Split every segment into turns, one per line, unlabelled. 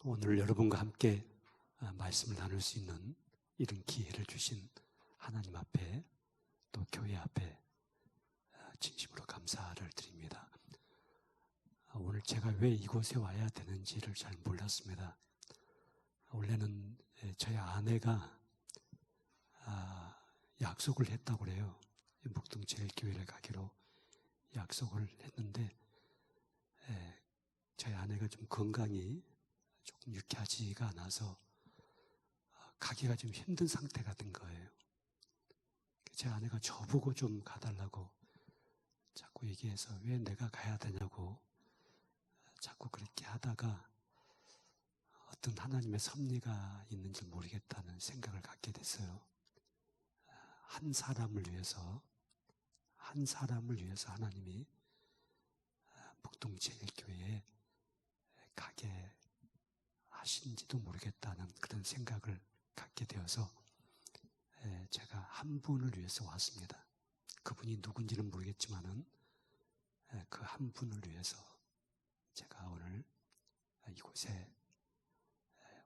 오늘 여러분과 함께 말씀을 나눌 수 있는 이런 기회를 주신 하나님 앞에 또 교회 앞에 진심으로 감사를 드립니다. 오늘 제가 왜 이곳에 와야 되는지를 잘 몰랐습니다. 원래는 저희 아내가 약속을 했다고 그래요. 목동제일교회를 가기로 약속을 했는데 저희 아내가 좀 건강이 조금 유쾌하지가 않아서 가기가 좀 힘든 상태가 된 거예요. 제 아내가 저보고 좀 가달라고 자꾸 얘기해서 왜 내가 가야 되냐고 자꾸 그렇게 하다가 어떤 하나님의 섭리가 있는지 모르겠다는 생각을 갖게 됐어요. 한 사람을 위해서 하나님이 목동제일교회에 가게 하신지도 모르겠다는 그런 생각을 갖게 되어서 제가 한 분을 위해서 왔습니다. 그분이 누군지는 모르겠지만은 그 한 분을 위해서 제가 오늘 이곳에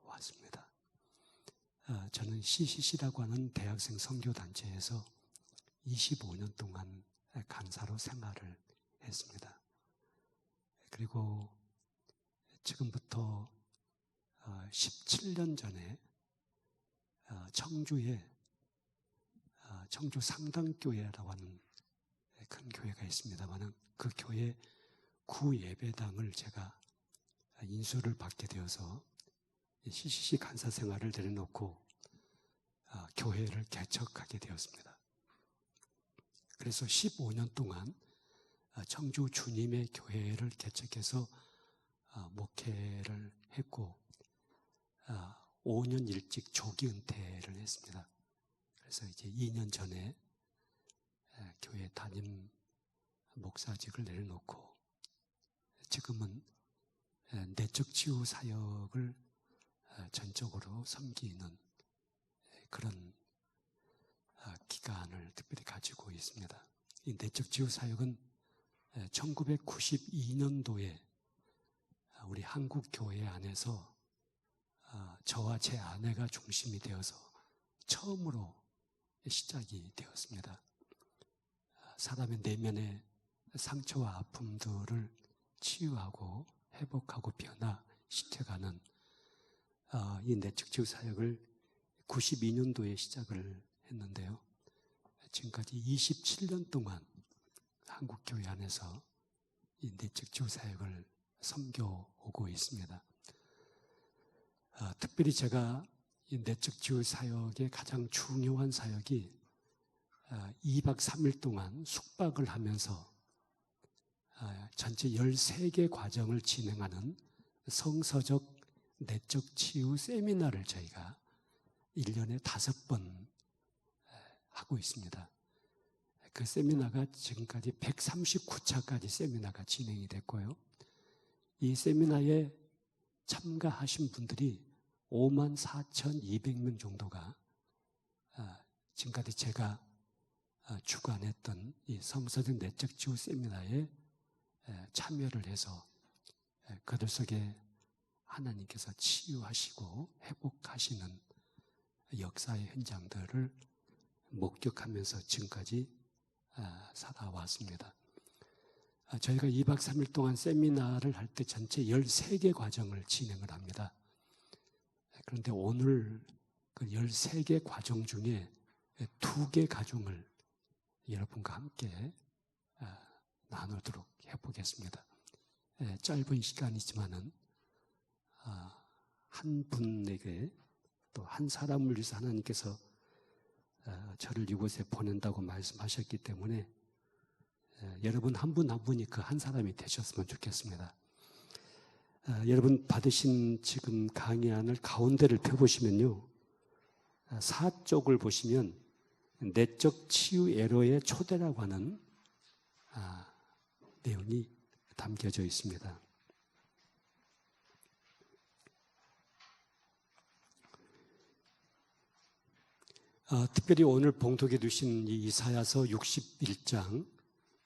왔습니다. 저는 CCC라고 하는 대학생 선교단체에서 25년 동안 간사로 생활을 했습니다. 그리고 지금부터 17년 전에 청주에 청주 상당교회라고 하는 큰 교회가 있습니다만 그 교회 구예배당을 제가 인수를 받게 되어서 CCC 간사 생활을 내려놓고 교회를 개척하게 되었습니다. 그래서 15년 동안 청주 주님의 교회를 개척해서 목회를 했고 5년 일찍 조기 은퇴를 했습니다. 그래서 이제 2년 전에 교회 담임 목사직을 내려놓고 지금은 내적 치유 사역을 전적으로 섬기는 그런 기간을 특별히 가지고 있습니다. 이 내적 치유 사역은 1992년도에 우리 한국 교회 안에서 저와 제 아내가 중심이 되어서 처음으로 시작이 되었습니다. 사람의 내면의 상처와 아픔들을 치유하고 회복하고 변화시켜가는 이 내적 치유 사역을 92년도에 시작을 했는데요. 지금까지 27년 동안 한국 교회 안에서 이 내적 치유 사역을 섬겨오고 있습니다. 특별히 제가 이 내적 치유 사역의 가장 중요한 사역이 2박 3일 동안 숙박을 하면서 전체 13개 과정을 진행하는 성서적 내적 치유 세미나를 저희가 1년에 5번 하고 있습니다. 그 세미나가 지금까지 139차까지 세미나가 진행이 됐고요. 이 세미나에 참가하신 분들이 54,200명 정도가 지금까지 제가 주관했던 이 성서적 내적 치유 세미나에 참여를 해서 그들 속에 하나님께서 치유하시고 회복하시는 역사의 현장들을 목격하면서 지금까지 살아왔습니다. 저희가 2박 3일 동안 세미나를 할 때 전체 13개 과정을 진행을 합니다. 그런데 오늘 그 13개 과정 중에 2개 과정을 여러분과 함께 나누도록 해보겠습니다. 짧은 시간이지만은 한 분에게 또 한 사람을 위해서 하나님께서 저를 이곳에 보낸다고 말씀하셨기 때문에 여러분 한 분 한 분이 그 한 사람이 되셨으면 좋겠습니다. 여러분 받으신 지금 강의안을 가운데를 펴보시면요. 4쪽을 보시면 내적 치유 에러의 초대라고 하는 내용이 담겨져 있습니다. 특별히 오늘 봉독해 두신 이 이사야서 61장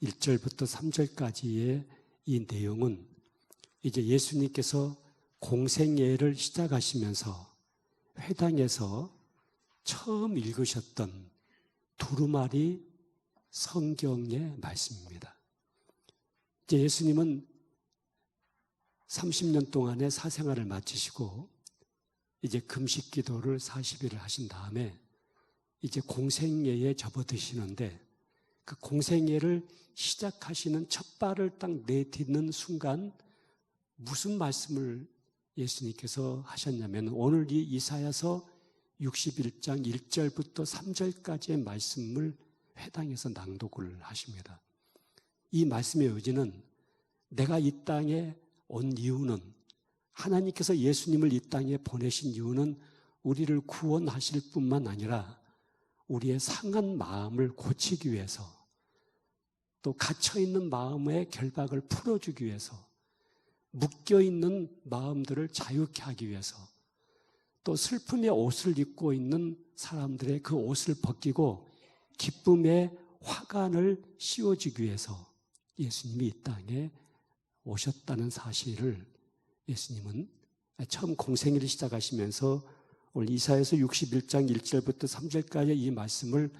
1절부터 3절까지의 이 내용은 이제 예수님께서 공생애를 시작하시면서 회당에서 처음 읽으셨던 두루마리 성경의 말씀입니다. 이제 예수님은 30년 동안의 사생활을 마치시고 이제 금식 기도를 40일을 하신 다음에 이제 공생애에 접어드시는데 그 공생애를 시작하시는 첫 발을 딱 내딛는 순간 무슨 말씀을 예수님께서 하셨냐면 오늘 이 이사야서 61장 1절부터 3절까지의 말씀을 회당에서 낭독을 하십니다. 이 말씀의 의지는 내가 이 땅에 온 이유는 하나님께서 예수님을 이 땅에 보내신 이유는 우리를 구원하실 뿐만 아니라 우리의 상한 마음을 고치기 위해서 또 갇혀있는 마음의 결박을 풀어주기 위해서 묶여있는 마음들을 자유케 하기 위해서 또 슬픔의 옷을 입고 있는 사람들의 그 옷을 벗기고 기쁨의 화관을 씌워주기 위해서 예수님이 이 땅에 오셨다는 사실을 예수님은 처음 공생애를 시작하시면서 오늘 이사야서 61장 1절부터 3절까지 이 말씀을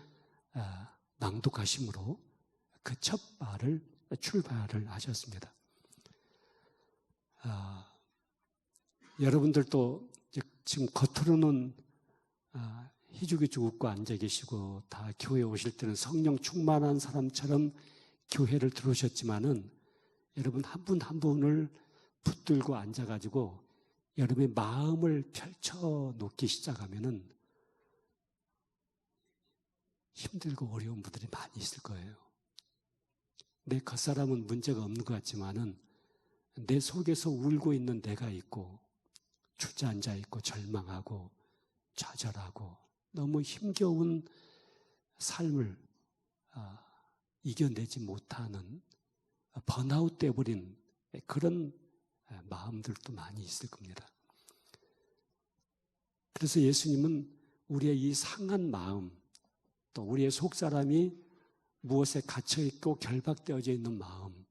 낭독하심으로 그 첫 출발을 하셨습니다. 여러분들도 지금 겉으로는 희죽희죽 웃고 앉아 계시고 다 교회에 오실 때는 성령 충만한 사람처럼 교회를 들어오셨지만은 여러분 한 분 한 분을 붙들고 앉아가지고 여러분의 마음을 펼쳐놓기 시작하면은 힘들고 어려운 분들이 많이 있을 거예요. 내 겉사람은 문제가 없는 것 같지만은 내 속에서 울고 있는 내가 있고 주저앉아 있고 절망하고 좌절하고 너무 힘겨운 삶을 이겨내지 못하는 번아웃 돼버린 그런 마음들도 많이 있을 겁니다. 그래서 예수님은 우리의 이 상한 마음 또 우리의 속사람이 무엇에 갇혀있고 결박되어져 있는 마음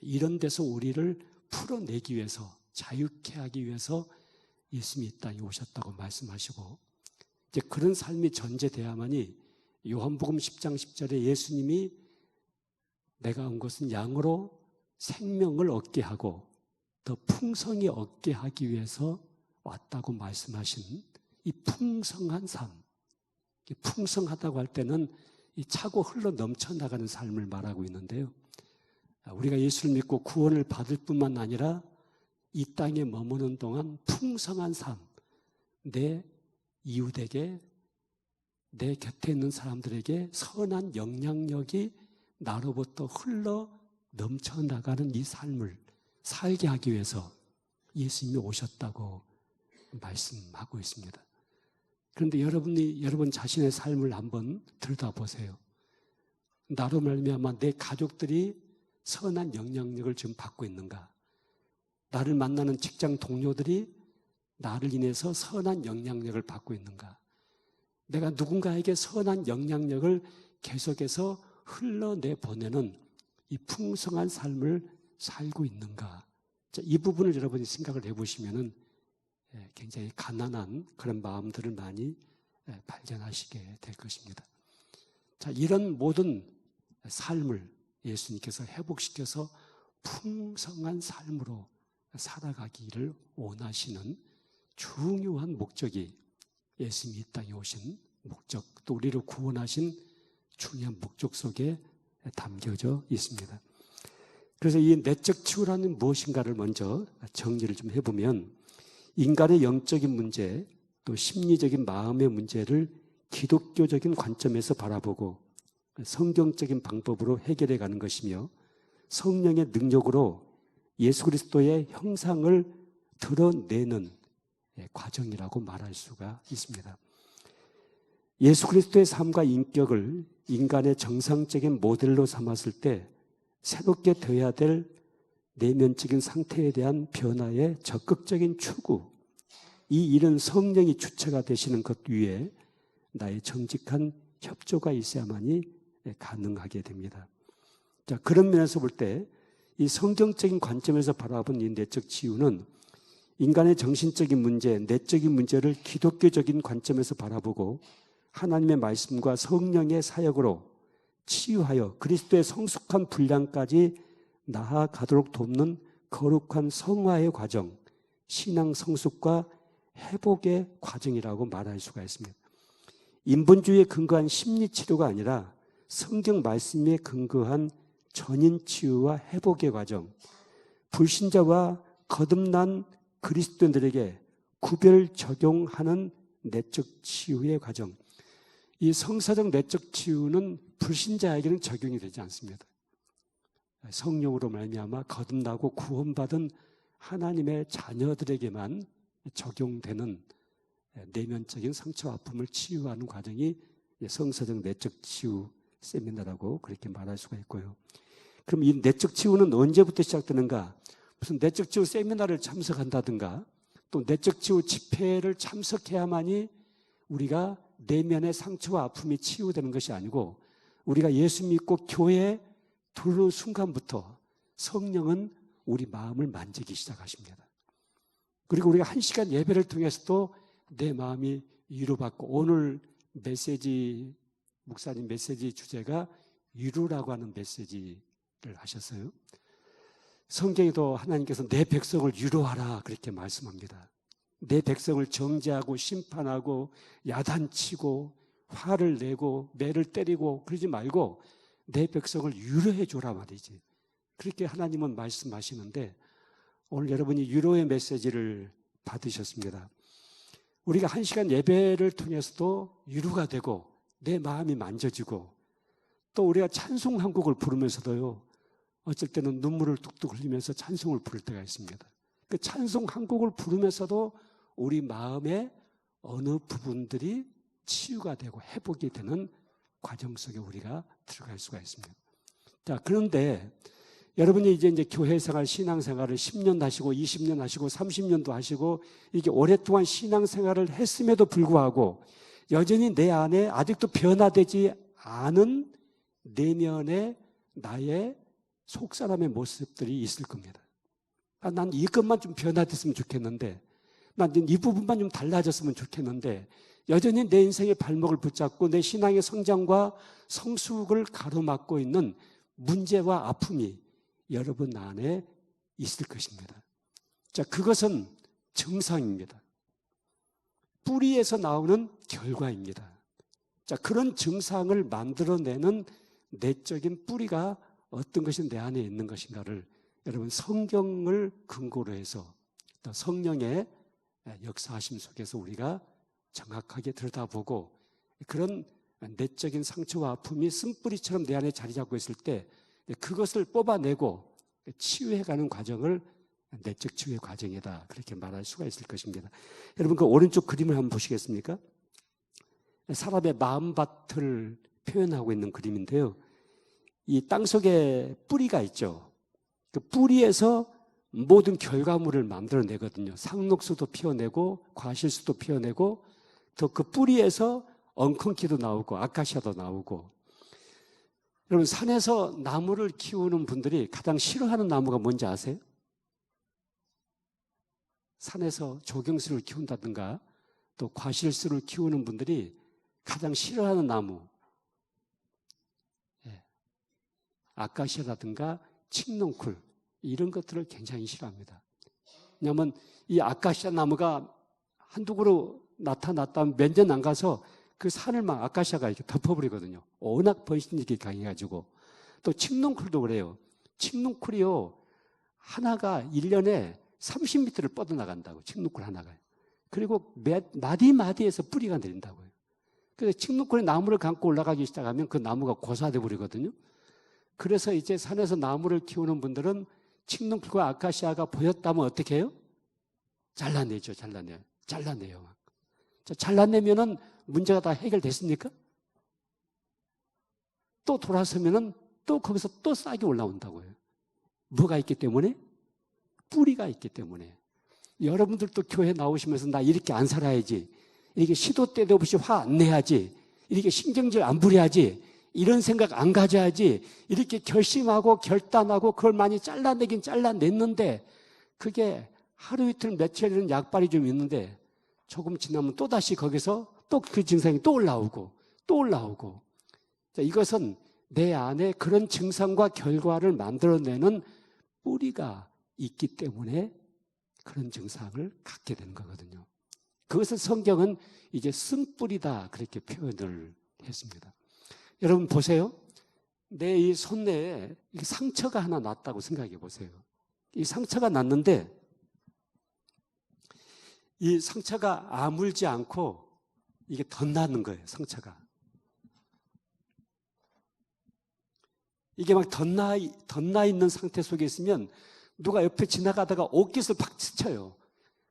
이런 데서 우리를 풀어내기 위해서 자유케 하기 위해서 예수님이 이 땅에 오셨다고 말씀하시고 이제 그런 삶이 전제돼야만이 요한복음 10장 10절에 예수님이 내가 온 것은 양으로 생명을 얻게 하고 더 풍성히 얻게 하기 위해서 왔다고 말씀하신 이 풍성한 삶, 풍성하다고 할 때는 이 차고 흘러 넘쳐나가는 삶을 말하고 있는데요. 우리가 예수를 믿고 구원을 받을 뿐만 아니라 이 땅에 머무는 동안 풍성한 삶, 내 이웃에게, 내 곁에 있는 사람들에게 선한 영향력이 나로부터 흘러 넘쳐나가는 이 삶을 살게 하기 위해서 예수님이 오셨다고 말씀하고 있습니다. 그런데 여러분 자신의 삶을 한번 들여다보세요. 나로 말미암아 내 가족들이 선한 영향력을 지금 받고 있는가? 나를 만나는 직장 동료들이 나를 인해서 선한 영향력을 받고 있는가? 내가 누군가에게 선한 영향력을 계속해서 흘러내보내는 이 풍성한 삶을 살고 있는가? 자, 이 부분을 여러분이 생각을 해보시면은 굉장히 가난한 그런 마음들을 많이 발견하시게 될 것입니다. 자, 이런 모든 삶을 예수님께서 회복시켜서 풍성한 삶으로 살아가기를 원하시는 중요한 목적이 예수님이 이 땅에 오신 목적, 또 우리를 구원하신 중요한 목적 속에 담겨져 있습니다. 그래서 이 내적 치유라는 무엇인가를 먼저 정리를 좀 해보면 인간의 영적인 문제, 또 심리적인 마음의 문제를 기독교적인 관점에서 바라보고 성경적인 방법으로 해결해 가는 것이며 성령의 능력으로 예수 그리스도의 형상을 드러내는 과정이라고 말할 수가 있습니다. 예수 그리스도의 삶과 인격을 인간의 정상적인 모델로 삼았을 때 새롭게 되어야 될 내면적인 상태에 대한 변화의 적극적인 추구, 이 일은 성령이 주체가 되시는 것 위에 나의 정직한 협조가 있어야만이 가능하게 됩니다. 자, 그런 면에서 볼 때 이 성경적인 관점에서 바라본 이 내적 치유는 인간의 정신적인 문제, 내적인 문제를 기독교적인 관점에서 바라보고 하나님의 말씀과 성령의 사역으로 치유하여 그리스도의 성숙한 분량까지 나아가도록 돕는 거룩한 성화의 과정, 신앙 성숙과 회복의 과정이라고 말할 수가 있습니다. 인본주의에 근거한 심리치료가 아니라 성경 말씀에 근거한 전인치유와 회복의 과정, 불신자와 거듭난 그리스도인들에게 구별 적용하는 내적 치유의 과정. 이 성사적 내적 치유는 불신자에게는 적용이 되지 않습니다. 성령으로 말미암아 거듭나고 구원받은 하나님의 자녀들에게만 적용되는 내면적인 상처 아픔을 치유하는 과정이 성사적 내적 치유 세미나라고 그렇게 말할 수가 있고요. 그럼 이 내적 치유는 언제부터 시작되는가? 무슨 내적 치유 세미나를 참석한다든가 또 내적 치유 집회를 참석해야만이 우리가 내면의 상처와 아픔이 치유되는 것이 아니고 우리가 예수 믿고 교회에 들어오는 순간부터 성령은 우리 마음을 만지기 시작하십니다. 그리고 우리가 1시간 예배를 통해서도 내 마음이 위로받고 오늘 메시지 목사님 메시지 주제가 위로라고 하는 메시지를 하셨어요. 성경에도 하나님께서 내 백성을 위로하라 그렇게 말씀합니다. 내 백성을 정죄하고 심판하고 야단치고 화를 내고 매를 때리고 그러지 말고 내 백성을 위로해 주라 말이지. 그렇게 하나님은 말씀하시는데 오늘 여러분이 위로의 메시지를 받으셨습니다. 우리가 1시간 예배를 통해서도 위로가 되고 내 마음이 만져지고 또 우리가 찬송 한 곡을 부르면서도요 어쩔 때는 눈물을 뚝뚝 흘리면서 찬송을 부를 때가 있습니다. 그 찬송 한 곡을 부르면서도 우리 마음의 어느 부분들이 치유가 되고 회복이 되는 과정 속에 우리가 들어갈 수가 있습니다. 자, 그런데 여러분이 이제 교회 생활, 신앙 생활을 10년 하시고 20년 하시고 30년도 하시고 이게 오랫동안 신앙 생활을 했음에도 불구하고 여전히 내 안에 아직도 변화되지 않은 내면의 나의 속사람의 모습들이 있을 겁니다. 난 이것만 좀 변화됐으면 좋겠는데 난 이 부분만 좀 달라졌으면 좋겠는데 여전히 내 인생의 발목을 붙잡고 내 신앙의 성장과 성숙을 가로막고 있는 문제와 아픔이 여러분 안에 있을 것입니다. 자, 그것은 증상입니다. 뿌리에서 나오는 결과입니다. 자, 그런 증상을 만들어내는 내적인 뿌리가 어떤 것이 내 안에 있는 것인가를 여러분 성경을 근거로 해서 또 성령의 역사하심 속에서 우리가 정확하게 들여다보고 그런 내적인 상처와 아픔이 쓴뿌리처럼 내 안에 자리 잡고 있을 때 그것을 뽑아내고 치유해가는 과정을 내적 치유의 과정이다 그렇게 말할 수가 있을 것입니다. 여러분 그 오른쪽 그림을 한번 보시겠습니까? 사람의 마음밭을 표현하고 있는 그림인데요. 이 땅속에 뿌리가 있죠. 그 뿌리에서 모든 결과물을 만들어내거든요. 상록수도 피워내고 과실수도 피워내고 또 그 뿌리에서 엉겅퀴도 나오고 아카시아도 나오고. 여러분 산에서 나무를 키우는 분들이 가장 싫어하는 나무가 뭔지 아세요? 산에서 조경수를 키운다든가 또 과실수를 키우는 분들이 가장 싫어하는 나무 아카시아라든가 칡농쿨 이런 것들을 굉장히 싫어합니다. 왜냐하면 이 아카시아 나무가 한두 그루 나타났다면 몇 년 안 가서 그 산을 막 아카시아가 이렇게 덮어버리거든요. 워낙 번식력이 강해가지고. 또 칡농쿨도 그래요. 칡농쿨이요 하나가 1년에 30m를 뻗어나간다고. 칡농쿨 하나가. 그리고 마디마디에서 뿌리가 내린다고요. 그래서 칡농쿨이 나무를 감고 올라가기 시작하면 그 나무가 고사돼 버리거든요. 그래서 이제 산에서 나무를 키우는 분들은 칡농쿨과 아카시아가 보였다면 어떻게 해요? 잘라내죠. 잘라내요. 자, 잘라내면은 문제가 다 해결됐습니까? 또 돌아서면은 또 거기서 또 싹이 올라온다고요. 뭐가 있기 때문에? 뿌리가 있기 때문에. 여러분들도 교회 나오시면서 나 이렇게 안 살아야지. 이렇게 시도 때도 없이 화 안 내야지. 이렇게 신경질 안 부려야지. 이런 생각 안 가져야지. 이렇게 결심하고 결단하고 그걸 많이 잘라내긴 잘라냈는데 그게 하루 이틀 며칠은 약발이 좀 있는데 조금 지나면 또다시 거기서 또 그 증상이 또 올라오고 또 올라오고. 자, 이것은 내 안에 그런 증상과 결과를 만들어내는 뿌리가 있기 때문에 그런 증상을 갖게 되는 거거든요. 그것을 성경은 이제 쓴뿌리다 그렇게 표현을 했습니다. 여러분 보세요. 내 이 손내에 상처가 하나 났다고 생각해 보세요. 이 상처가 났는데 이 상처가 아물지 않고 이게 덧나는 거예요. 상처가. 이게 막 덧나 있는 상태 속에 있으면 누가 옆에 지나가다가 옷깃을 팍 스쳐요.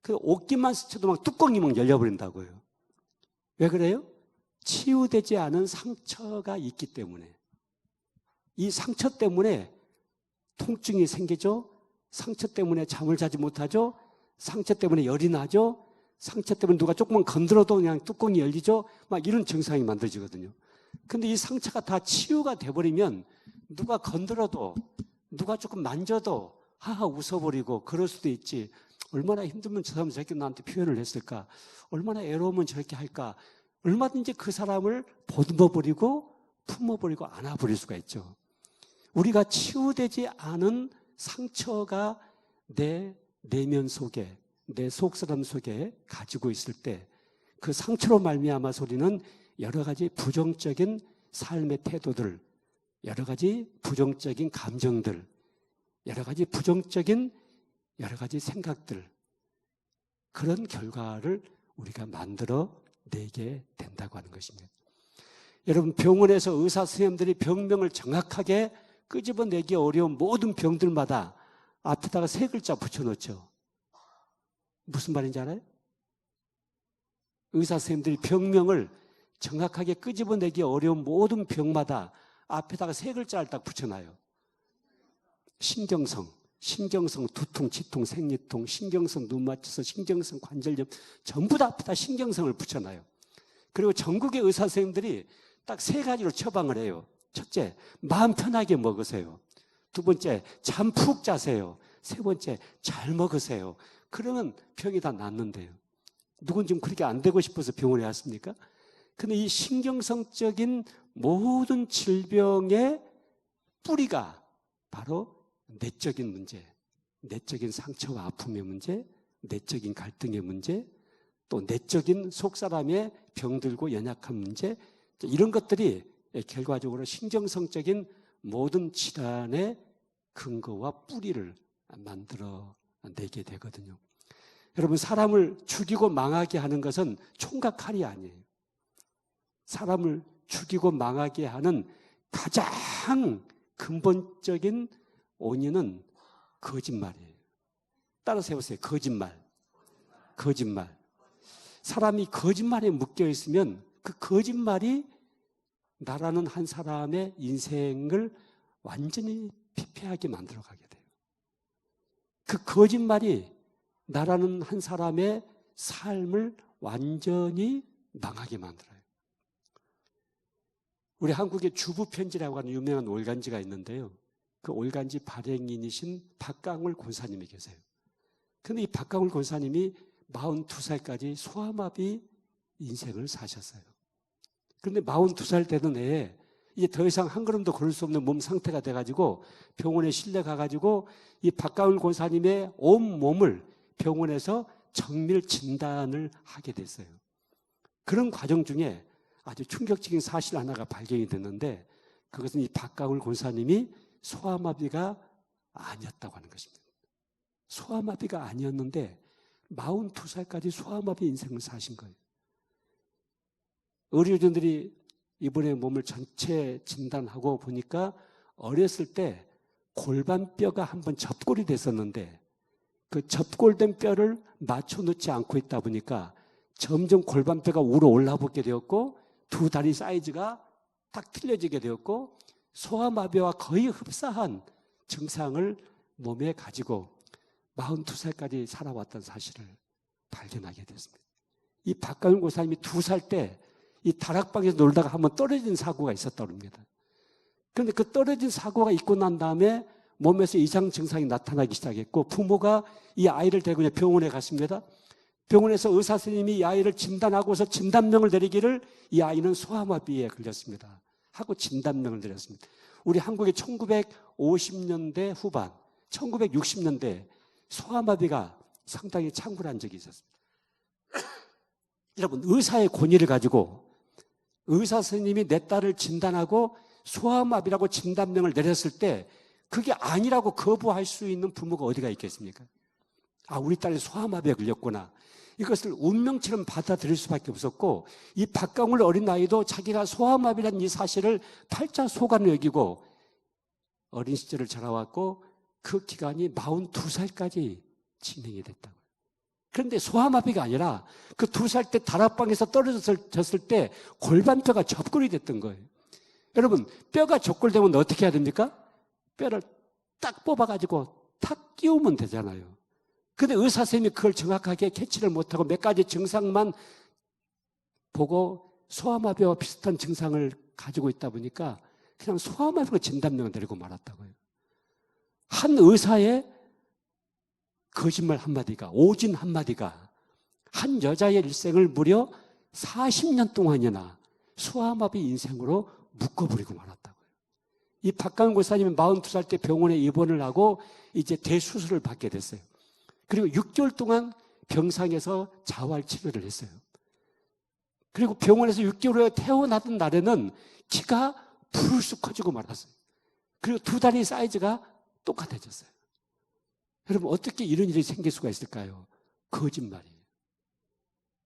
그 옷깃만 스쳐도 막 뚜껑이 막 열려버린다고요. 왜 그래요? 치유되지 않은 상처가 있기 때문에. 이 상처 때문에 통증이 생기죠. 상처 때문에 잠을 자지 못하죠. 상처 때문에 열이 나죠. 상처 때문에 누가 조금만 건드려도 그냥 뚜껑이 열리죠. 막 이런 증상이 만들어지거든요. 근데 이 상처가 다 치유가 돼버리면 누가 건드려도 누가 조금 만져도 하하 웃어버리고 그럴 수도 있지. 얼마나 힘들면 저 사람 저렇게 나한테 표현을 했을까. 얼마나 애로우면 저렇게 할까. 얼마든지 그 사람을 보듬어버리고 품어버리고 안아버릴 수가 있죠. 우리가 치유되지 않은 상처가 내 내면 속에, 내 속사람 속에 가지고 있을 때 그 상처로 말미암아서 우리는 여러 가지 부정적인 삶의 태도들, 여러 가지 부정적인 감정들, 여러 가지 부정적인 여러 가지 생각들, 그런 결과를 우리가 만들어내게 된다고 하는 것입니다. 여러분, 병원에서 의사 선생님들이 병명을 정확하게 끄집어내기 어려운 모든 병들마다 앞에다가 3글자 붙여놓죠. 무슨 말인지 알아요? 의사 선생님들이 병명을 정확하게 끄집어내기 어려운 모든 병마다 앞에다가 3글자를 딱 붙여놔요. 신경성, 두통, 치통, 생리통, 신경성 눈 맞춰서 신경성 관절염, 전부 다 앞에다 신경성을 붙여놔요. 그리고 전국의 의사 선생님들이 딱 3가지로 처방을 해요. 첫째, 마음 편하게 먹으세요. 두 번째, 잠 푹 자세요. 세 번째, 잘 먹으세요. 그러면 병이 다 낫는데요. 누군 지금 그렇게 안 되고 싶어서 병원에 왔습니까? 근데 이 신경성적인 모든 질병의 뿌리가 바로 내적인 문제, 내적인 상처와 아픔의 문제, 내적인 갈등의 문제, 또 내적인 속사람의 병들고 연약한 문제, 이런 것들이 결과적으로 신경성적인 모든 질환의 근거와 뿌리를 만들어내게 되거든요. 여러분, 사람을 죽이고 망하게 하는 것은 총과 칼이 아니에요. 사람을 죽이고 망하게 하는 가장 근본적인 원인은 거짓말이에요. 따라서 해보세요. 거짓말. 사람이 거짓말에 묶여 있으면 그 거짓말이 나라는 한 사람의 인생을 완전히 피폐하게 만들어가게 돼요. 그 거짓말이 나라는 한 사람의 삶을 완전히 망하게 만들어요. 우리 한국의 주부편지라고 하는 유명한 올간지가 있는데요. 그 올간지 발행인이신 박강울 권사님이 계세요. 그런데 이 박강울 권사님이 42살까지 소아마비 인생을 사셨어요. 그런데 42살 되던 해에 이제 더 이상 한 걸음도 걸을 수 없는 몸 상태가 돼가지고 병원에 실려 가가지고 이 박강울 권사님의 온 몸을 병원에서 정밀 진단을 하게 됐어요. 그런 과정 중에 아주 충격적인 사실 하나가 발견이 됐는데 그것은 이 박강울 권사님이 소아마비가 아니었다고 하는 것입니다. 소아마비가 아니었는데 42살까지 소아마비 인생을 사신 거예요. 의료진들이 이번에 몸을 전체 진단하고 보니까 어렸을 때 골반뼈가 한번 접골이 됐었는데 그 접골된 뼈를 맞춰 놓지 않고 있다 보니까 점점 골반뼈가 위로 올라붙게 되었고 두 다리 사이즈가 딱 틀려지게 되었고 소아마비와 거의 흡사한 증상을 몸에 가지고 42살까지 살아왔던 사실을 발견하게 됐습니다. 이 박강훈 고사님이 2살 때 이 다락방에서 놀다가 한번 떨어진 사고가 있었다고 합니다. 그런데 그 떨어진 사고가 있고 난 다음에 몸에서 이상 증상이 나타나기 시작했고 부모가 이 아이를 데리고 병원에 갔습니다. 병원에서 의사 선생님이 이 아이를 진단하고서 진단명을 내리기를 이 아이는 소아마비에 걸렸습니다 하고 진단명을 내렸습니다. 우리 한국의 1950년대 후반, 1960년대 소아마비가 상당히 창궐한 적이 있었습니다. 여러분, 의사의 권위를 가지고 의사 선생님이 내 딸을 진단하고 소아마비라고 진단명을 내렸을 때 그게 아니라고 거부할 수 있는 부모가 어디가 있겠습니까? 아, 우리 딸이 소아마비에 걸렸구나. 이것을 운명처럼 받아들일 수밖에 없었고, 이 박강울 어린아이도 자기가 소아마비라는 이 사실을 팔자 소관을 여기고 어린 시절을 자라왔고 그 기간이 42살까지 진행이 됐다고요. 그런데 소아마비가 아니라 그 2살 때 다락방에서 떨어졌을 때 골반뼈가 접골이 됐던 거예요. 여러분, 뼈가 접골되면 어떻게 해야 됩니까? 뼈를 딱 뽑아가지고 탁 끼우면 되잖아요. 근데 의사 선생님이 그걸 정확하게 캐치를 못하고 몇 가지 증상만 보고 소아마비와 비슷한 증상을 가지고 있다 보니까 그냥 소아마비로 진단명을 내리고 말았다고요. 한 의사의 거짓말 한마디가, 오진 한마디가 한 여자의 일생을 무려 40년 동안이나 소아마비 인생으로 묶어버리고 말았다고요. 이 박강훈 고사님은 42살 때 병원에 입원을 하고 이제 대수술을 받게 됐어요. 그리고 6개월 동안 병상에서 자활치료를 했어요. 그리고 병원에서 6개월 후에 퇴원하던 날에는 키가 부르륵 커지고 말았어요. 그리고 두 다리 사이즈가 똑같아졌어요. 여러분, 어떻게 이런 일이 생길 수가 있을까요? 거짓말이에요.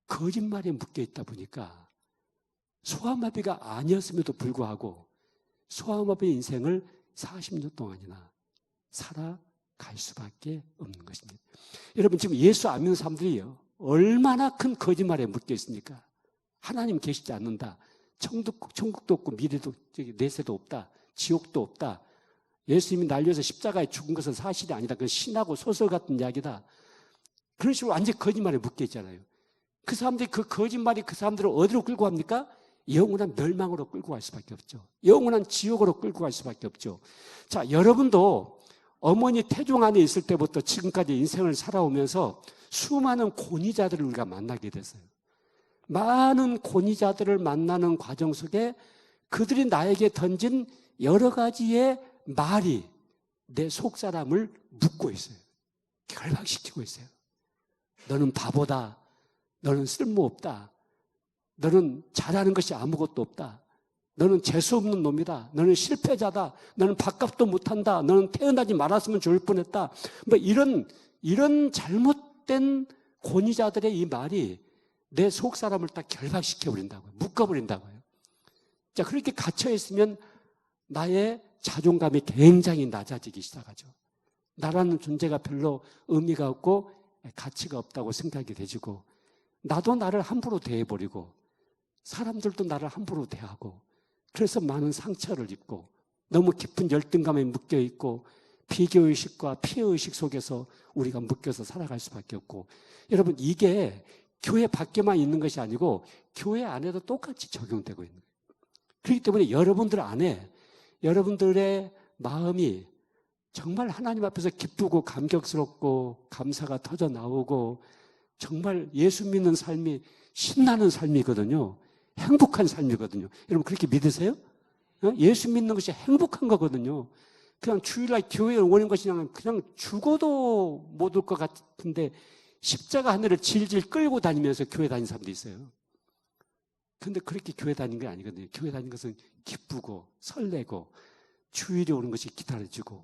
거짓말에 묶여 있다 보니까 소아마비가 아니었음에도 불구하고 소아마비 인생을 40년 동안이나 살아갈 수밖에 없는 것입니다. 여러분, 지금 예수 안 믿는 사람들이요, 얼마나 큰 거짓말에 묶여 있습니까? 하나님 계시지 않는다. 천국도 없고 미래도, 내세도 없다. 지옥도 없다. 예수님이 날려서 십자가에 죽은 것은 사실이 아니다. 그건 신하고 소설 같은 이야기다. 그런 식으로 완전히 거짓말에 묶여 있잖아요. 그 사람들이 그 거짓말이 그 사람들을 어디로 끌고 갑니까? 영원한 멸망으로 끌고 갈 수밖에 없죠. 영원한 지옥으로 끌고 갈 수밖에 없죠. 자, 여러분도 어머니 태중 안에 있을 때부터 지금까지 인생을 살아오면서 수많은 권위자들을 우리가 만나게 됐어요. 많은 권위자들을 만나는 과정 속에 그들이 나에게 던진 여러 가지의 말이 내 속사람을 묶고 있어요. 결박시키고 있어요. 너는 바보다. 너는 쓸모없다. 너는 잘하는 것이 아무것도 없다. 너는 재수없는 놈이다. 너는 실패자다. 너는 밥값도 못한다. 너는 태어나지 말았으면 좋을 뻔했다. 뭐 이런 잘못된 권위자들의 이 말이 내 속사람을 딱 결박시켜버린다고요. 묶어버린다고요. 자, 그렇게 갇혀있으면 나의 자존감이 굉장히 낮아지기 시작하죠. 나라는 존재가 별로 의미가 없고 가치가 없다고 생각이 되지고, 나도 나를 함부로 대해버리고 사람들도 나를 함부로 대하고, 그래서 많은 상처를 입고 너무 깊은 열등감에 묶여있고 비교의식과 피해의식 속에서 우리가 묶여서 살아갈 수밖에 없고, 여러분, 이게 교회 밖에만 있는 것이 아니고 교회 안에도 똑같이 적용되고 있는 거예요. 그렇기 때문에 여러분들 안에 여러분들의 마음이 정말 하나님 앞에서 기쁘고 감격스럽고 감사가 터져 나오고 정말 예수 믿는 삶이 신나는 삶이거든요. 행복한 삶이거든요. 여러분, 그렇게 믿으세요? 예수 믿는 것이 행복한 거거든요. 그냥 주일날 교회에 오는 것이 그냥 죽어도 못 올 것 같은데 십자가 하늘을 질질 끌고 다니면서 교회 다니는 사람도 있어요. 그런데 그렇게 교회 다니는 게 아니거든요. 교회 다니는 것은 기쁘고 설레고 주일이 오는 것이 기다려지고,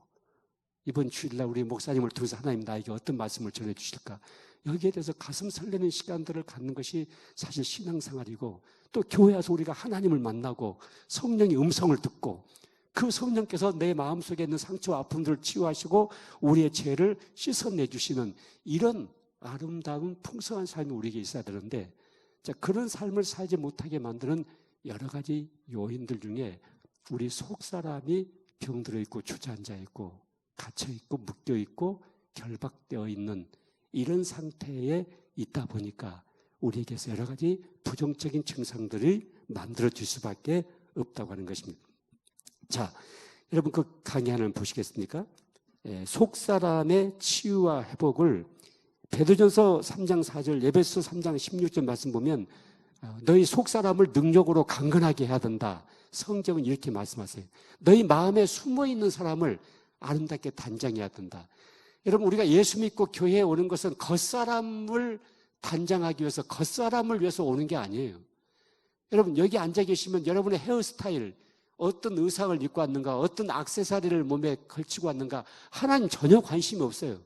이번 주일날 우리 목사님을 통해서 하나님 나에게 어떤 말씀을 전해주실까, 여기에 대해서 가슴 설레는 시간들을 갖는 것이 사실 신앙생활이고, 또 교회 와서 우리가 하나님을 만나고 성령의 음성을 듣고 그 성령께서 내 마음속에 있는 상처와 아픔들을 치유하시고 우리의 죄를 씻어내주시는 이런 아름다운 풍성한 삶이 우리에게 있어야 되는데, 자, 그런 삶을 살지 못하게 만드는 여러 가지 요인들 중에 우리 속사람이 병들어 있고 주저앉아 있고 갇혀 있고 묶여 있고 결박되어 있는 이런 상태에 있다 보니까 우리에게서 여러 가지 부정적인 증상들을 만들어질 수밖에 없다고 하는 것입니다. 자, 여러분, 그 강의 하나를 보시겠습니까? 속사람의 치유와 회복을 베드로전서 3장 4절, 에베소 3장 16절 말씀 보면 너희 속사람을 능력으로 강건하게 해야 된다. 성경은 이렇게 말씀하세요. 너희 마음에 숨어있는 사람을 아름답게 단장해야 된다. 여러분, 우리가 예수 믿고 교회에 오는 것은 겉사람을 단장하기 위해서, 겉사람을 위해서 오는 게 아니에요. 여러분, 여기 앉아 계시면 여러분의 헤어스타일, 어떤 의상을 입고 왔는가, 어떤 액세서리를 몸에 걸치고 왔는가, 하나님 전혀 관심이 없어요.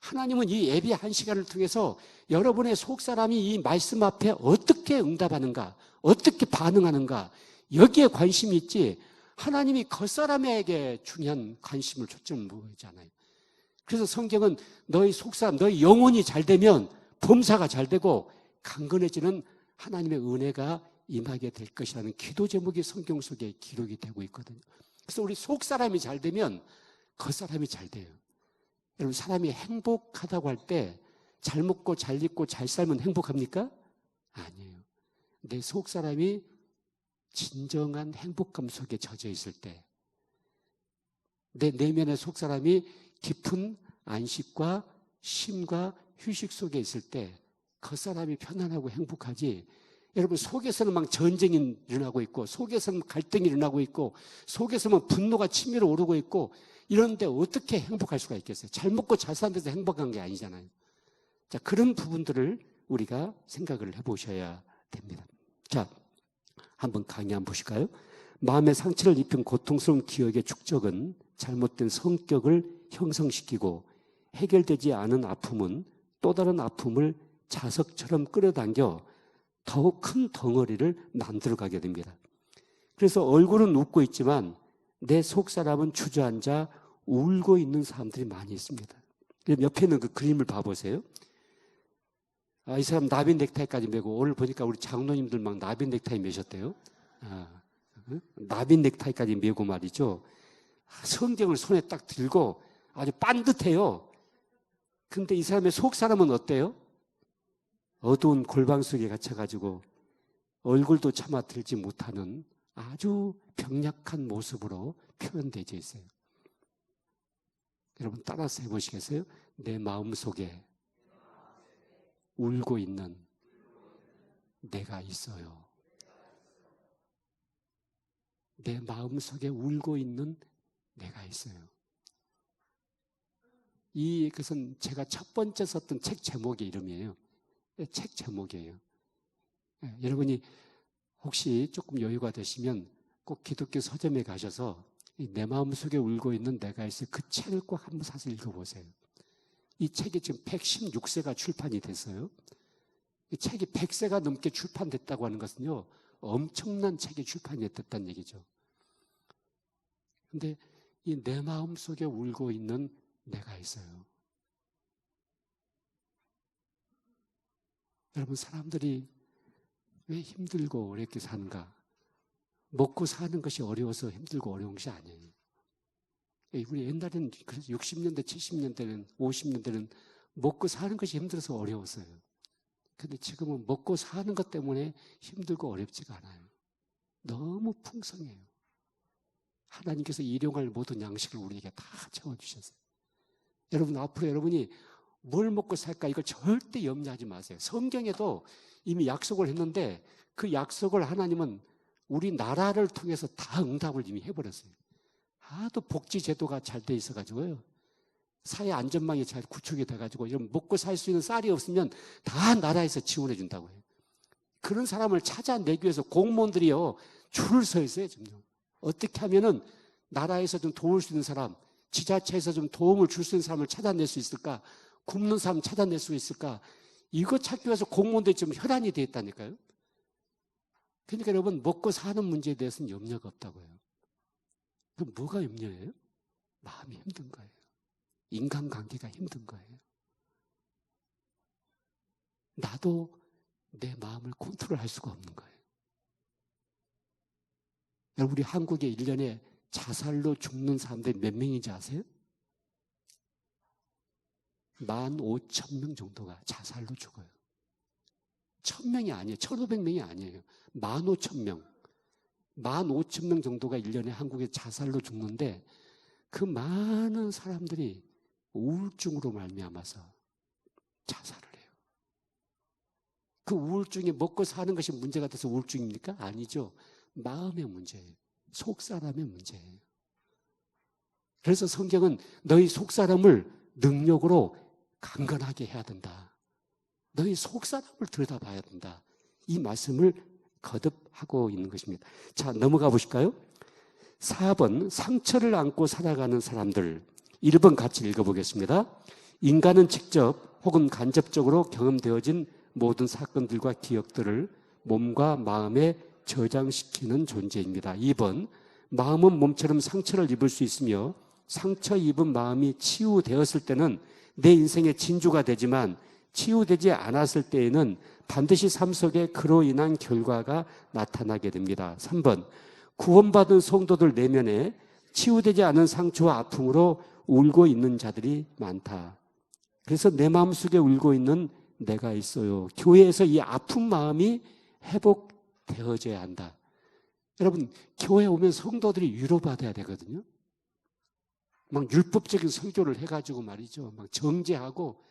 하나님은 이 예배 한 시간을 통해서 여러분의 속사람이 이 말씀 앞에 어떻게 응답하는가, 어떻게 반응하는가, 여기에 관심이 있지, 하나님이 겉사람에게 중요한 관심을 초점을 보이잖아요. 그래서 성경은 너희 속사람, 너희 영혼이 잘 되면 범사가 잘 되고 강건해지는 하나님의 은혜가 임하게 될 것이라는 기도 제목이 성경 속에 기록이 되고 있거든요. 그래서 우리 속사람이 잘 되면 겉사람이 잘 돼요. 여러분, 사람이 행복하다고 할 때 잘 먹고 잘 입고 잘 살면 행복합니까? 아니에요. 내 속사람이 진정한 행복감 속에 젖어 있을 때, 내 내면의 속사람이 깊은 안식과 쉼과 휴식 속에 있을 때 겉사람이 편안하고 행복하지. 여러분, 속에서는 막 전쟁이 일어나고 있고, 속에서는 갈등이 일어나고 있고, 속에서는 분노가 치밀어 오르고 있고, 이런데 어떻게 행복할 수가 있겠어요? 잘 먹고 잘 사는 데서 행복한 게 아니잖아요. 자, 그런 부분들을 우리가 생각을 해보셔야 됩니다. 자, 한번 강의 한번 보실까요? 마음의 상처를 입힌 고통스러운 기억의 축적은 잘못된 성격을 형성시키고, 해결되지 않은 아픔은 또 다른 아픔을 자석처럼 끌어당겨 더욱 큰 덩어리를 만들어가게 됩니다. 그래서 얼굴은 웃고 있지만 내 속사람은 주저앉아 울고 있는 사람들이 많이 있습니다. 옆에 있는 그 그림을 봐보세요. 이 사람 나비 넥타이까지 메고, 오늘 보니까 우리 장로님들 막 나비 넥타이 메셨대요. 나비 넥타이까지 메고 말이죠. 성경을 손에 딱 들고 아주 반듯해요. 근데 이 사람의 속사람은 어때요? 어두운 골방 속에 갇혀가지고 얼굴도 차마 들지 못하는 아주 병약한 모습으로 표현되어 있어요. 여러분, 따라서 해보시겠어요? 내 마음속에 울고 있는 내가 있어요. 내 마음속에 울고 있는 내가 있어요. 이것은 제가 첫 번째 썼던 책 제목의 이름이에요. 책 제목이에요. 여러분이 혹시 조금 여유가 되시면 꼭 기독교 서점에 가셔서 내 마음속에 울고 있는 내가 있어요. 그 책을 꼭 한번 사서 읽어보세요. 이 책이 지금 116세가 출판이 됐어요. 이 책이 100세가 넘게 출판됐다고 하는 것은요, 엄청난 책이 출판이 됐다는 얘기죠. 근데 이 내 마음속에 울고 있는 내가 있어요. 여러분, 사람들이 왜 힘들고 어렵게 사는가? 먹고 사는 것이 어려워서 힘들고 어려운 것이 아니에요. 우리 옛날에는 그래서 60년대, 70년대는, 50년대는 먹고 사는 것이 힘들어서 어려웠어요. 근데 지금은 먹고 사는 것 때문에 힘들고 어렵지가 않아요. 너무 풍성해요. 하나님께서 일용할 모든 양식을 우리에게 다 채워주셨어요. 여러분, 앞으로 여러분이 뭘 먹고 살까, 이걸 절대 염려하지 마세요. 성경에도 이미 약속을 했는데 그 약속을 하나님은 우리나라를 통해서 다 응답을 이미 해버렸어요. 하도 복지제도가 잘 돼 있어가지고요, 사회 안전망이 잘 구축이 돼가지고 이런 먹고 살 수 있는 쌀이 없으면 다 나라에서 지원해 준다고 해요. 그런 사람을 찾아내기 위해서 공무원들이요 줄을 서 있어요. 지금 어떻게 하면은 나라에서 좀 도울 수 있는 사람, 지자체에서 좀 도움을 줄 수 있는 사람을 찾아낼 수 있을까? 굶는 사람 찾아낼 수 있을까? 이거 찾기 위해서 공무원들이 지금 혈안이 되어 있다니까요. 그러니까 여러분, 먹고 사는 문제에 대해서는 염려가 없다고요. 그럼 뭐가 염려예요? 마음이 힘든 거예요. 인간관계가 힘든 거예요. 나도 내 마음을 컨트롤할 수가 없는 거예요. 여러분, 우리 한국에 1년에 자살로 죽는 사람들이 몇 명인지 아세요? 15,000명 정도가 자살로 죽어요. 1,000명이 아니에요. 1,500명이 아니에요. 15,000명. 15,000명 정도가 1년에 한국에 자살로 죽는데, 그 많은 사람들이 우울증으로 말미암아서 자살을 해요. 그 우울증이 먹고 사는 것이 문제가 돼서 우울증입니까? 아니죠. 마음의 문제예요. 속사람의 문제예요. 그래서 성경은 너희 속사람을 능력으로 강건하게 해야 된다. 너희 속사람을 들여다봐야 된다. 이 말씀을 거듭하고 있는 것입니다. 자, 넘어가 보실까요? 4번, 상처를 안고 살아가는 사람들. 1번 같이 읽어보겠습니다. 인간은 직접 혹은 간접적으로 경험되어진 모든 사건들과 기억들을 몸과 마음에 저장시키는 존재입니다. 2번, 마음은 몸처럼 상처를 입을 수 있으며 상처 입은 마음이 치유되었을 때는 내 인생의 진주가 되지만 치유되지 않았을 때에는 반드시 삶 속에 그로 인한 결과가 나타나게 됩니다. 3번, 구원받은 성도들 내면에 치유되지 않은 상처와 아픔으로 울고 있는 자들이 많다. 그래서 내 마음속에 울고 있는 내가 있어요. 교회에서 이 아픈 마음이 회복되어져야 한다. 여러분, 교회 오면 성도들이 위로받아야 되거든요. 막 율법적인 설교를 해가지고 말이죠. 막 정죄하고,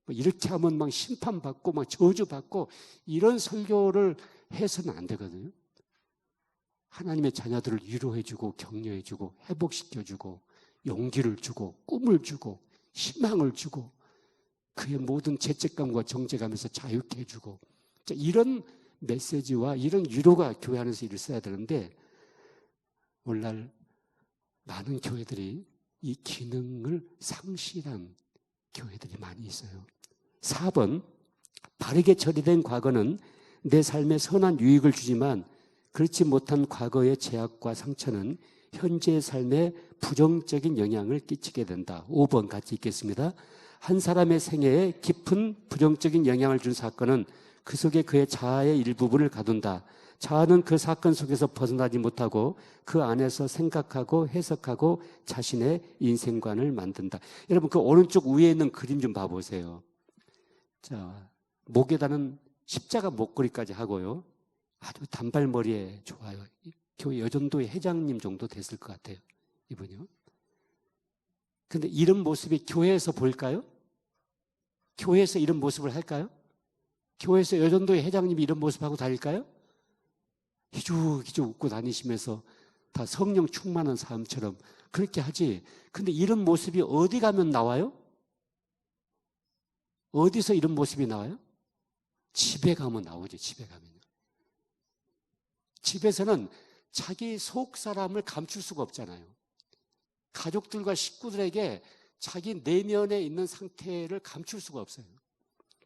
이렇게 하면 막 심판받고, 막 저주받고, 이런 설교를 해서는 안 되거든요. 하나님의 자녀들을 위로해주고, 격려해주고, 회복시켜주고, 용기를 주고, 꿈을 주고, 희망을 주고, 그의 모든 죄책감과 정죄감에서 자유케 해주고, 이런 메시지와 이런 위로가 교회 안에서 일어서야 되는데, 오늘날 많은 교회들이 이 기능을 상실한 교회들이 많이 있어요. 4번, 바르게 처리된 과거는 내 삶에 선한 유익을 주지만 그렇지 못한 과거의 죄악과 상처는 현재의 삶에 부정적인 영향을 끼치게 된다. 5번 같이 읽겠습니다. 한 사람의 생애에 깊은 부정적인 영향을 준 사건은 그 속에 그의 자아의 일부분을 가둔다. 자아는 그 사건 속에서 벗어나지 못하고 그 안에서 생각하고 해석하고 자신의 인생관을 만든다. 여러분, 그 오른쪽 위에 있는 그림 좀 봐보세요. 자, 목에다는 십자가 목걸이까지 하고요. 아주 단발머리에 좋아요. 교회 여전도의 회장님 정도 됐을 것 같아요. 이분이요. 근데 이런 모습이 교회에서 보일까요? 교회에서 이런 모습을 할까요? 교회에서 여전도의 회장님이 이런 모습하고 다닐까요? 희죽희죽 웃고 다니시면서 다 성령 충만한 사람처럼 그렇게 하지. 근데 이런 모습이 어디 가면 나와요? 어디서 이런 모습이 나와요? 집에 가면 나오죠. 집에 가면요. 집에서는 자기 속 사람을 감출 수가 없잖아요. 가족들과 식구들에게 자기 내면에 있는 상태를 감출 수가 없어요.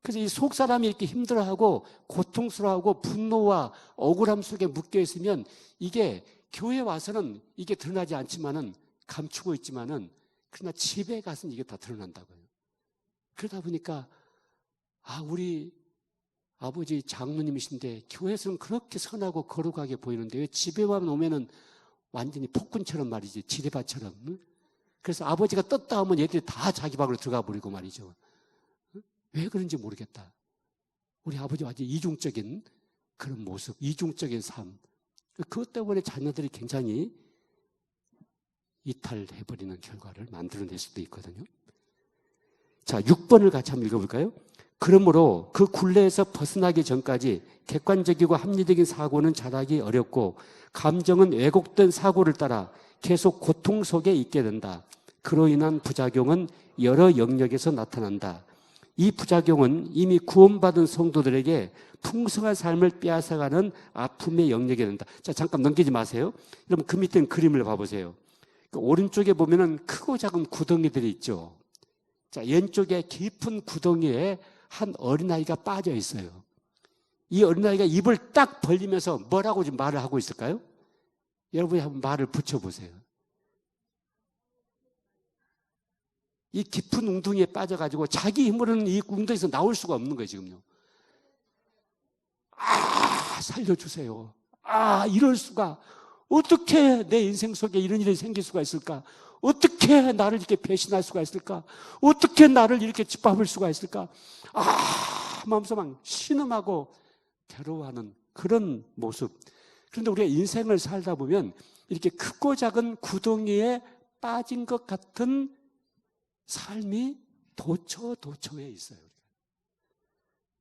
그래서 이 속 사람이 이렇게 힘들어하고 고통스러워하고 분노와 억울함 속에 묶여 있으면 이게 교회 와서는 이게 드러나지 않지만은 감추고 있지만은 그러나 집에 가서는 이게 다 드러난다고요. 그러다 보니까 우리 아버지 장로님이신데 교회에서는 그렇게 선하고 거룩하게 보이는데 왜 집에만 오면은 완전히 폭군처럼 말이지, 지뢰밭처럼. 응? 그래서 아버지가 떴다 하면 얘들이 다 자기 방으로 들어가 버리고 말이죠. 응? 왜 그런지 모르겠다. 우리 아버지 완전 이중적인 그런 모습, 이중적인 삶. 그것 때문에 자녀들이 굉장히 이탈해버리는 결과를 만들어낼 수도 있거든요. 자, 6번을 같이 한번 읽어볼까요? 그러므로 그 굴레에서 벗어나기 전까지 객관적이고 합리적인 사고는 잘하기 어렵고 감정은 왜곡된 사고를 따라 계속 고통 속에 있게 된다. 그로 인한 부작용은 여러 영역에서 나타난다. 이 부작용은 이미 구원받은 성도들에게 풍성한 삶을 빼앗아가는 아픔의 영역이 된다. 자, 잠깐 넘기지 마세요. 여러분, 그 밑에 그림을 봐보세요. 그 오른쪽에 보면은 크고 작은 구덩이들이 있죠. 자, 왼쪽에 깊은 구덩이에 한 어린아이가 빠져 있어요. 이 어린아이가 입을 딱 벌리면서 뭐라고 지금 말을 하고 있을까요? 여러분이 한번 말을 붙여보세요. 이 깊은 웅덩이에 빠져가지고 자기 힘으로는 이 웅덩이에서 나올 수가 없는 거예요, 지금요. 살려주세요. 이럴 수가. 어떻게 내 인생 속에 이런 일이 생길 수가 있을까? 어떻게 나를 이렇게 배신할 수가 있을까? 어떻게 나를 이렇게 짓밟을 수가 있을까? 마음속 막 신음하고 괴로워하는 그런 모습. 그런데 우리가 인생을 살다 보면 이렇게 크고 작은 구덩이에 빠진 것 같은 삶이 도처에 있어요.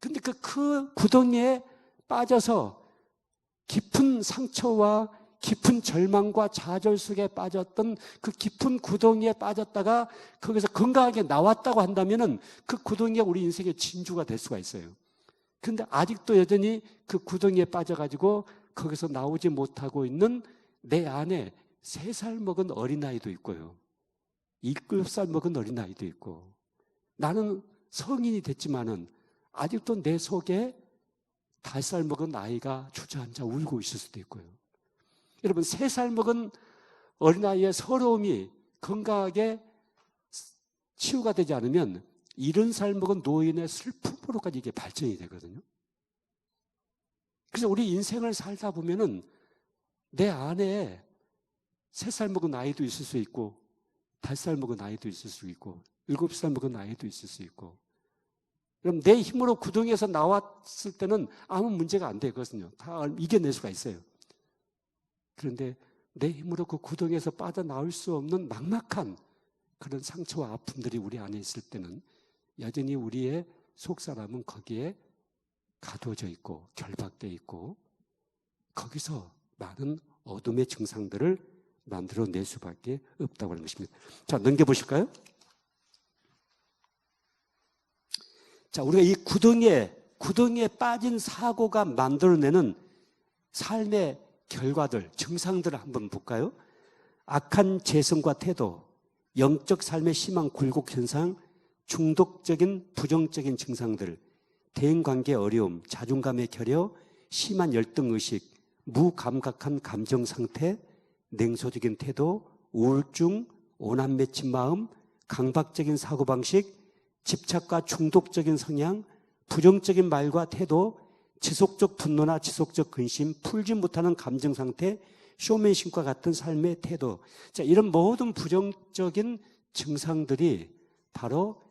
근데 그 구덩이에 빠져서 깊은 상처와 깊은 절망과 좌절 속에 빠졌던 그 깊은 구덩이에 빠졌다가 거기서 건강하게 나왔다고 한다면은 그 구덩이가 우리 인생의 진주가 될 수가 있어요. 근데 아직도 여전히 그 구덩이에 빠져가지고 거기서 나오지 못하고 있는 내 안에 3살 먹은 어린아이도 있고요. 7살 먹은 어린아이도 있고, 나는 성인이 됐지만은 아직도 내 속에 5살 먹은 아이가 주저앉아 울고 있을 수도 있고요. 여러분, 3살 먹은 어린아이의 서러움이 건강하게 치유가 되지 않으면 70살 먹은 노인의 슬픔으로까지 이게 발전이 되거든요. 그래서 우리 인생을 살다 보면은 내 안에 3살 먹은 아이도 있을 수 있고 5살 먹은 아이도 있을 수 있고 7살 먹은 아이도 있을 수 있고, 그럼 내 힘으로 구덩이에서 나왔을 때는 아무 문제가 안 되거든요. 다 이겨낼 수가 있어요. 그런데 내 힘으로 그 구덩이에서 빠져나올 수 없는 막막한 그런 상처와 아픔들이 우리 안에 있을 때는 여전히 우리의 속사람은 거기에 가두어져 있고 결박되어 있고 거기서 많은 어둠의 증상들을 만들어낼 수밖에 없다고 하는 것입니다. 자, 넘겨보실까요? 자, 우리가 이 구덩이에 빠진 사고가 만들어내는 삶의 결과들, 증상들을 한번 볼까요? 악한 재성과 태도, 영적 삶의 심한 굴곡 현상, 중독적인 부정적인 증상들, 대인관계 어려움, 자존감의 결여, 심한 열등의식, 무감각한 감정 상태, 냉소적인 태도, 우울증, 오남 맺힌 마음, 강박적인 사고방식, 집착과 중독적인 성향, 부정적인 말과 태도, 지속적 분노나 지속적 근심, 풀지 못하는 감정 상태, 쇼맨십과 같은 삶의 태도. 자, 이런 모든 부정적인 증상들이 바로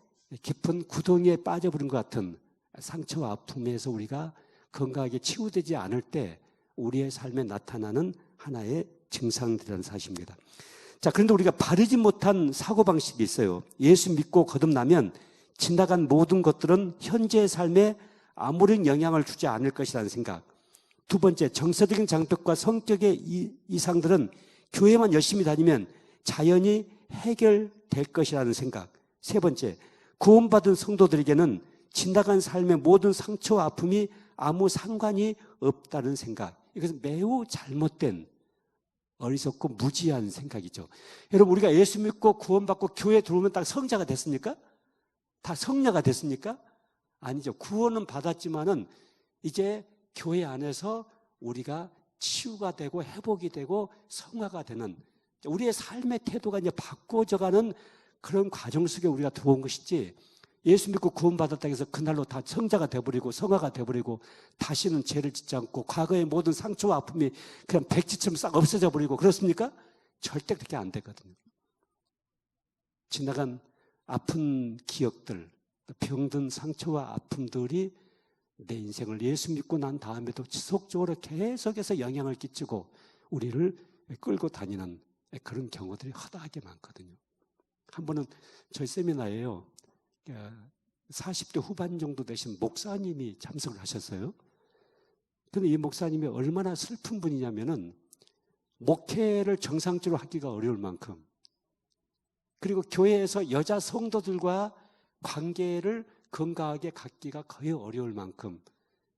깊은 구덩이에 빠져버린 것 같은 상처와 아픔에서 우리가 건강하게 치유되지 않을 때 우리의 삶에 나타나는 하나의 증상들이라는 사실입니다. 자, 그런데 우리가 바르지 못한 사고방식이 있어요. 예수 믿고 거듭나면 지나간 모든 것들은 현재의 삶에 아무런 영향을 주지 않을 것이라는 생각. 두 번째, 정서적인 장벽과 성격의 이상들은 교회만 열심히 다니면 자연히 해결될 것이라는 생각. 세 번째, 구원받은 성도들에게는 지나간 삶의 모든 상처와 아픔이 아무 상관이 없다는 생각. 이것은 매우 잘못된 어리석고 무지한 생각이죠. 여러분, 우리가 예수 믿고 구원받고 교회에 들어오면 딱 성자가 됐습니까? 다 성녀가 됐습니까? 아니죠. 구원은 받았지만은 이제 교회 안에서 우리가 치유가 되고 회복이 되고 성화가 되는 우리의 삶의 태도가 이제 바꿔져가는 그런 과정 속에 우리가 들어온 것이지, 예수 믿고 구원받았다고 해서 그날로 다 성자가 되어버리고 성화가 되어버리고 다시는 죄를 짓지 않고 과거의 모든 상처와 아픔이 그냥 백지처럼 싹 없어져 버리고 그렇습니까? 절대 그렇게 안 되거든요. 지나간 아픈 기억들, 병든 상처와 아픔들이 내 인생을 예수 믿고 난 다음에도 지속적으로 계속해서 영향을 끼치고 우리를 끌고 다니는 그런 경우들이 허다하게 많거든요. 한 번은 저희 세미나에요, 40대 후반 정도 되신 목사님이 참석을 하셨어요. 근데 이 목사님이 얼마나 슬픈 분이냐면은 목회를 정상적으로 하기가 어려울 만큼, 그리고 교회에서 여자 성도들과 관계를 건강하게 갖기가 거의 어려울 만큼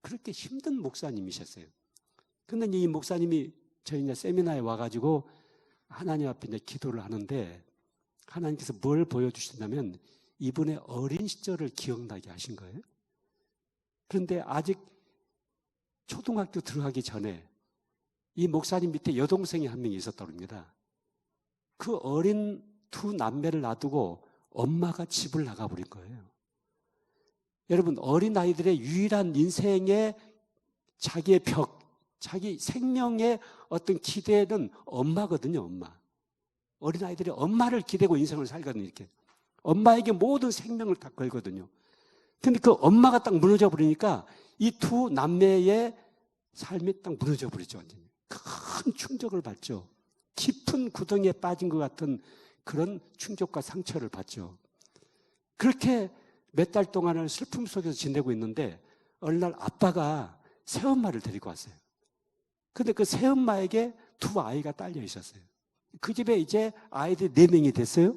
그렇게 힘든 목사님이셨어요. 근데 이 목사님이 저희 이제 세미나에 와가지고 하나님 앞에 이제 기도를 하는데 하나님께서 뭘 보여주신다면 이분의 어린 시절을 기억나게 하신 거예요. 그런데 아직 초등학교 들어가기 전에 이 목사님 밑에 여동생이 한 명이 있었다고 합니다. 그 어린 두 남매를 놔두고 엄마가 집을 나가버린 거예요. 여러분, 어린아이들의 유일한 인생의 자기의 벽, 자기 생명의 어떤 기대는 엄마거든요, 엄마. 어린아이들이 엄마를 기대고 인생을 살거든요, 이렇게. 엄마에게 모든 생명을 다 걸거든요. 근데 그 엄마가 딱 무너져 버리니까 이 두 남매의 삶이 딱 무너져 버리죠, 완전히. 큰 충격을 받죠. 깊은 구덩이에 빠진 것 같은 그런 충격과 상처를 받죠. 그렇게 몇 달 동안을 슬픔 속에서 지내고 있는데 어느 날 아빠가 새엄마를 데리고 왔어요. 근데 그 새엄마에게 두 아이가 딸려 있었어요. 그 집에 이제 아이들이 4명이 됐어요.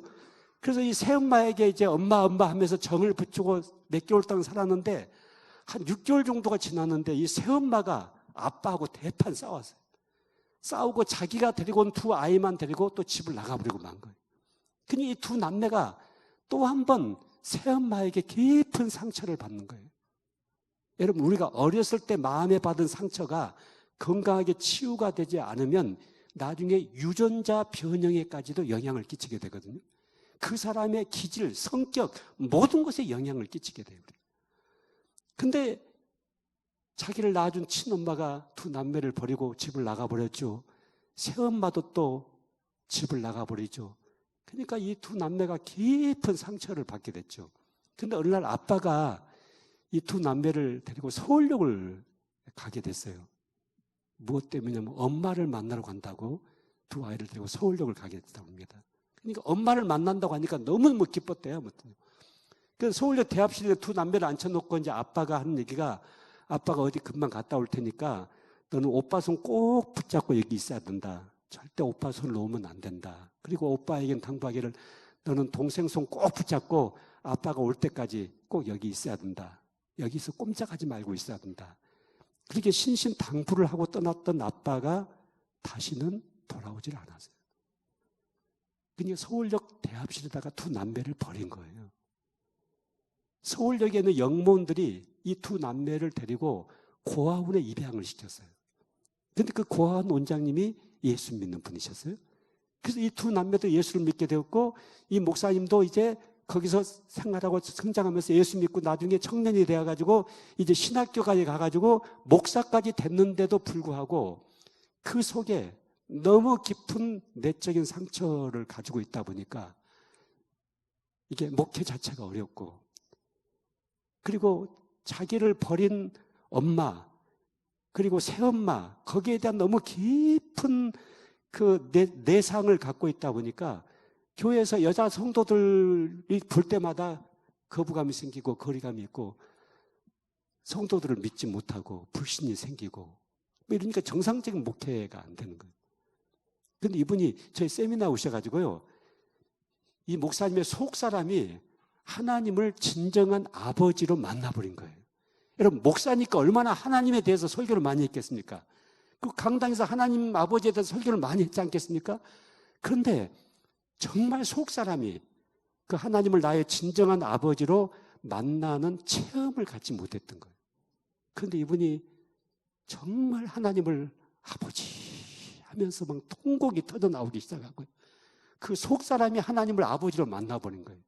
그래서 이 새엄마에게 이제 엄마 하면서 정을 붙이고 몇 개월 동안 살았는데 한 6개월 정도가 지났는데 이 새엄마가 아빠하고 대판 싸웠어요. 싸우고 자기가 데리고 온 두 아이만 데리고 또 집을 나가버리고 만 거예요. 그러니 이 두 남매가 또 한 번 새엄마에게 깊은 상처를 받는 거예요. 여러분, 우리가 어렸을 때 마음에 받은 상처가 건강하게 치유가 되지 않으면 나중에 유전자 변형에까지도 영향을 끼치게 되거든요. 그 사람의 기질, 성격, 모든 것에 영향을 끼치게 돼요. 근데 자기를 낳아준 친엄마가 두 남매를 버리고 집을 나가버렸죠. 새엄마도 또 집을 나가버리죠. 그러니까 이 두 남매가 깊은 상처를 받게 됐죠. 근데 어느 날 아빠가 이 두 남매를 데리고 서울역을 가게 됐어요. 무엇 때문이냐면 엄마를 만나러 간다고 두 아이를 데리고 서울역을 가게 됐다고 합니다. 그러니까 엄마를 만난다고 하니까 너무너무 기뻤대요. 그래서 서울역 대합실에 두 남매를 앉혀놓고 이제 아빠가 하는 얘기가 아빠가 어디 금방 갔다 올 테니까 너는 오빠 손 꼭 붙잡고 여기 있어야 된다. 절대 오빠 손을 놓으면 안 된다. 그리고 오빠에겐 당부하기를 너는 동생 손 꼭 붙잡고 아빠가 올 때까지 꼭 여기 있어야 된다. 여기서 꼼짝하지 말고 있어야 된다. 그렇게 신신당부를 하고 떠났던 아빠가 다시는 돌아오질 않았어요. 그러니까 서울역 대합실에다가 두 남매를 버린 거예요. 서울역에 있는 영무원들이 이 두 남매를 데리고 고아원에 입양을 시켰어요. 그런데 그 고아원 원장님이 예수 믿는 분이셨어요. 그래서 이 두 남매도 예수를 믿게 되었고 이 목사님도 이제 거기서 생활하고 성장하면서 예수 믿고 나중에 청년이 되어가지고 이제 신학교까지 가가지고 목사까지 됐는데도 불구하고 그 속에 너무 깊은 내적인 상처를 가지고 있다 보니까 이게 목회 자체가 어렵고 그리고 자기를 버린 엄마 그리고 새엄마 거기에 대한 너무 깊은 그 내상을 갖고 있다 보니까 교회에서 여자 성도들이 볼 때마다 거부감이 생기고 거리감이 있고 성도들을 믿지 못하고 불신이 생기고 이러니까 정상적인 목회가 안 되는 거예요. 그런데 이분이 저희 세미나 오셔가지고요 이 목사님의 속 사람이 하나님을 진정한 아버지로 만나버린 거예요. 여러분 목사니까 얼마나 하나님에 대해서 설교를 많이 했겠습니까? 그 강당에서 하나님 아버지에 대해서 설교를 많이 했지 않겠습니까? 그런데 정말 속 사람이 그 하나님을 나의 진정한 아버지로 만나는 체험을 갖지 못했던 거예요. 그런데 이분이 정말 하나님을 아버지 하면서 막 통곡이 터져 나오기 시작하고요. 그 속 사람이 하나님을 아버지로 만나버린 거예요.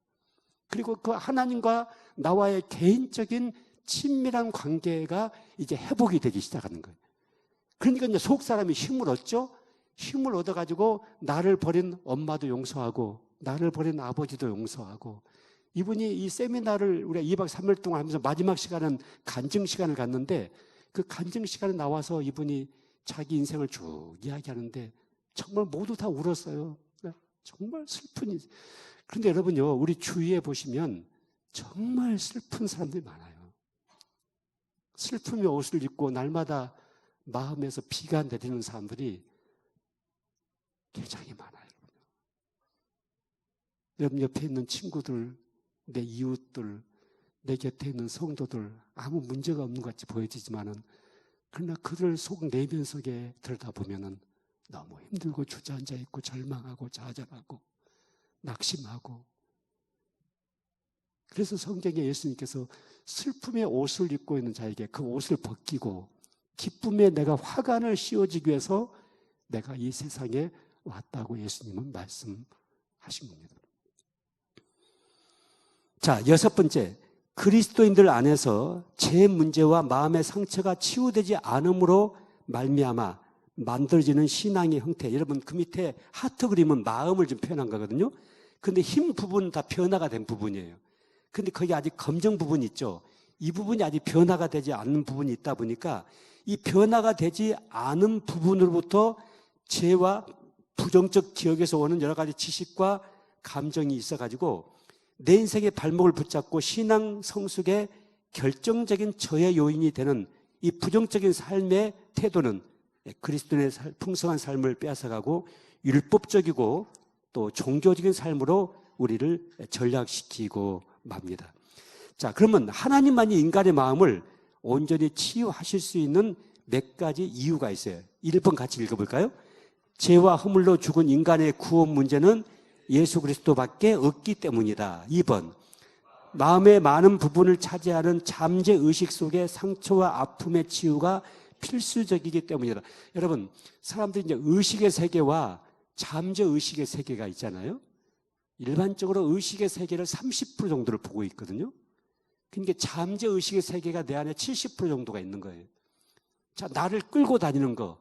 그리고 그 하나님과 나와의 개인적인 친밀한 관계가 이제 회복이 되기 시작하는 거예요. 그러니까 이제 속 사람이 힘을 얻죠. 힘을 얻어가지고 나를 버린 엄마도 용서하고 나를 버린 아버지도 용서하고 이분이 이 세미나를 우리가 2박 3일 동안 하면서 마지막 시간은 간증 시간을 갖는데 그 간증 시간에 나와서 이분이 자기 인생을 쭉 이야기하는데 정말 모두 다 울었어요. 정말 슬픈. 그런데 여러분요, 우리 주위에 보시면 정말 슬픈 사람들이 많아요. 슬픔의 옷을 입고 날마다 마음에서 비가 내리는 사람들이 굉장히 많아요. 여러분 옆에 있는 친구들, 내 이웃들, 내 곁에 있는 성도들 아무 문제가 없는 것 같이 보여지지만은 그러나 그들 속 내면 속에 들여다보면은 너무 힘들고 주저앉아 있고 절망하고 좌절하고 낙심하고 그래서 성경에 예수님께서 슬픔의 옷을 입고 있는 자에게 그 옷을 벗기고 기쁨에 내가 화관을 씌워주기 위해서 내가 이 세상에 왔다고 예수님은 말씀하신 겁니다. 자, 6번째, 그리스도인들 안에서 제 문제와 마음의 상처가 치유되지 않음으로 말미암아 만들어지는 신앙의 형태. 여러분 그 밑에 하트 그림은 마음을 좀 표현한 거거든요. 근데 힘 부분은 다 변화가 된 부분이에요. 근데 거기 아직 검정 부분이 있죠. 이 부분이 아직 변화가 되지 않는 부분이 있다 보니까 이 변화가 되지 않은 부분으로부터 죄와 부정적 기억에서 오는 여러 가지 지식과 감정이 있어가지고 내 인생의 발목을 붙잡고 신앙 성숙의 결정적인 저해 요인이 되는 이 부정적인 삶의 태도는 그리스도인의 풍성한 삶을 빼앗아가고 율법적이고 또 종교적인 삶으로 우리를 전락시키고 맙니다. 자, 그러면 하나님만이 인간의 마음을 온전히 치유하실 수 있는 몇 가지 이유가 있어요. 1번 같이 읽어볼까요? 죄와 허물로 죽은 인간의 구원 문제는 예수 그리스도밖에 없기 때문이다. 2번, 마음의 많은 부분을 차지하는 잠재의식 속의 상처와 아픔의 치유가 필수적이기 때문이다. 여러분, 사람들이 이제 의식의 세계와 잠재의식의 세계가 있잖아요. 일반적으로 의식의 세계를 30% 정도를 보고 있거든요. 그러니까 잠재의식의 세계가 내 안에 70% 정도가 있는 거예요. 자, 나를 끌고 다니는 거,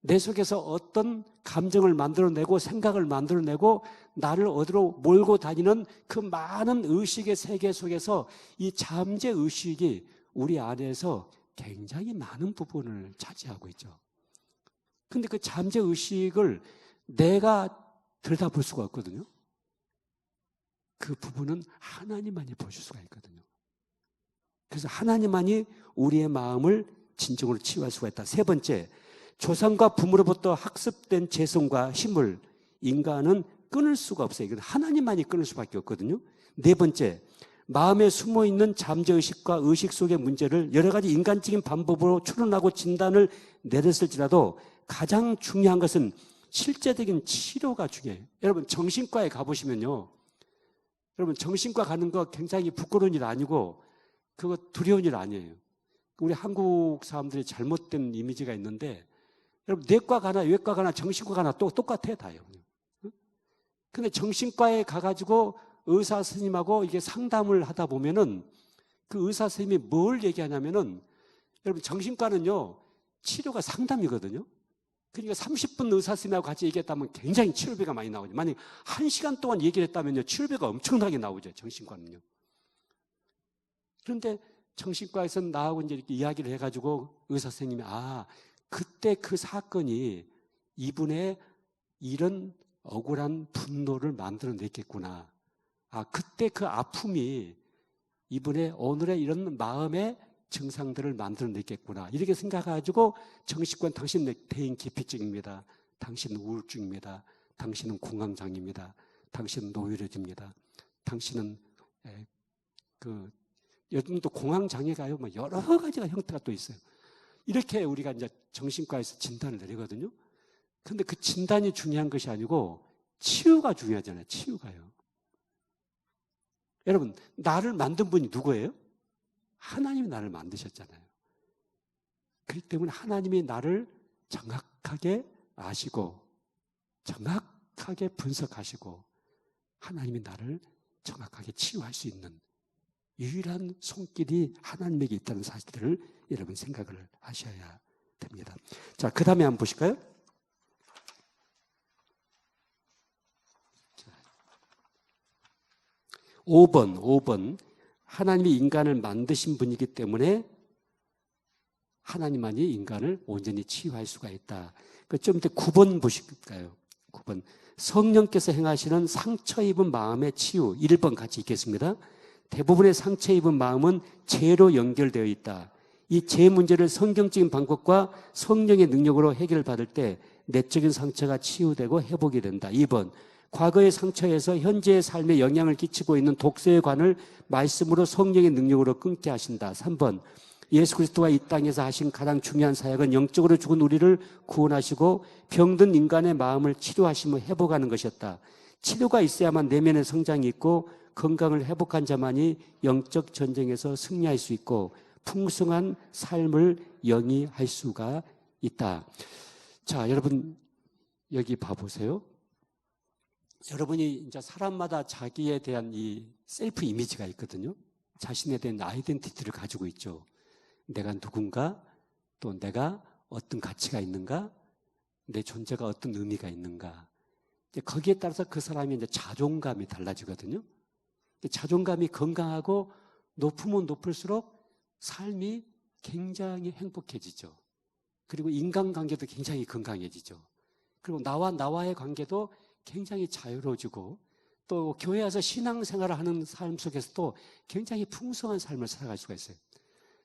내 속에서 어떤 감정을 만들어내고 생각을 만들어내고 나를 어디로 몰고 다니는 그 많은 의식의 세계 속에서 이 잠재의식이 우리 안에서 굉장히 많은 부분을 차지하고 있죠. 근데 그 잠재의식을 내가 들여다볼 수가 없거든요. 그 부분은 하나님만이 보실 수가 있거든요. 그래서 하나님만이 우리의 마음을 진정으로 치유할 수가 있다. 세 번째, 조상과 부모로부터 학습된 재성과 힘을 인간은 끊을 수가 없어요. 이건 하나님만이 끊을 수밖에 없거든요. 네 번째, 마음에 숨어있는 잠재의식과 의식 속의 문제를 여러 가지 인간적인 방법으로 추론하고 진단을 내렸을지라도 가장 중요한 것은 실제적인 치료가 중요해요. 여러분, 정신과에 가보시면요, 여러분, 정신과 가는 거 굉장히 부끄러운 일 아니고 그거 두려운 일 아니에요. 우리 한국 사람들이 잘못된 이미지가 있는데, 여러분, 내과 가나 외과 가나 정신과 가나 똑같아요, 다요. 근데 정신과에 가가지고 의사 선생님하고 이게 상담을 하다 보면은 그 의사 선생님이 뭘 얘기하냐면은, 여러분, 정신과는요, 치료가 상담이거든요. 그러니까 30분 의사 선생님하고 같이 얘기했다면 굉장히 치료비가 많이 나오죠. 만약 1시간 동안 얘기를 했다면요, 치료비가 엄청나게 나오죠, 정신과는요. 그런데 정신과에서 나하고 이제 이렇게 이야기를 해가지고 의사 선생님이, 그때 그 사건이 이분의 이런 억울한 분노를 만들어냈겠구나. 그때 그 아픔이 이분의 오늘의 이런 마음의 증상들을 만들어냈겠구나. 이렇게 생각해가지고 정신과 당신 대인 기피증입니다. 당신은 우울증입니다. 당신은 공황장애입니다. 당신은 노이로제입니다. 당신은 요즘도 공황장애가요, 여러 가지가 형태가 또 있어요. 이렇게 우리가 이제 정신과에서 진단을 내리거든요. 근데 그 진단이 중요한 것이 아니고 치유가 중요하잖아요. 치유가요. 여러분, 나를 만든 분이 누구예요? 하나님이 나를 만드셨잖아요. 그렇기 때문에 하나님이 나를 정확하게 아시고 정확하게 분석하시고 하나님이 나를 정확하게 치유할 수 있는 유일한 손길이 하나님에게 있다는 사실을 여러분 생각을 하셔야 됩니다. 자, 그 다음에 한번 보실까요? 5번. 하나님이 인간을 만드신 분이기 때문에 하나님만이 인간을 온전히 치유할 수가 있다. 좀 이따 9번 보실까요? 9번. 성령께서 행하시는 상처 입은 마음의 치유. 1번 같이 읽겠습니다. 대부분의 상처 입은 마음은 죄로 연결되어 있다. 이 죄 문제를 성경적인 방법과 성령의 능력으로 해결받을 때 내적인 상처가 치유되고 회복이 된다. 2번. 과거의 상처에서 현재의 삶에 영향을 끼치고 있는 독소의 관을 말씀으로 성령의 능력으로 끊게 하신다. 3번. 예수 그리스도가 이 땅에서 하신 가장 중요한 사역은 영적으로 죽은 우리를 구원하시고 병든 인간의 마음을 치료하시며 회복하는 것이었다. 치료가 있어야만 내면의 성장이 있고 건강을 회복한 자만이 영적 전쟁에서 승리할 수 있고 풍성한 삶을 영위할 수가 있다. 자, 여러분 여기 봐보세요. 여러분이 이제 사람마다 자기에 대한 이 셀프 이미지가 있거든요. 자신에 대한 아이덴티티를 가지고 있죠. 내가 누군가, 또 내가 어떤 가치가 있는가, 내 존재가 어떤 의미가 있는가. 거기에 따라서 그 사람의 이제 자존감이 달라지거든요. 자존감이 건강하고 높으면 높을수록 삶이 굉장히 행복해지죠. 그리고 인간관계도 굉장히 건강해지죠. 그리고 나와의 관계도 굉장히 자유로워지고 또 교회 와서 신앙생활을 하는 삶 속에서도 굉장히 풍성한 삶을 살아갈 수가 있어요.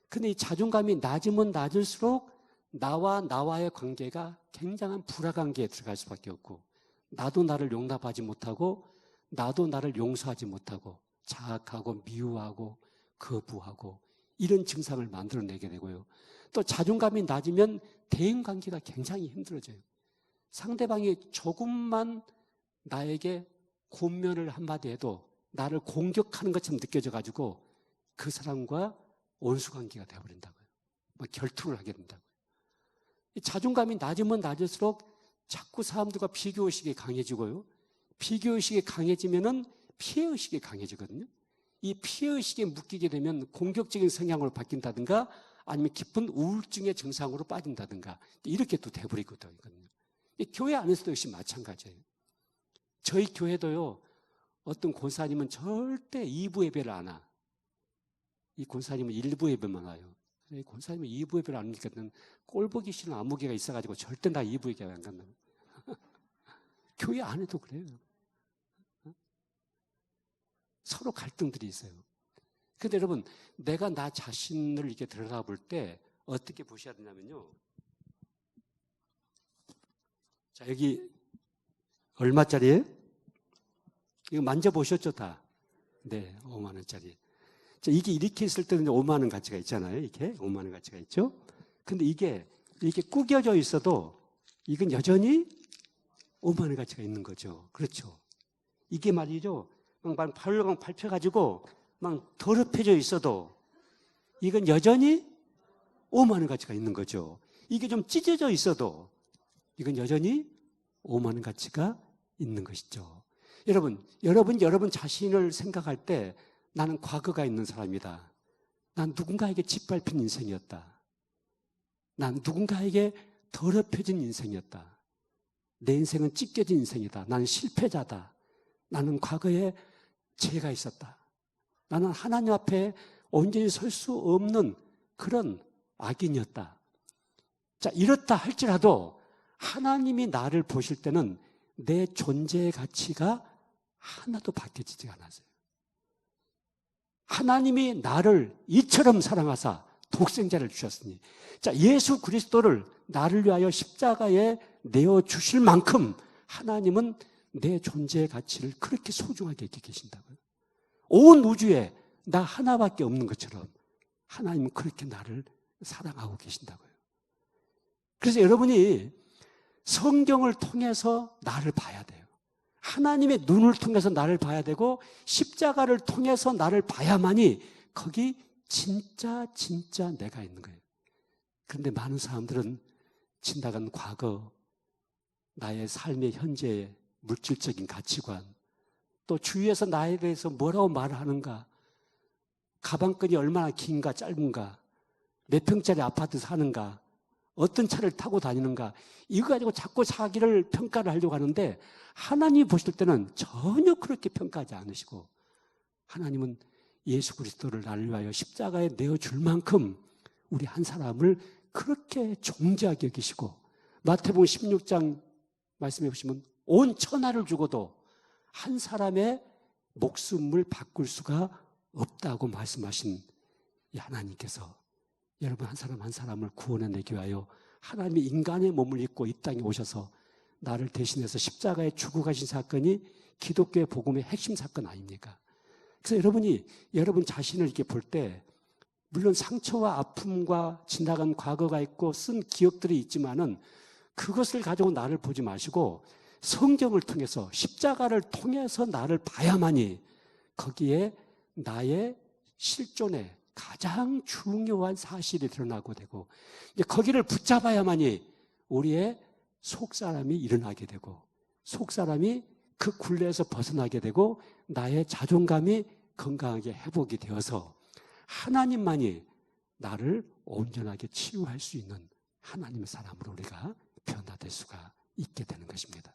근데 이 자존감이 낮으면 낮을수록 나와 나와의 관계가 굉장한 불화관계에 들어갈 수밖에 없고, 나도 나를 용납하지 못하고 나도 나를 용서하지 못하고 자학하고 미워하고 거부하고 이런 증상을 만들어내게 되고요. 또 자존감이 낮으면 대인관계가 굉장히 힘들어져요. 상대방이 조금만 나에게 곤면을 한마디 해도 나를 공격하는 것처럼 느껴져가지고 그 사람과 원수관계가 되어버린다고요. 결투를 하게 된다고요. 자존감이 낮으면 낮을수록 자꾸 사람들과 비교의식이 강해지고요. 비교의식이 강해지면은 피해의식이 강해지거든요. 이 피해의식에 묶이게 되면 공격적인 성향으로 바뀐다든가 아니면 깊은 우울증의 증상으로 빠진다든가 이렇게 또 돼버리거든요. 교회 안에서도 역시 마찬가지예요. 저희 교회도요, 어떤 권사님은 절대 2부 예배를 안 와. 이 권사님은 1부 예배만 와요. 권사님은 2부 예배를 안 하니까 꼴보기 싫은 안무개가 있어가지고 절대 나 2부 예배 안 간다. 교회 안에도 그래요. 서로 갈등들이 있어요. 근데 여러분, 내가 나 자신을 이렇게 들여다볼 때 어떻게 보셔야 되냐면요. 자, 여기 얼마짜리예요? 이거 만져보셨죠, 다? 네, 5만 원짜리. 자, 이게 이렇게 있을 때는 5만 원 가치가 있잖아요. 이렇게 5만 원 가치가 있죠. 근데 이게 이렇게 구겨져 있어도 이건 여전히 5만 원 가치가 있는 거죠. 그렇죠. 이게 말이죠. 막 발로 밟혀가지고 막 더럽혀져 있어도 이건 여전히 5만 원 가치가 있는 거죠. 이게 좀 찢어져 있어도 이건 여전히 5만 원 가치가 있는 것이죠. 여러분 자신을 생각할 때 나는 과거가 있는 사람이다. 난 누군가에게 짓밟힌 인생이었다. 난 누군가에게 더럽혀진 인생이었다. 내 인생은 찢겨진 인생이다. 나는 실패자다. 나는 과거에 죄가 있었다. 나는 하나님 앞에 온전히 설 수 없는 그런 악인이었다. 자, 이렇다 할지라도 하나님이 나를 보실 때는 내 존재의 가치가 하나도 바뀌어지지 않았어요. 하나님이 나를 이처럼 사랑하사 독생자를 주셨으니, 자, 예수 그리스도를 나를 위하여 십자가에 내어주실 만큼 하나님은 내 존재의 가치를 그렇게 소중하게 여기고 계신다고요. 온 우주에 나 하나밖에 없는 것처럼 하나님은 그렇게 나를 사랑하고 계신다고요. 그래서 여러분이 성경을 통해서 나를 봐야 돼요. 하나님의 눈을 통해서 나를 봐야 되고 십자가를 통해서 나를 봐야만이 거기 진짜 내가 있는 거예요. 그런데 많은 사람들은 지나간 과거, 나의 삶의 현재의 물질적인 가치관, 또 주위에서 나에 대해서 뭐라고 말하는가, 가방끈이 얼마나 긴가 짧은가, 몇 평짜리 아파트 사는가, 어떤 차를 타고 다니는가, 이거 가지고 자꾸 자기를 평가를 하려고 하는데 하나님이 보실 때는 전혀 그렇게 평가하지 않으시고, 하나님은 예수 그리스도를 나를 위하여 십자가에 내어줄 만큼 우리 한 사람을 그렇게 존귀하게 여기시고, 마태복음 16장 말씀해 보시면 온 천하를 주고도 한 사람의 목숨을 바꿀 수가 없다고 말씀하신 이 하나님께서 여러분 한 사람 한 사람을 구원해내기 위하여 하나님이 인간의 몸을 입고 이 땅에 오셔서 나를 대신해서 십자가에 죽어 가신 사건이 기독교의 복음의 핵심 사건 아닙니까? 그래서 여러분이 여러분 자신을 이렇게 볼 때 물론 상처와 아픔과 지나간 과거가 있고 쓴 기억들이 있지만은 그것을 가지고 나를 보지 마시고 성경을 통해서 십자가를 통해서 나를 봐야만이 거기에 나의 실존의 가장 중요한 사실이 드러나고 되고 이제 거기를 붙잡아야만이 우리의 속사람이 일어나게 되고 속사람이 그 굴레에서 벗어나게 되고 나의 자존감이 건강하게 회복이 되어서 하나님만이 나를 온전하게 치유할 수 있는 하나님의 사람으로 우리가 변화될 수가 있게 되는 것입니다.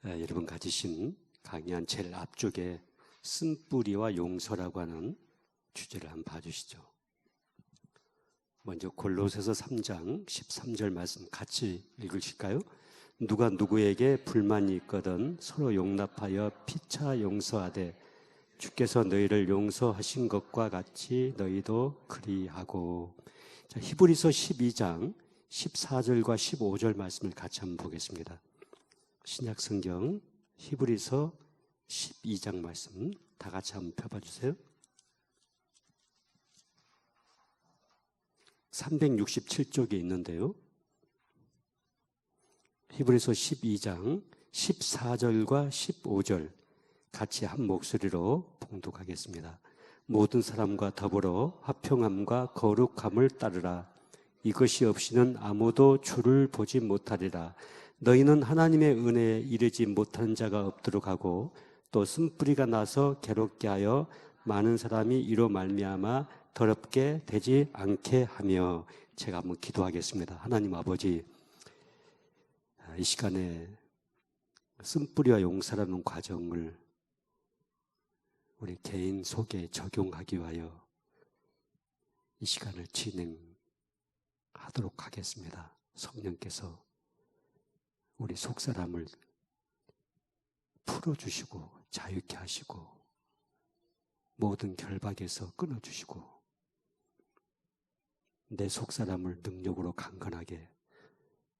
여러분 가지신 강의한 제일 앞쪽에 쓴뿌리와 용서라고 하는 주제를 한번 봐주시죠. 먼저 골로새서 3장 13절 말씀 같이 읽으실까요? 누가 누구에게 불만이 있거든 서로 용납하여 피차 용서하되 주께서 너희를 용서하신 것과 같이 너희도 그리하고. 자, 히브리서 12장 14절과 15절 말씀을 같이 한번 보겠습니다. 신약 성경 히브리서 12장 말씀 다 같이 한번 펴봐 주세요. 367쪽에 있는데요. 히브리서 12장 14절과 15절 같이 한 목소리로 봉독하겠습니다. 모든 사람과 더불어 화평함과 거룩함을 따르라. 이것이 없이는 아무도 주를 보지 못하리라. 너희는 하나님의 은혜에 이르지 못하는 자가 없도록 하고 또 쓴뿌리가 나서 괴롭게 하여 많은 사람이 이로 말미암아 더럽게 되지 않게 하며. 제가 한번 기도하겠습니다. 하나님 아버지, 이 시간에 쓴뿌리와 용서라는 과정을 우리 개인 속에 적용하기 위하여 이 시간을 진행하도록 하겠습니다. 성령께서 우리 속사람을 풀어주시고 자유케 하시고 모든 결박에서 끊어주시고 내 속사람을 능력으로 강건하게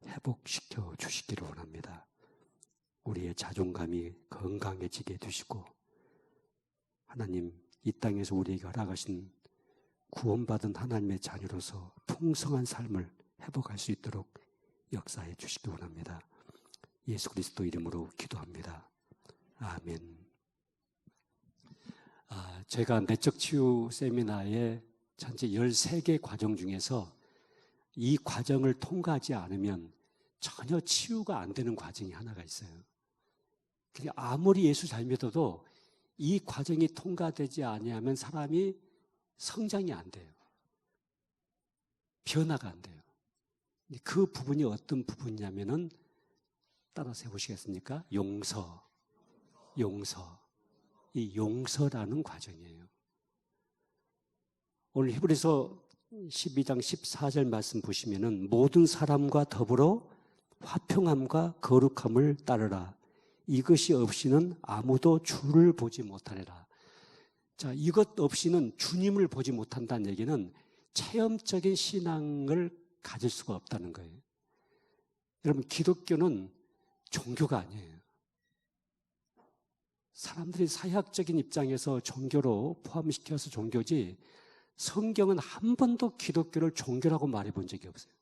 회복시켜 주시기를 원합니다. 우리의 자존감이 건강해지게 해주시고 하나님, 이 땅에서 우리에게 허락하신 구원받은 하나님의 자녀로서 풍성한 삶을 회복할 수 있도록 역사해 주시기 원합니다. 예수 그리스도 이름으로 기도합니다. 아멘. 제가 내적 치유 세미나의 전체 13개 과정 중에서 이 과정을 통과하지 않으면 전혀 치유가 안 되는 과정이 하나가 있어요. 그러니까 아무리 예수 잘 믿어도 이 과정이 통과되지 아니하면 사람이 성장이 안 돼요. 변화가 안 돼요. 그 부분이 어떤 부분이냐면은 따라서 해보시겠습니까? 용서. 이 용서라는 과정이에요. 오늘 히브리서 12장 14절 말씀 보시면은 모든 사람과 더불어 화평함과 거룩함을 따르라. 이것이 없이는 아무도 주를 보지 못하리라. 자, 이것 없이는 주님을 보지 못한다는 얘기는 체험적인 신앙을 가질 수가 없다는 거예요. 여러분, 기독교는 종교가 아니에요. 사람들이 사회학적인 입장에서 종교로 포함시켜서 종교지, 성경은 한 번도 기독교를 종교라고 말해본 적이 없어요.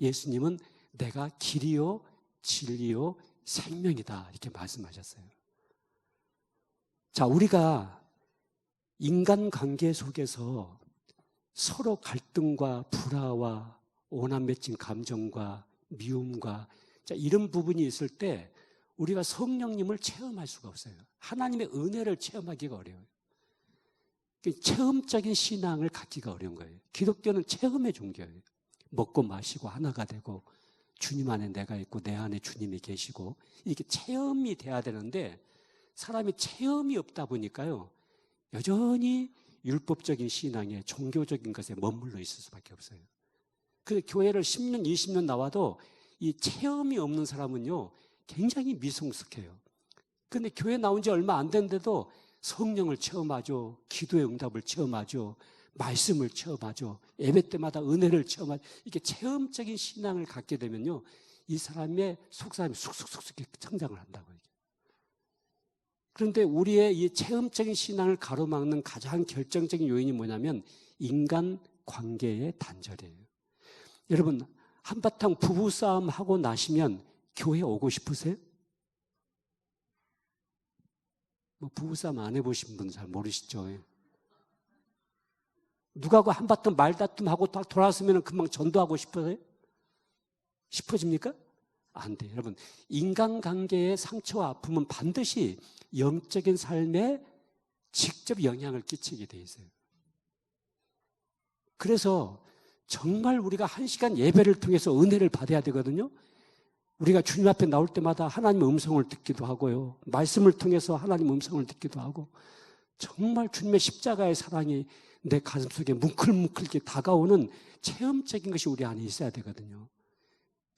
예수님은 내가 길이요 진리요 생명이다 이렇게 말씀하셨어요. 자, 우리가 인간관계 속에서 서로 갈등과 불화와 오남 맺힌 감정과 미움과 이런 부분이 있을 때 우리가 성령님을 체험할 수가 없어요. 하나님의 은혜를 체험하기가 어려워요. 체험적인 신앙을 갖기가 어려운 거예요. 기독교는 체험의 종교예요. 먹고 마시고 하나가 되고 주님 안에 내가 있고 내 안에 주님이 계시고 이렇게 체험이 돼야 되는데 사람이 체험이 없다 보니까요 여전히 율법적인 신앙에 종교적인 것에 머물러 있을 수밖에 없어요. 그래서 교회를 10년 20년 나와도 이 체험이 없는 사람은요 굉장히 미성숙해요. 그런데 교회 나온 지 얼마 안 됐는데도 성령을 체험하죠. 기도의 응답을 체험하죠. 말씀을 체험하죠. 예배 때마다 은혜를 체험하죠. 이렇게 체험적인 신앙을 갖게 되면요 이 사람의 속사람이 쑥쑥쑥쑥 성장을 한다고요. 그런데 우리의 이 체험적인 신앙을 가로막는 가장 결정적인 요인이 뭐냐면 인간 관계의 단절이에요. 여러분, 한바탕 부부싸움 하고 나시면 교회 오고 싶으세요? 뭐 부부싸움 안 해보신 분은 잘 모르시죠? 누가하고 한바탕 말다툼하고 딱 돌아왔으면 금방 전도하고 싶어요? 싶어집니까? 안 돼요. 여러분, 인간관계의 상처와 아픔은 반드시 영적인 삶에 직접 영향을 끼치게 돼 있어요. 그래서 정말 우리가 1시간 예배를 통해서 은혜를 받아야 되거든요. 우리가 주님 앞에 나올 때마다 하나님의 음성을 듣기도 하고요. 말씀을 통해서 하나님의 음성을 듣기도 하고 정말 주님의 십자가의 사랑이 내 가슴속에 뭉클뭉클게 다가오는 체험적인 것이 우리 안에 있어야 되거든요.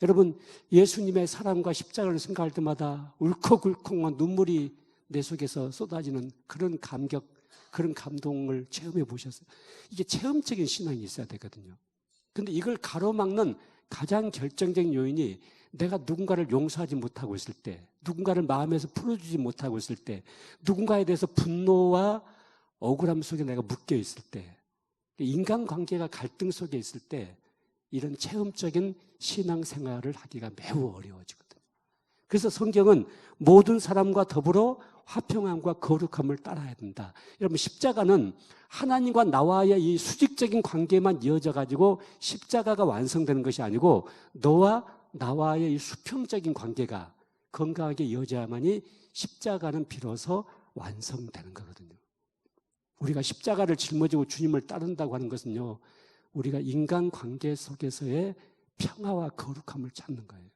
여러분, 예수님의 사랑과 십자가를 생각할 때마다 울컥울컥 눈물이 내 속에서 쏟아지는 그런 감격, 그런 감동을 체험해 보셨어요? 이게 체험적인 신앙이 있어야 되거든요. 근데 이걸 가로막는 가장 결정적인 요인이 내가 누군가를 용서하지 못하고 있을 때, 누군가를 마음에서 풀어주지 못하고 있을 때, 누군가에 대해서 분노와 억울함 속에 내가 묶여 있을 때, 인간관계가 갈등 속에 있을 때 이런 체험적인 신앙생활을 하기가 매우 어려워지거든요. 그래서 성경은 모든 사람과 더불어 화평함과 거룩함을 따라야 된다. 여러분, 십자가는 하나님과 나와의 이 수직적인 관계만 이어져 가지고 십자가가 완성되는 것이 아니고 너와 나와의 이 수평적인 관계가 건강하게 이어져야만이 십자가는 비로소 완성되는 거거든요. 우리가 십자가를 짊어지고 주님을 따른다고 하는 것은요, 우리가 인간관계 속에서의 평화와 거룩함을 찾는 거예요.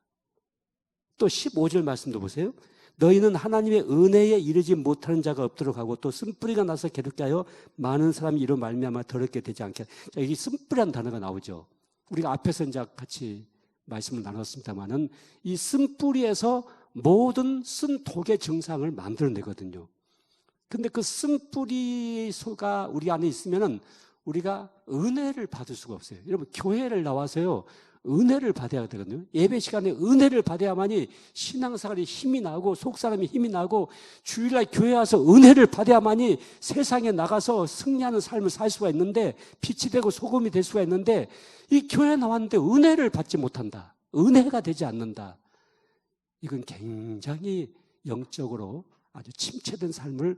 또 15절 말씀도 보세요. 너희는 하나님의 은혜에 이르지 못하는 자가 없도록 하고 또 쓴뿌리가 나서 괴롭게 하여 많은 사람이 이로 말미암아 더럽게 되지 않게. 자, 여기 쓴뿌리라는 단어가 나오죠. 우리가 앞에서 이제 같이 말씀을 나눴습니다만은 이 쓴뿌리에서 모든 쓴 독의 증상을 만들어내거든요. 근데 그 쓴뿌리가 우리 안에 있으면은 우리가 은혜를 받을 수가 없어요. 여러분, 교회를 나와서요, 은혜를 받아야 되거든요. 예배 시간에 은혜를 받아야만이 신앙생활에 힘이 나고 속사람이 힘이 나고 주일날 교회 와서 은혜를 받아야만이 세상에 나가서 승리하는 삶을 살 수가 있는데 빛이 되고 소금이 될 수가 있는데 이 교회에 나왔는데 은혜를 받지 못한다. 은혜가 되지 않는다. 이건 굉장히 영적으로 아주 침체된 삶을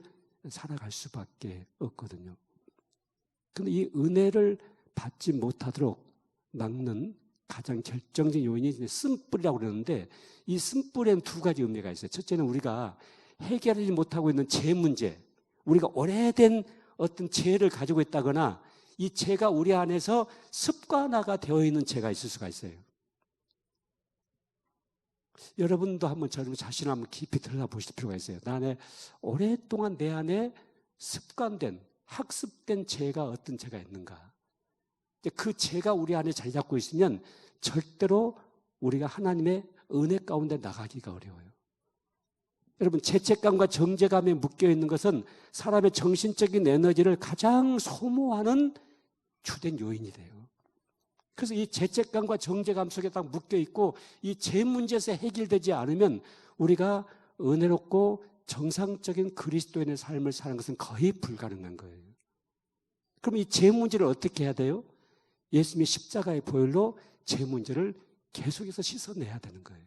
살아갈 수밖에 없거든요. 그런데 이 은혜를 받지 못하도록 막는 가장 결정적인 요인이 쓴뿌리라고 그러는데 이 쓴뿌리에는 두 가지 의미가 있어요. 첫째는 우리가 해결하지 못하고 있는 죄 문제, 우리가 오래된 어떤 죄를 가지고 있다거나 이 죄가 우리 안에서 습관화가 되어 있는 죄가 있을 수가 있어요. 여러분도 한번 저를 자신을 한번 깊이 들여다보실 필요가 있어요. 나 안에 오랫동안 내 안에 습관된 학습된 죄가 어떤 죄가 있는가. 그 죄가 우리 안에 자리 잡고 있으면 절대로 우리가 하나님의 은혜 가운데 나가기가 어려워요. 여러분, 죄책감과 정죄감에 묶여 있는 것은 사람의 정신적인 에너지를 가장 소모하는 주된 요인이 돼요. 그래서 이 죄책감과 정죄감 속에 딱 묶여 있고 이 죄 문제에서 해결되지 않으면 우리가 은혜롭고 정상적인 그리스도인의 삶을 사는 것은 거의 불가능한 거예요. 그럼 이 죄 문제를 어떻게 해야 돼요? 예수님의 십자가의 보혈로 죄 문제를 계속해서 씻어내야 되는 거예요.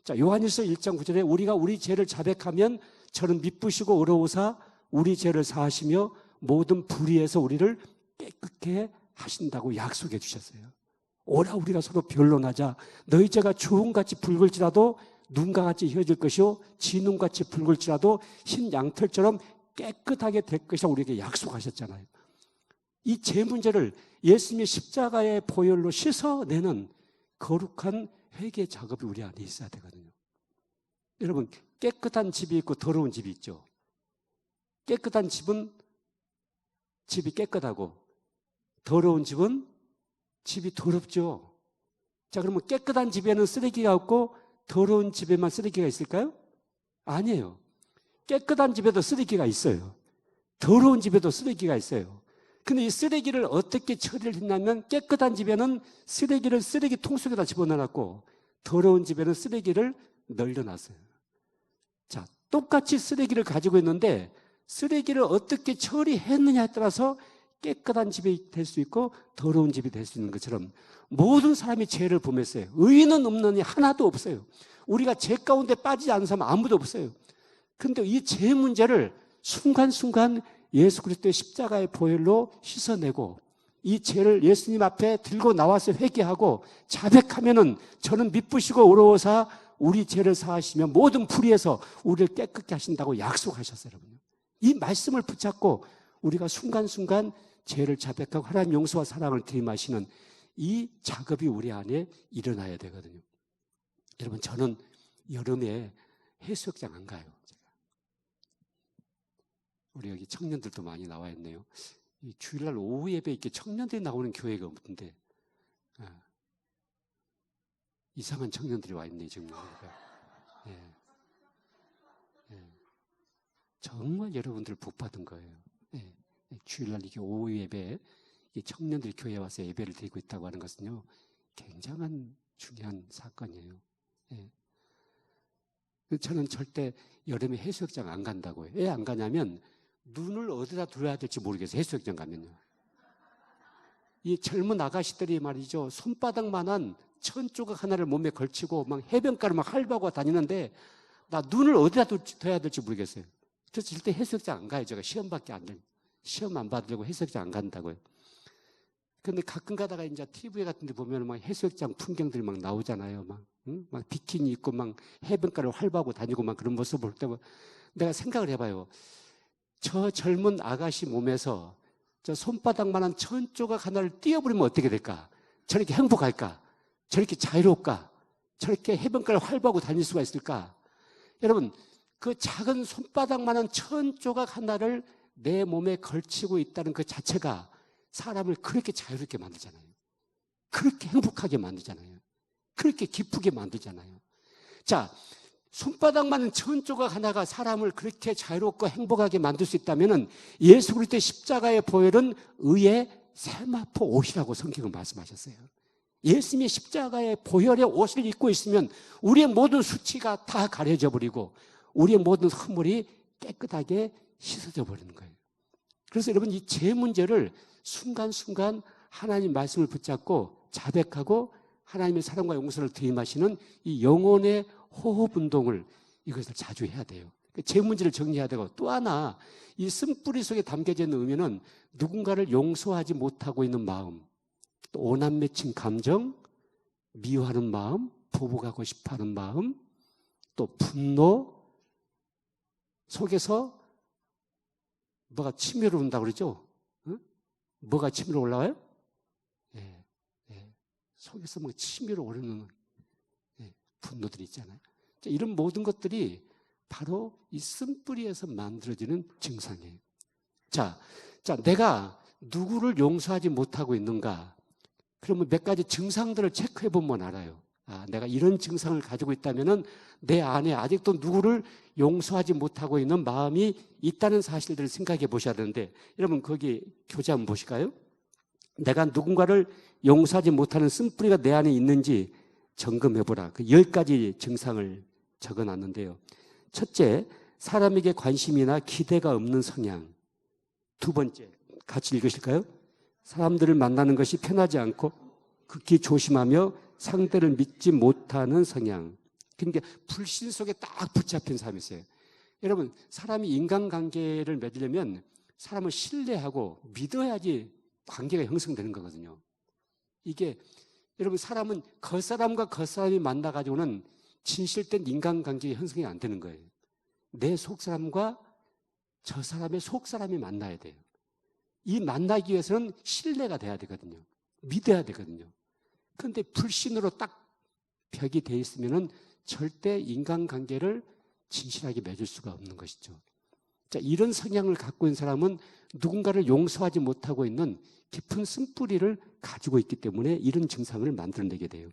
자, 요한일서 1장 9절에 우리가 우리 죄를 자백하면 저는 미쁘시고 의로우사 우리 죄를 사하시며 모든 불의에서 우리를 깨끗게 하신다고 약속해 주셨어요. 오라 우리가 서로 변론하자. 너희 죄가 주홍같이 붉을지라도 눈과 같이 희어질 것이요 진눈같이 붉을지라도 흰 양털처럼 깨끗하게 될 것이라고 우리에게 약속하셨잖아요. 이 죄 문제를 예수님의 십자가의 보혈로 씻어내는 거룩한 회개 작업이 우리 안에 있어야 되거든요. 여러분, 깨끗한 집이 있고 더러운 집이 있죠. 깨끗한 집은 집이 깨끗하고 더러운 집은 집이 더럽죠. 자, 그러면 깨끗한 집에는 쓰레기가 없고 더러운 집에만 쓰레기가 있을까요? 아니에요. 깨끗한 집에도 쓰레기가 있어요. 더러운 집에도 쓰레기가 있어요. 근데 이 쓰레기를 어떻게 처리를 했냐면 깨끗한 집에는 쓰레기를 쓰레기통 속에다 집어넣어놨고 더러운 집에는 쓰레기를 널려놨어요. 자, 똑같이 쓰레기를 가지고 있는데 쓰레기를 어떻게 처리했느냐에 따라서 깨끗한 집이 될 수 있고 더러운 집이 될 수 있는 것처럼 모든 사람이 죄를 범했어요. 의인은 없느니 하나도 없어요. 우리가 죄 가운데 빠지지 않은 사람 아무도 없어요. 그런데 이 죄 문제를 순간순간 예수 그리스도의 십자가의 보혈로 씻어내고 이 죄를 예수님 앞에 들고 나와서 회개하고 자백하면은 저는 미쁘시고 의로우사 우리 죄를 사하시며 모든 불의에서 우리를 깨끗게 하신다고 약속하셨어요. 여러분. 이 말씀을 붙잡고 우리가 순간순간 죄를 자백하고 하나님 용서와 사랑을 들이마시는 이 작업이 우리 안에 일어나야 되거든요. 여러분, 저는 여름에 해수욕장 안 가요. 우리 여기 청년들도 많이 나와 있네요. 이 주일날 오후 예배 이렇게 청년들이 나오는 교회가 없는데, 이상한 청년들이 와 있네, 지금. 예. 예. 정말 여러분들 복 받은 거예요. 예. 주일날 이게 오후 예배, 청년들이 교회에 와서 예배를 드리고 있다고 하는 것은요, 굉장한 중요한 사건이에요. 예. 저는 절대 여름에 해수욕장 안 간다고요. 왜 안 가냐면 눈을 어디다 둘러야 될지 모르겠어요. 해수욕장 가면요. 이 젊은 아가씨들이 말이죠, 손바닥만한 천 조각 하나를 몸에 걸치고 막 해변가를 막 핥아고 다니는데 나 눈을 어디다 둬야 될지 모르겠어요. 그래서 절대 해수욕장 안 가요. 제가 시험밖에 안 돼요. 시험 안 받으려고 해수욕장 안 간다고요. 근데 가끔 가다가 이제 TV 같은 데 보면 막 해수욕장 풍경들이 막 나오잖아요. 막, 응? 막 비키니 입고 막 해변가를 활보하고 다니고 막 그런 모습을 볼 때 내가 생각을 해봐요. 저 젊은 아가씨 몸에서 저 손바닥만한 천 조각 하나를 띄워버리면 어떻게 될까? 저렇게 행복할까? 저렇게 자유로울까? 저렇게 해변가를 활보하고 다닐 수가 있을까? 여러분, 그 작은 손바닥만한 천 조각 하나를 내 몸에 걸치고 있다는 그 자체가 사람을 그렇게 자유롭게 만들잖아요. 그렇게 행복하게 만들잖아요. 그렇게 기쁘게 만들잖아요. 자, 손바닥만한 천 조각 하나가 사람을 그렇게 자유롭고 행복하게 만들 수 있다면 예수 그리스도의 십자가의 보혈은 의의 세마포 옷이라고 성경은 말씀하셨어요. 예수님의 십자가의 보혈의 옷을 입고 있으면 우리의 모든 수치가 다 가려져 버리고 우리의 모든 허물이 깨끗하게 씻어져 버리는 거예요. 그래서 여러분, 이 죄 문제를 순간순간 하나님 말씀을 붙잡고 자백하고 하나님의 사랑과 용서를 들이마시는 이 영혼의 호흡 운동을 이것을 자주 해야 돼요. 죄 문제를 정리해야 되고, 또 하나 이 쓴뿌리 속에 담겨져 있는 의미는 누군가를 용서하지 못하고 있는 마음, 또 오남 맺힌 감정, 미워하는 마음, 보복하고 싶어하는 마음, 또 분노 속에서 뭐가 치밀어 온다고 그러죠? 응? 뭐가 치밀어 올라와요? 예, 예. 속에서 뭐 치밀어 오르는 분노들이 있잖아요. 자, 이런 모든 것들이 바로 이 쓴뿌리에서 만들어지는 증상이에요. 자, 내가 누구를 용서하지 못하고 있는가? 그러면 몇 가지 증상들을 체크해 보면 알아요. 아, 내가 이런 증상을 가지고 있다면은 내 안에 아직도 누구를 용서하지 못하고 있는 마음이 있다는 사실들을 생각해 보셔야 되는데, 여러분 거기 교재 한번 보실까요? 내가 누군가를 용서하지 못하는 쓴뿌리가 내 안에 있는지 점검해 보라. 그 10가지 증상을 적어 놨는데요. 첫째, 사람에게 관심이나 기대가 없는 성향. 두 번째, 같이 읽으실까요? 사람들을 만나는 것이 편하지 않고 극히 조심하며 상대를 믿지 못하는 성향. 그러니까 불신 속에 딱 붙잡힌 사람이 있어요. 여러분, 사람이 인간관계를 맺으려면 사람을 신뢰하고 믿어야지 관계가 형성되는 거거든요. 이게 여러분, 사람은 겉사람과 겉사람이 만나가지고는 진실된 인간관계 형성이 안 되는 거예요. 내 속사람과 저 사람의 속사람이 만나야 돼요. 이 만나기 위해서는 신뢰가 돼야 되거든요. 믿어야 되거든요. 그런데 불신으로 딱 벽이 돼 있으면은 절대 인간관계를 진실하게 맺을 수가 없는 것이죠. 자, 이런 성향을 갖고 있는 사람은 누군가를 용서하지 못하고 있는 깊은 쓴뿌리를 가지고 있기 때문에 이런 증상을 만들어내게 돼요.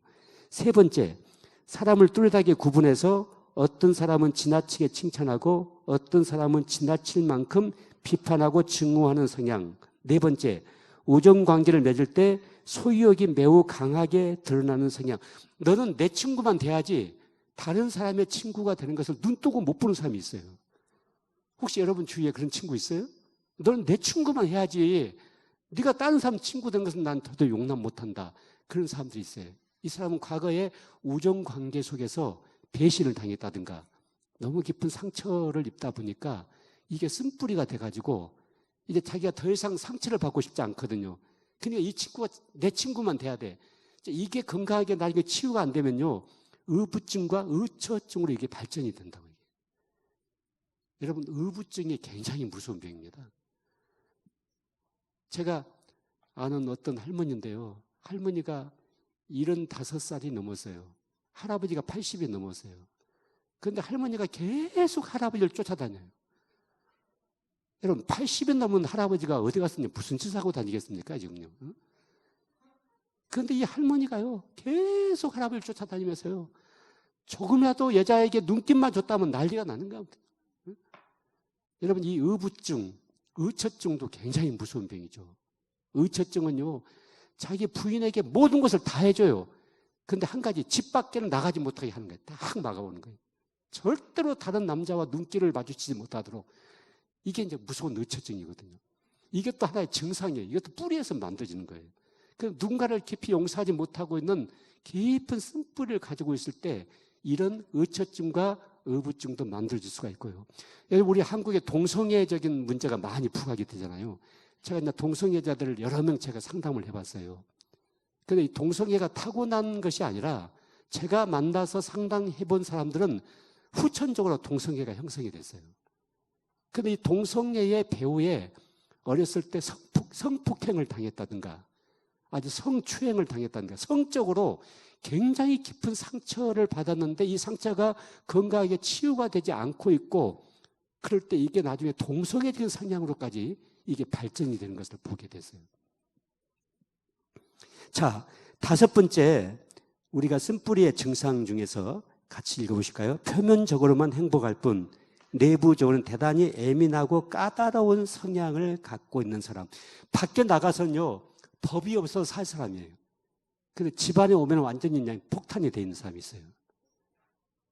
세 번째, 사람을 뚜렷하게 구분해서 어떤 사람은 지나치게 칭찬하고 어떤 사람은 지나칠 만큼 비판하고 증오하는 성향. 네 번째, 우정관계를 맺을 때 소유욕이 매우 강하게 드러나는 성향. 너는 내 친구만 돼야지 다른 사람의 친구가 되는 것을 눈 뜨고 못 보는 사람이 있어요. 혹시 여러분 주위에 그런 친구 있어요? 너는 내 친구만 해야지 네가 다른 사람 친구 된 것은 난 도저히 용납 못한다. 그런 사람들이 있어요. 이 사람은 과거에 우정관계 속에서 배신을 당했다든가 너무 깊은 상처를 입다 보니까 이게 쓴뿌리가 돼가지고 이제 자기가 더 이상 상처를 받고 싶지 않거든요. 그러니까 이 친구가 내 친구만 돼야 돼. 이게 건강하게 나중에 치유가 안 되면요, 의부증과 의처증으로 이게 발전이 된다고. 여러분, 의부증이 굉장히 무서운 병입니다. 제가 아는 어떤 할머니인데요. 할머니가 75살이 넘었어요. 할아버지가 80이 넘었어요. 그런데 할머니가 계속 할아버지를 쫓아다녀요. 여러분, 80이 넘은 할아버지가 어디 갔으면 무슨 짓 하고 다니겠습니까, 지금요? 응? 그런데 이 할머니가요, 계속 할아버지를 쫓아다니면서요, 조금이라도 여자에게 눈길만 줬다면 난리가 나는 거야. 응? 여러분, 이 의부증, 의처증도 굉장히 무서운 병이죠. 의처증은요, 자기 부인에게 모든 것을 다 해줘요. 근데 한 가지, 집 밖에는 나가지 못하게 하는 거예요. 딱 막아오는 거예요. 절대로 다른 남자와 눈길을 마주치지 못하도록. 이게 이제 무서운 의처증이거든요. 이게 또 하나의 증상이에요. 이것도 뿌리에서 만들어지는 거예요. 그 누군가를 깊이 용서하지 못하고 있는 깊은 쓴뿌리를 가지고 있을 때 이런 의처증과 의부증도 만들어질 수가 있고요. 우리 한국의 동성애적인 문제가 많이 부각이 되잖아요. 제가 이제 동성애자들을 여러 명 제가 상담을 해봤어요. 근데 이 동성애가 타고난 것이 아니라 제가 만나서 상담해 본 사람들은 후천적으로 동성애가 형성이 됐어요. 근데 이 동성애의 배후에 어렸을 때 성폭행을 당했다든가 아주 성추행을 당했다든가 성적으로 굉장히 깊은 상처를 받았는데 이 상처가 건강하게 치유가 되지 않고 있고 그럴 때 이게 나중에 동성애적인 성향으로까지 이게 발전이 되는 것을 보게 됐어요. 자, 5번째 우리가 쓴뿌리의 증상 중에서 같이 읽어보실까요? 표면적으로만 행복할 뿐 내부적으로는 대단히 예민하고 까다로운 성향을 갖고 있는 사람. 밖에 나가서는요, 법이 없어서 살 사람이에요. 근데 집안에 오면 완전히 그냥 폭탄이 되어 있는 사람이 있어요.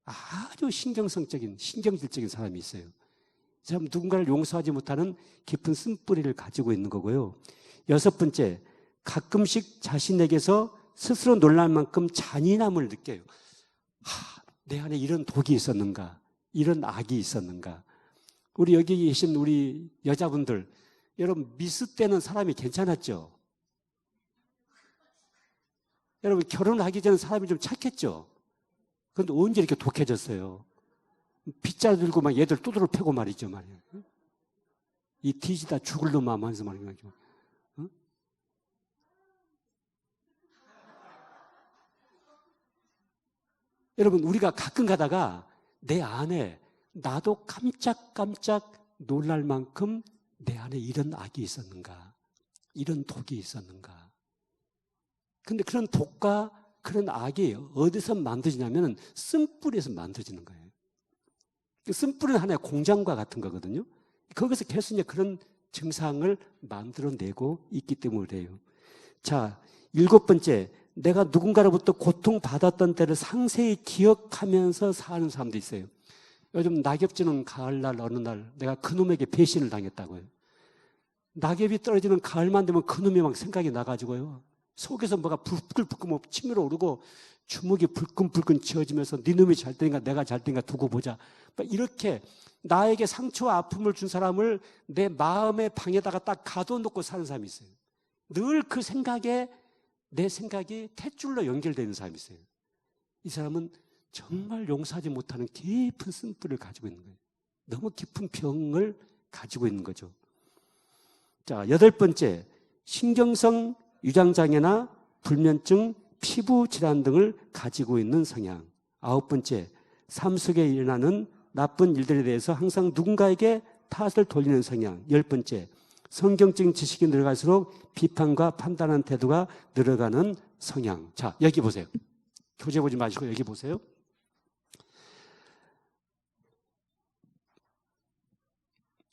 아주 신경질적인 사람이 있어요. 이 사람 누군가를 용서하지 못하는 깊은 쓴뿌리를 가지고 있는 거고요. 6번째, 가끔씩 자신에게서 스스로 놀랄 만큼 잔인함을 느껴요. 내 안에 이런 독이 있었는가? 이런 악이 있었는가? 우리 여기 계신 우리 여자분들, 여러분 미스 때는 사람이 괜찮았죠? 여러분 결혼하기 전에 사람이 좀 착했죠? 그런데 언제 이렇게 독해졌어요? 빗자 들고 막 얘들 두드러 패고 말이죠, 말이에요. 이 뒤지다 죽을 놈 하면서 말이죠. 응? 여러분 우리가 가끔 가다가 내 안에 나도 깜짝깜짝 놀랄 만큼 내 안에 이런 악이 있었는가? 이런 독이 있었는가? 근데 그런 독과 그런 악이 어디서 만들어지냐면 쓴뿌리에서 만들어지는 거예요. 쓴뿌리는 하나의 공장과 같은 거거든요. 거기서 계속 이제 그런 증상을 만들어내고 있기 때문이에요. 자, 7번째, 내가 누군가로부터 고통받았던 때를 상세히 기억하면서 사는 사람도 있어요. 요즘 낙엽지는 가을날 어느 날 내가 그놈에게 배신을 당했다고요. 낙엽이 떨어지는 가을만 되면 그놈이 막 생각이 나가지고요. 속에서 뭐가 불끈불끈 치밀어 오르고 주먹이 불끈불끈 쥐어지면서 네 놈이 잘 되니까 내가 잘 되니까 두고 보자. 이렇게 나에게 상처와 아픔을 준 사람을 내 마음의 방에다가 딱 가둬놓고 사는 사람이 있어요. 늘 그 생각에 내 생각이 탯줄로 연결되는 사람이 있어요. 이 사람은 정말 용서하지 못하는 깊은 쓴뿌리를 가지고 있는 거예요. 너무 깊은 병을 가지고 있는 거죠. 자, 8번째, 신경성 유장장애나 불면증, 피부 질환 등을 가지고 있는 성향. 9번째, 삶 속에 일어나는 나쁜 일들에 대해서 항상 누군가에게 탓을 돌리는 성향. 10번째, 성경적인 지식이 늘어갈수록 비판과 판단하는 태도가 늘어가는 성향. 자, 여기 보세요. 교재 보지 마시고 여기 보세요.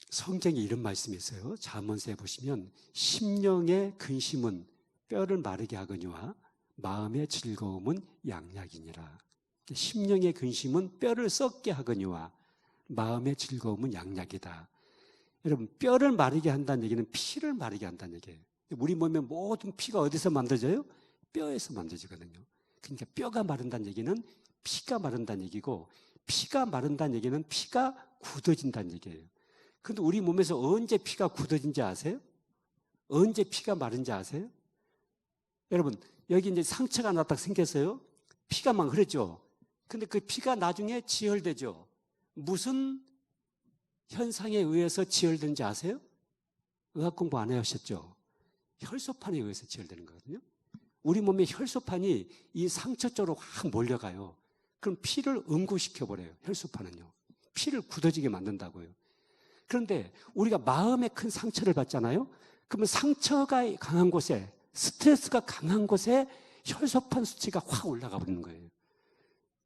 성경에 이런 말씀이 있어요. 잠언서에 보시면 심령의 근심은 뼈를 마르게 하거니와 마음의 즐거움은 양약이니라. 심령의 근심은 뼈를 썩게 하거니와 마음의 즐거움은 양약이다. 여러분, 뼈를 마르게 한다는 얘기는 피를 마르게 한다는 얘기예요. 우리 몸의 모든 피가 어디서 만들어져요? 뼈에서 만들어지거든요. 그러니까 뼈가 마른다는 얘기는 피가 마른다는 얘기고, 피가 마른다는 얘기는 피가 굳어진다는 얘기예요. 근데 우리 몸에서 언제 피가 굳어진지 아세요? 언제 피가 마른지 아세요? 여러분, 여기 이제 상처가 하나 딱 생겼어요. 피가 막 흐르죠. 근데 그 피가 나중에 지혈되죠. 무슨 현상에 의해서 지혈되는지 아세요? 의학 공부 안 해오셨죠? 혈소판에 의해서 지혈되는 거거든요. 우리 몸의 혈소판이 이 상처 쪽으로 확 몰려가요. 그럼 피를 응고시켜버려요. 혈소판은요. 피를 굳어지게 만든다고요. 그런데 우리가 마음에 큰 상처를 받잖아요. 그러면 상처가 강한 곳에, 스트레스가 강한 곳에 혈소판 수치가 확 올라가 버리는 거예요.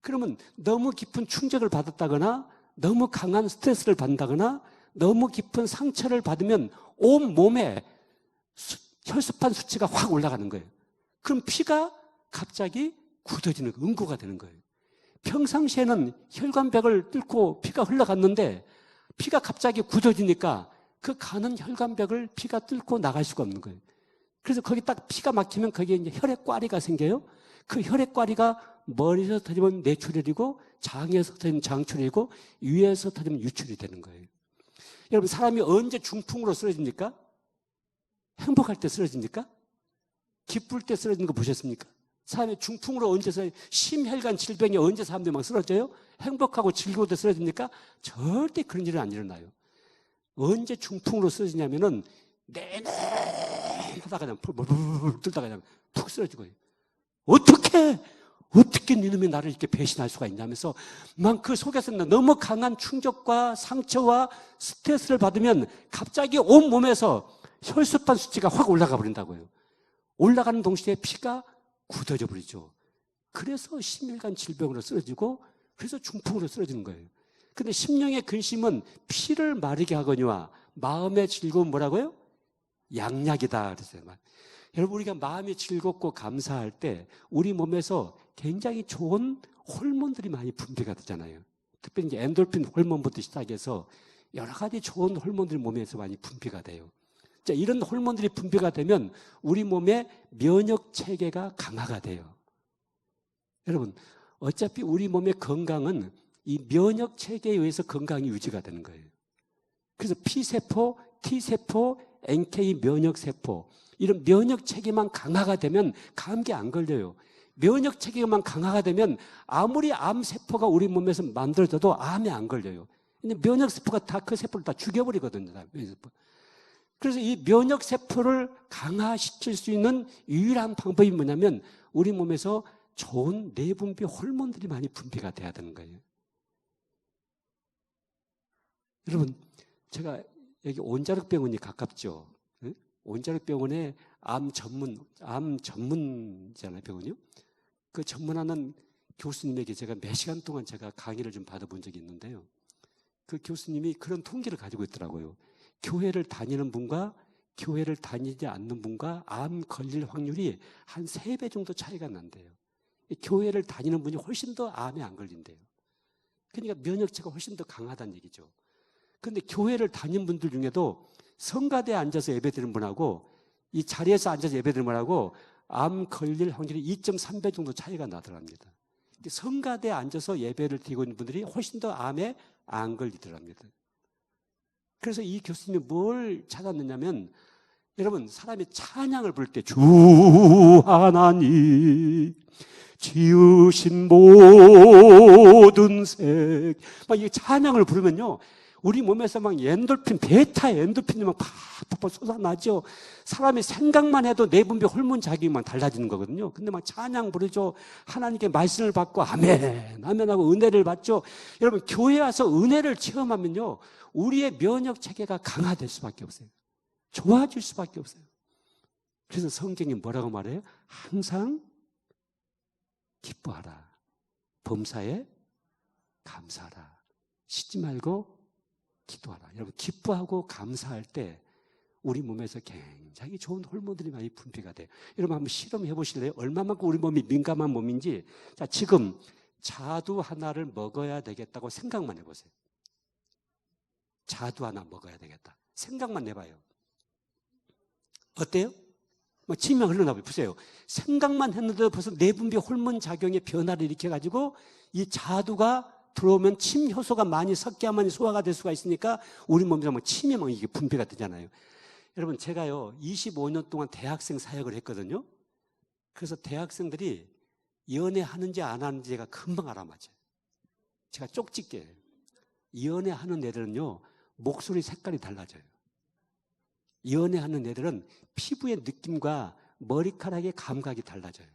그러면 너무 깊은 충격을 받았다거나 너무 강한 스트레스를 받는다거나 너무 깊은 상처를 받으면 온 몸에 혈소판 수치가 확 올라가는 거예요. 그럼 피가 갑자기 굳어지는 거예요. 응고가 되는 거예요. 평상시에는 혈관벽을 뚫고 피가 흘러갔는데 피가 갑자기 굳어지니까 그 가는 혈관벽을 피가 뚫고 나갈 수가 없는 거예요. 그래서 거기 딱 피가 막히면 거기에 이제 혈액과리가 생겨요. 그 혈액과리가 머리에서 터지면 뇌출혈이고 장에서 터지면 장출혈이고 위에서 터지면 유출이 되는 거예요. 여러분, 사람이 언제 중풍으로 쓰러집니까? 행복할 때 쓰러집니까? 기쁠 때 쓰러지는 거 보셨습니까? 사람이 중풍으로 언제 심혈관 질병에 언제 사람들이 막 쓰러져요? 행복하고 즐거울 때 쓰러집니까? 절대 그런 일은 안 일어나요. 언제 중풍으로 쓰러지냐면은 내내 하다가 그냥 불불불 뚫다가 그냥 푹 쓰러지고 어떻게 니놈이 나를 이렇게 배신할 수가 있냐면서 막 그 속에서 너무 강한 충격과 상처와 스트레스를 받으면 갑자기 온 몸에서 혈소판 수치가 확 올라가 버린다고요. 올라가는 동시에 피가 굳어져 버리죠. 그래서 심혈관 질병으로 쓰러지고 그래서 중풍으로 쓰러지는 거예요. 근데 심령의 근심은 피를 마르게 하거니와 마음의 즐거움 뭐라고요? 양약이다 그랬어요. 여러분, 우리가 마음이 즐겁고 감사할 때 우리 몸에서 굉장히 좋은 호르몬들이 많이 분비가 되잖아요. 특별히 이제 엔돌핀 호르몬부터 시작해서 여러 가지 좋은 호르몬들이 몸에서 많이 분비가 돼요. 자, 이런 호르몬들이 분비가 되면 우리 몸의 면역 체계가 강화가 돼요. 여러분, 어차피 우리 몸의 건강은 이 면역 체계에 의해서 건강이 유지가 되는 거예요. 그래서 P세포, T세포, NK 면역세포, 이런 면역 체계만 강화가 되면 감기 안 걸려요. 면역 체계만 강화가 되면 아무리 암세포가 우리 몸에서 만들어져도 암에 안 걸려요. 면역세포가 다 그 세포를 다 죽여버리거든요. 면역세포. 그래서 이 면역세포를 강화시킬 수 있는 유일한 방법이 뭐냐면 우리 몸에서 좋은 내분비 호르몬들이 많이 분비가 돼야 되는 거예요. 여러분, 제가 여기 온자력병원이 가깝죠. 온자력병원에 암 전문잖아요, 병원이요. 그 전문하는 교수님에게 제가 몇 시간 동안 제가 강의를 좀 받아본 적이 있는데요. 그 교수님이 그런 통계를 가지고 있더라고요. 교회를 다니는 분과 교회를 다니지 않는 분과 암 걸릴 확률이 한 3배 정도 차이가 난대요. 교회를 다니는 분이 훨씬 더 암에 안 걸린대요. 그러니까 면역체가 훨씬 더 강하다는 얘기죠. 그런데 교회를 다니는 분들 중에도 성가대에 앉아서 예배드리는 분하고 이 자리에서 앉아서 예배드리는 분하고 암 걸릴 확률이 2.3배 정도 차이가 나더랍니다. 성가대에 앉아서 예배를 드리고 있는 분들이 훨씬 더 암에 안 걸리더랍니다. 그래서 이 교수님이 뭘 찾았느냐면, 여러분, 사람이 찬양을 부를 때 주 하나님 지으신 모든 색, 막 이 찬양을 부르면요, 우리 몸에서 막 엔돌핀, 베타 엔돌핀이 막 팍팍 쏟아나죠. 사람이 생각만 해도 내분비 호르몬 작용이 막 달라지는 거거든요. 근데 막 찬양 부르죠. 하나님께 말씀을 받고 아멘, 아멘하고 은혜를 받죠. 여러분, 교회 와서 은혜를 체험하면요, 우리의 면역 체계가 강화될 수밖에 없어요. 좋아질 수밖에 없어요. 그래서 성경이 뭐라고 말해요? 항상 기뻐하라. 범사에 감사하라. 쉬지 말고 기도하라. 여러분, 기뻐하고 감사할 때 우리 몸에서 굉장히 좋은 호르몬들이 많이 분비가 돼요. 여러분, 한번 실험해 보실래요? 얼마만큼 우리 몸이 민감한 몸인지. 자, 지금 자두 하나를 먹어야 되겠다고 생각만 해보세요. 자두 하나 먹어야 되겠다. 생각만 해봐요. 어때요? 뭐 침이 흘러나와요. 보세요. 생각만 했는데 벌써 내분비 호르몬 작용의 변화를 일으켜가지고 이 자두가 들어오면 침 효소가 많이 섞여야만 소화가 될 수가 있으니까 우리 몸에서 막 침이 막 이게 분비가 되잖아요. 여러분, 제가요 25년 동안 대학생 사역을 했거든요. 그래서 대학생들이 연애하는지 안 하는지 제가 금방 알아맞혀요. 제가 쪽집게예요. 연애하는 애들은요 목소리 색깔이 달라져요. 연애하는 애들은 피부의 느낌과 머리카락의 감각이 달라져요.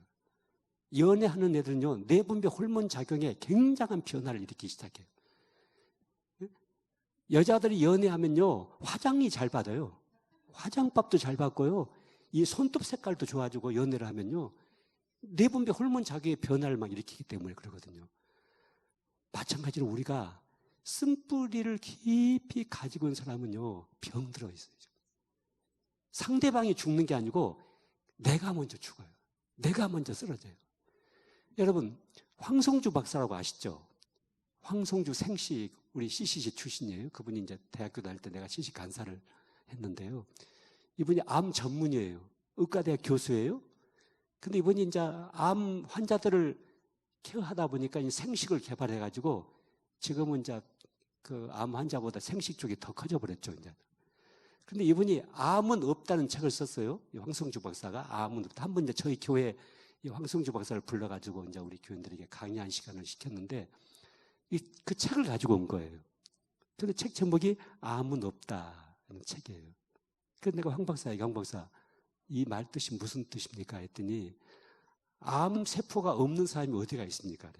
연애하는 애들은요 내분비 호르몬 작용에 굉장한 변화를 일으키기 시작해요. 여자들이 연애하면요 화장이 잘 받아요. 화장법도 잘 받고요, 이 손톱 색깔도 좋아지고 연애를 하면요, 내분비 호르몬 자극의 변화를 막 일으키기 때문에 그러거든요. 마찬가지로 우리가 쓴뿌리를 깊이 가지고 있는 사람은요, 병들어 있어요. 상대방이 죽는 게 아니고 내가 먼저 죽어요. 내가 먼저 쓰러져요. 여러분, 황성주 박사라고 아시죠? 황성주 생식, 우리 CCC 출신이에요. 그분이 이제 대학교 다닐 때 내가 CCC 간사를 했는데요. 이분이 암 전문이에요. 의과대학 교수예요. 근데 이분이 이제 암 환자들을 케어하다 보니까 이 생식을 개발해가지고 지금은 이제 그 암 환자보다 생식 쪽이 더 커져버렸죠, 이제. 근데 이분이 암은 없다는 책을 썼어요. 이 황성주 박사가 암은 없다. 한 번 이제 저희 교회 이 황성주 박사를 불러가지고 이제 우리 교인들에게 강의한 시간을 시켰는데 그 책을 가지고 온 거예요. 근데 책 제목이 암은 없다는 책이에요. 그래서 내가 황 박사에게 황 박사 이 말 뜻이 무슨 뜻입니까? 했더니 암 세포가 없는 사람이 어디가 있습니까?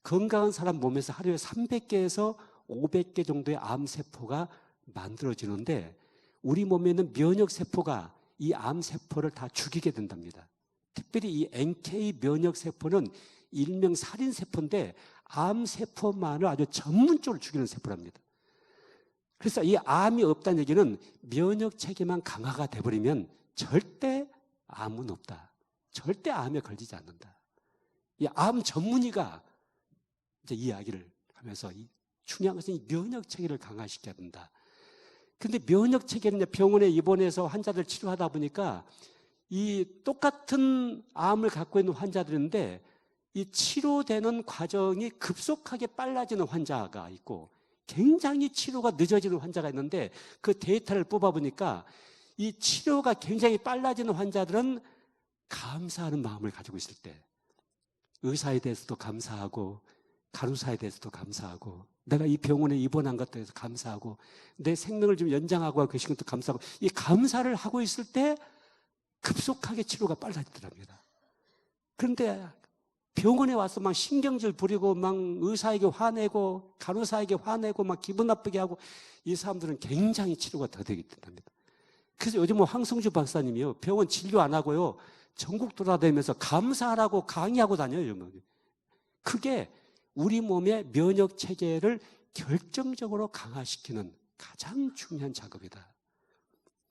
건강한 사람 몸에서 하루에 300개에서 500개 정도의 암 세포가 만들어지는데 우리 몸에 있는 면역 세포가 이 암 세포를 다 죽이게 된답니다. 특별히 이 NK 면역 세포는 일명 살인 세포인데 암 세포만을 아주 전문적으로 죽이는 세포랍니다. 그래서 이 암이 없다는 얘기는 면역 체계만 강화가 돼버리면 절대 암은 없다. 절대 암에 걸리지 않는다. 이 암 전문의가 이제 이야기를 하면서 중요한 것은 이 면역 체계를 강화시켜야 된다. 근데 면역 체계는 병원에 입원해서 환자들 치료하다 보니까 이 똑같은 암을 갖고 있는 환자들인데 이 치료되는 과정이 급속하게 빨라지는 환자가 있고 굉장히 치료가 늦어지는 환자가 있는데 그 데이터를 뽑아보니까 이 치료가 굉장히 빨라지는 환자들은 감사하는 마음을 가지고 있을 때 의사에 대해서도 감사하고 간호사에 대해서도 감사하고 내가 이 병원에 입원한 것에 대해서 감사하고 내 생명을 좀 연장하고 계신 것도 감사하고 이 감사를 하고 있을 때 급속하게 치료가 빨라지더랍니다. 그런데 병원에 와서 막 신경질 부리고 막 의사에게 화내고 간호사에게 화내고 막 기분 나쁘게 하고 이 사람들은 굉장히 치료가 더디게 된답니다. 그래서 요즘 뭐 황성주 박사님이요 병원 진료 안 하고요 전국 돌아다니면서 감사하라고 강의하고 다녀요. 그게 우리 몸의 면역 체계를 결정적으로 강화시키는 가장 중요한 작업이다.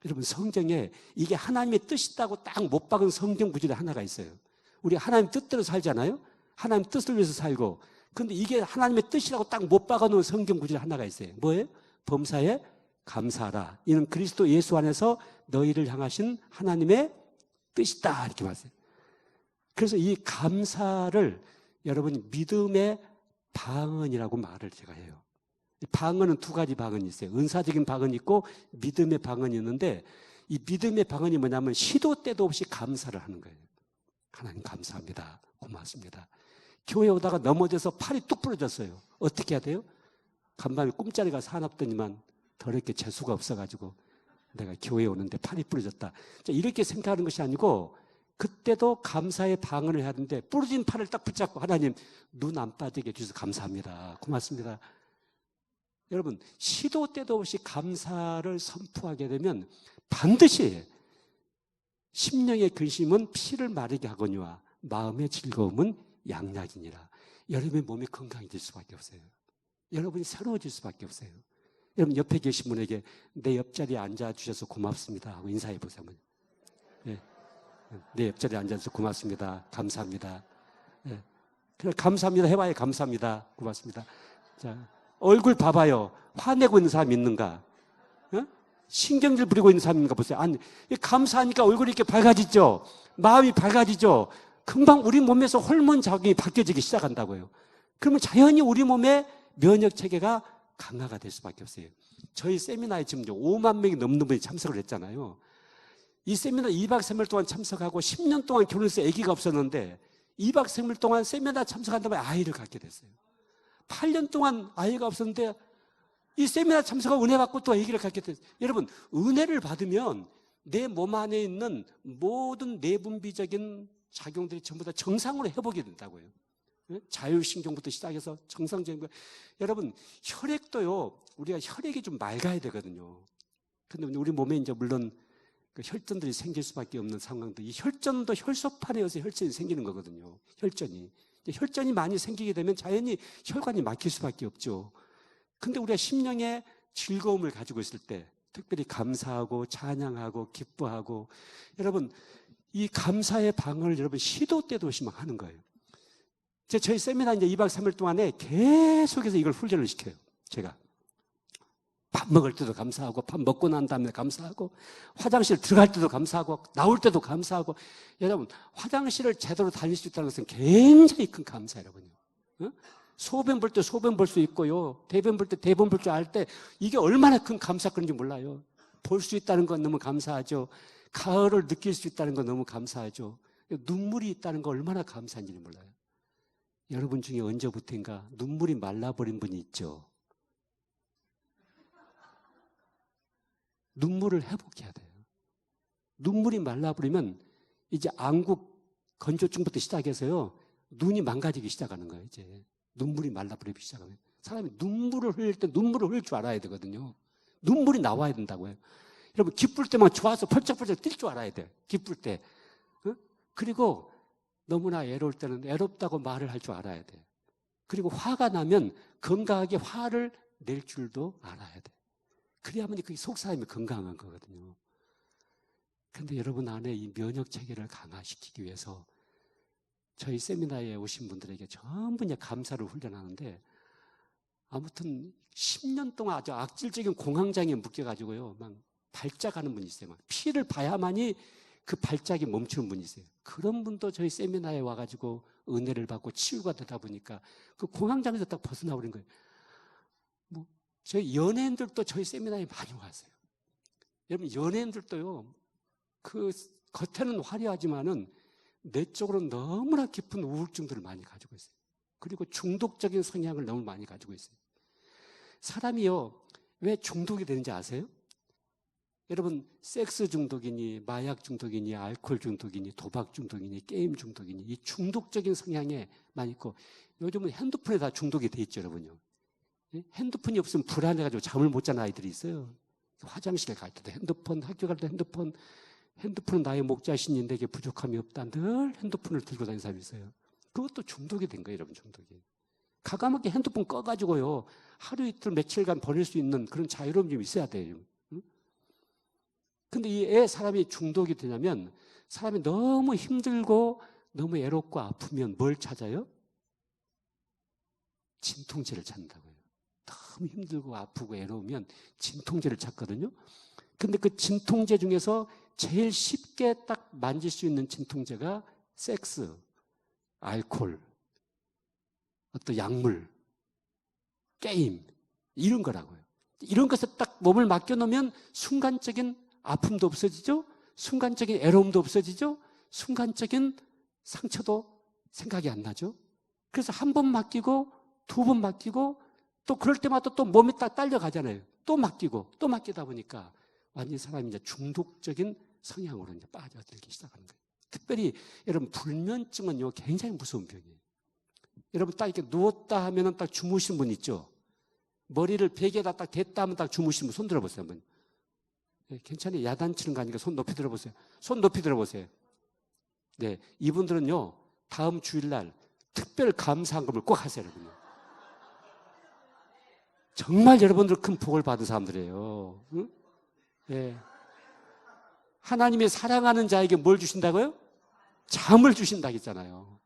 여러분 성경에 이게 하나님의 뜻이다고 딱 못 박은 성경 구절이 하나가 있어요. 우리 하나님 뜻대로 살잖아요. 하나님 뜻을 위해서 살고 근데 이게 하나님의 뜻이라고 딱 못 박아놓은 성경 구절이 하나가 있어요. 뭐예요? 범사에 감사하라. 이는 그리스도 예수 안에서 너희를 향하신 하나님의 뜻이다 이렇게 봤어요. 그래서 이 감사를 여러분이 믿음의 방언이라고 말을 제가 해요. 방언은 두 가지 방언이 있어요. 은사적인 방언이 있고 믿음의 방언이 있는데 이 믿음의 방언이 뭐냐면 시도 때도 없이 감사를 하는 거예요. 하나님 감사합니다. 고맙습니다. 교회 오다가 넘어져서 팔이 뚝 부러졌어요. 어떻게 해야 돼요? 간밤에 꿈자리가 사납더니만 더럽게 재수가 없어가지고 내가 교회에 오는데 팔이 부러졌다. 이렇게 생각하는 것이 아니고 그때도 감사의 방언을 해야 하는데 부러진 팔을 딱 붙잡고 하나님 눈 안 빠지게 해주셔서 감사합니다. 고맙습니다. 여러분 시도 때도 없이 감사를 선포하게 되면 반드시 심령의 근심은 피를 마르게 하거니와 마음의 즐거움은 양약이니라. 여러분의 몸이 건강해질 수밖에 없어요. 여러분이 새로워질 수밖에 없어요. 여러분 옆에 계신 분에게 내 옆자리에 앉아주셔서 고맙습니다 하고 인사해 보세요. 네. 내 옆자리에 앉아주셔서 고맙습니다. 감사합니다. 네. 그래, 감사합니다 해봐요. 감사합니다. 고맙습니다. 자, 얼굴 봐봐요. 화내고 있는 사람 있는가? 어? 신경질 부리고 있는 사람 있는가 보세요. 아니, 감사하니까 얼굴이 이렇게 밝아지죠. 마음이 밝아지죠. 금방 우리 몸에서 호르몬 작용이 바뀌어지기 시작한다고요. 그러면 자연히 우리 몸의 면역 체계가 강화가 될 수밖에 없어요. 저희 세미나에 지금 5만 명이 넘는 분이 참석을 했잖아요. 이 세미나 2박 3일 동안 참석하고 10년 동안 결혼해서 아기가 없었는데 2박 3일 동안 세미나 참석한 다음에 아이를 갖게 됐어요. 8년 동안 아이가 없었는데 이 세미나 참석하고 은혜 받고 또 아기를 갖게 됐어요. 여러분 은혜를 받으면 내 몸 안에 있는 모든 내분비적인 작용들이 전부 다 정상으로 회복이 된다고요. 자율신경부터 시작해서 정상적인 거. 여러분 혈액도요 우리가 혈액이 좀 맑아야 되거든요. 근데 우리 몸에 이제 물론 그 혈전들이 생길 수밖에 없는 상황도, 이 혈전도 혈소판에 의해서 혈전이 생기는 거거든요. 혈전이. 혈전이 많이 생기게 되면 자연히 혈관이 막힐 수밖에 없죠. 근데 우리가 심령의 즐거움을 가지고 있을 때, 특별히 감사하고 찬양하고 기뻐하고, 여러분 이 감사의 방을 여러분 시도 때도 없이 막 하는 거예요. 저희 세미나 이제 2박 3일 동안에 계속해서 이걸 훈련을 시켜요. 제가 밥 먹을 때도 감사하고, 밥 먹고 난 다음에 감사하고, 화장실 들어갈 때도 감사하고, 나올 때도 감사하고. 여러분 화장실을 제대로 다닐 수 있다는 것은 굉장히 큰 감사예요, 여러분요. 소변 볼 때 소변 볼 수 있고요, 대변 볼 때 대변 볼 줄 알 때, 이게 얼마나 큰 감사건지 몰라요. 볼 수 있다는 건 너무 감사하죠. 가을을 느낄 수 있다는 건 너무 감사하죠. 눈물이 있다는 건 얼마나 감사한지 몰라요. 여러분 중에 언제부터인가 눈물이 말라버린 분이 있죠. 눈물을 회복해야 돼요. 눈물이 말라버리면 이제 안구 건조증부터 시작해서요, 눈이 망가지기 시작하는 거예요. 이제 눈물이 말라버리기 시작하면 사람이 눈물을 흘릴 때 눈물을 흘릴 줄 알아야 되거든요. 눈물이 나와야 된다고요. 여러분 기쁠 때만 좋아서 펄쩍펄쩍 뛸 줄 알아야 돼요. 기쁠 때. 그리고 너무나 애로울 때는 애롭다고 말을 할 줄 알아야 돼요. 그리고 화가 나면 건강하게 화를 낼 줄도 알아야 돼요. 그래야만 그게 속사람이 건강한 거거든요. 그런데 여러분 안에 이 면역 체계를 강화시키기 위해서 저희 세미나에 오신 분들에게 전부 이제 감사를 훈련하는데, 아무튼 10년 동안 아주 악질적인 공황장애에 묶여가지고요, 막 발작하는 분이 있어요. 막 피를 봐야만이 그 발작이 멈추는 분이 있어요. 그런 분도 저희 세미나에 와가지고 은혜를 받고 치유가 되다 보니까 그 공황장애에서 딱 벗어나버린 거예요. 뭐 저희 연예인들도 저희 세미나에 많이 왔어요. 여러분 연예인들도요, 그 겉에는 화려하지만은 내적으로 너무나 깊은 우울증들을 많이 가지고 있어요. 그리고 중독적인 성향을 너무 많이 가지고 있어요. 사람이요, 왜 중독이 되는지 아세요? 여러분 섹스 중독이니 마약 중독이니 알코올 중독이니 도박 중독이니 게임 중독이니 이 중독적인 성향에 많이 있고, 요즘은 핸드폰에 다 중독이 돼 있죠, 여러분요. 핸드폰이 없으면 불안해가지고 잠을 못 자는 아이들이 있어요. 화장실에 갈 때도 핸드폰, 학교 갈 때 핸드폰, 핸드폰은 나의 목자신이 내게 부족함이 없다. 늘 핸드폰을 들고 다니는 사람이 있어요. 그것도 중독이 된 거예요, 여러분. 중독이. 가감하게 핸드폰 꺼가지고요, 하루 이틀 며칠간 버릴 수 있는 그런 자유로움이 좀 있어야 돼요. 근데 이 사람이 중독이 되냐면, 사람이 너무 힘들고 너무 애롭고 아프면 뭘 찾아요? 진통제를 찾는다고요. 너무 힘들고 아프고 애로우면 진통제를 찾거든요. 근데 그 진통제 중에서 제일 쉽게 딱 만질 수 있는 진통제가 섹스, 알코올, 어떤 약물, 게임, 이런 거라고요. 이런 것에 딱 몸을 맡겨놓으면 순간적인 아픔도 없어지죠, 순간적인 애로움도 없어지죠, 순간적인 상처도 생각이 안 나죠. 그래서 한 번 맡기고 두 번 맡기고 또 그럴 때마다 또 몸이 딱 딸려가잖아요. 또 맡기고 또 맡기다 보니까 완전히 사람이 이제 중독적인 성향으로 이제 빠져들기 시작하는 거예요. 특별히 여러분 불면증은요, 굉장히 무서운 병이에요. 여러분 딱 이렇게 누웠다 하면은 딱 주무신 분 있죠? 머리를 베개에다 딱 댔다 하면 딱 주무신 분 손 들어보세요, 한번. 괜찮아요. 야단치는 거 아니니까 손 높이 들어보세요. 손 높이 들어보세요. 네, 이분들은요, 다음 주일날 특별 감사한금을 꼭 하세요, 여러분요. 정말 여러분들 큰 복을 받은 사람들이에요. 응? 네. 하나님이 사랑하는 자에게 뭘 주신다고요? 잠을 주신다고 했잖아요.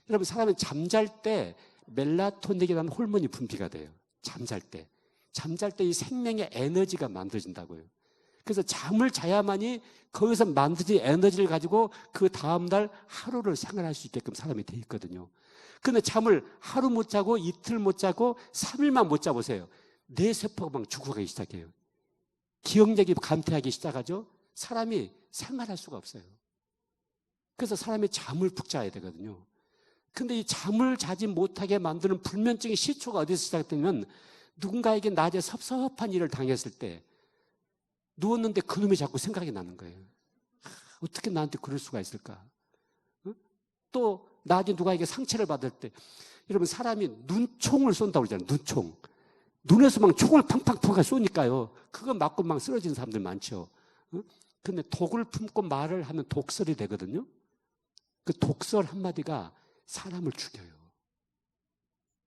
여러분 사람은 잠잘 때 멜라토닌이라는 호르몬이 분비가 돼요. 잠잘 때 이 생명의 에너지가 만들어진다고요. 그래서 잠을 자야만이 거기서 만들어진 에너지를 가지고 그 다음날 하루를 생활할 수 있게끔 사람이 돼 있거든요. 근데 잠을 하루 못 자고 이틀 못 자고 3일만 못 자보세요. 뇌 세포가 막 죽어가기 시작해요. 기억력이 감퇴하기 시작하죠. 사람이 생활할 수가 없어요. 그래서 사람이 잠을 푹 자야 되거든요. 근데 이 잠을 자지 못하게 만드는 불면증의 시초가 어디서 시작되면, 누군가에게 낮에 섭섭한 일을 당했을 때 누웠는데 그놈이 자꾸 생각이 나는 거예요. 어떻게 나한테 그럴 수가 있을까? 또 낮에 누가에게 상처를 받을 때, 여러분 사람이 눈총을 쏜다고 그러잖아요. 눈총. 눈에서 막 총을 팡팡팡 쏘니까요, 그거 맞고 막 쓰러지는 사람들 많죠. 근데 독을 품고 말을 하면 독설이 되거든요. 그 독설 한마디가 사람을 죽여요.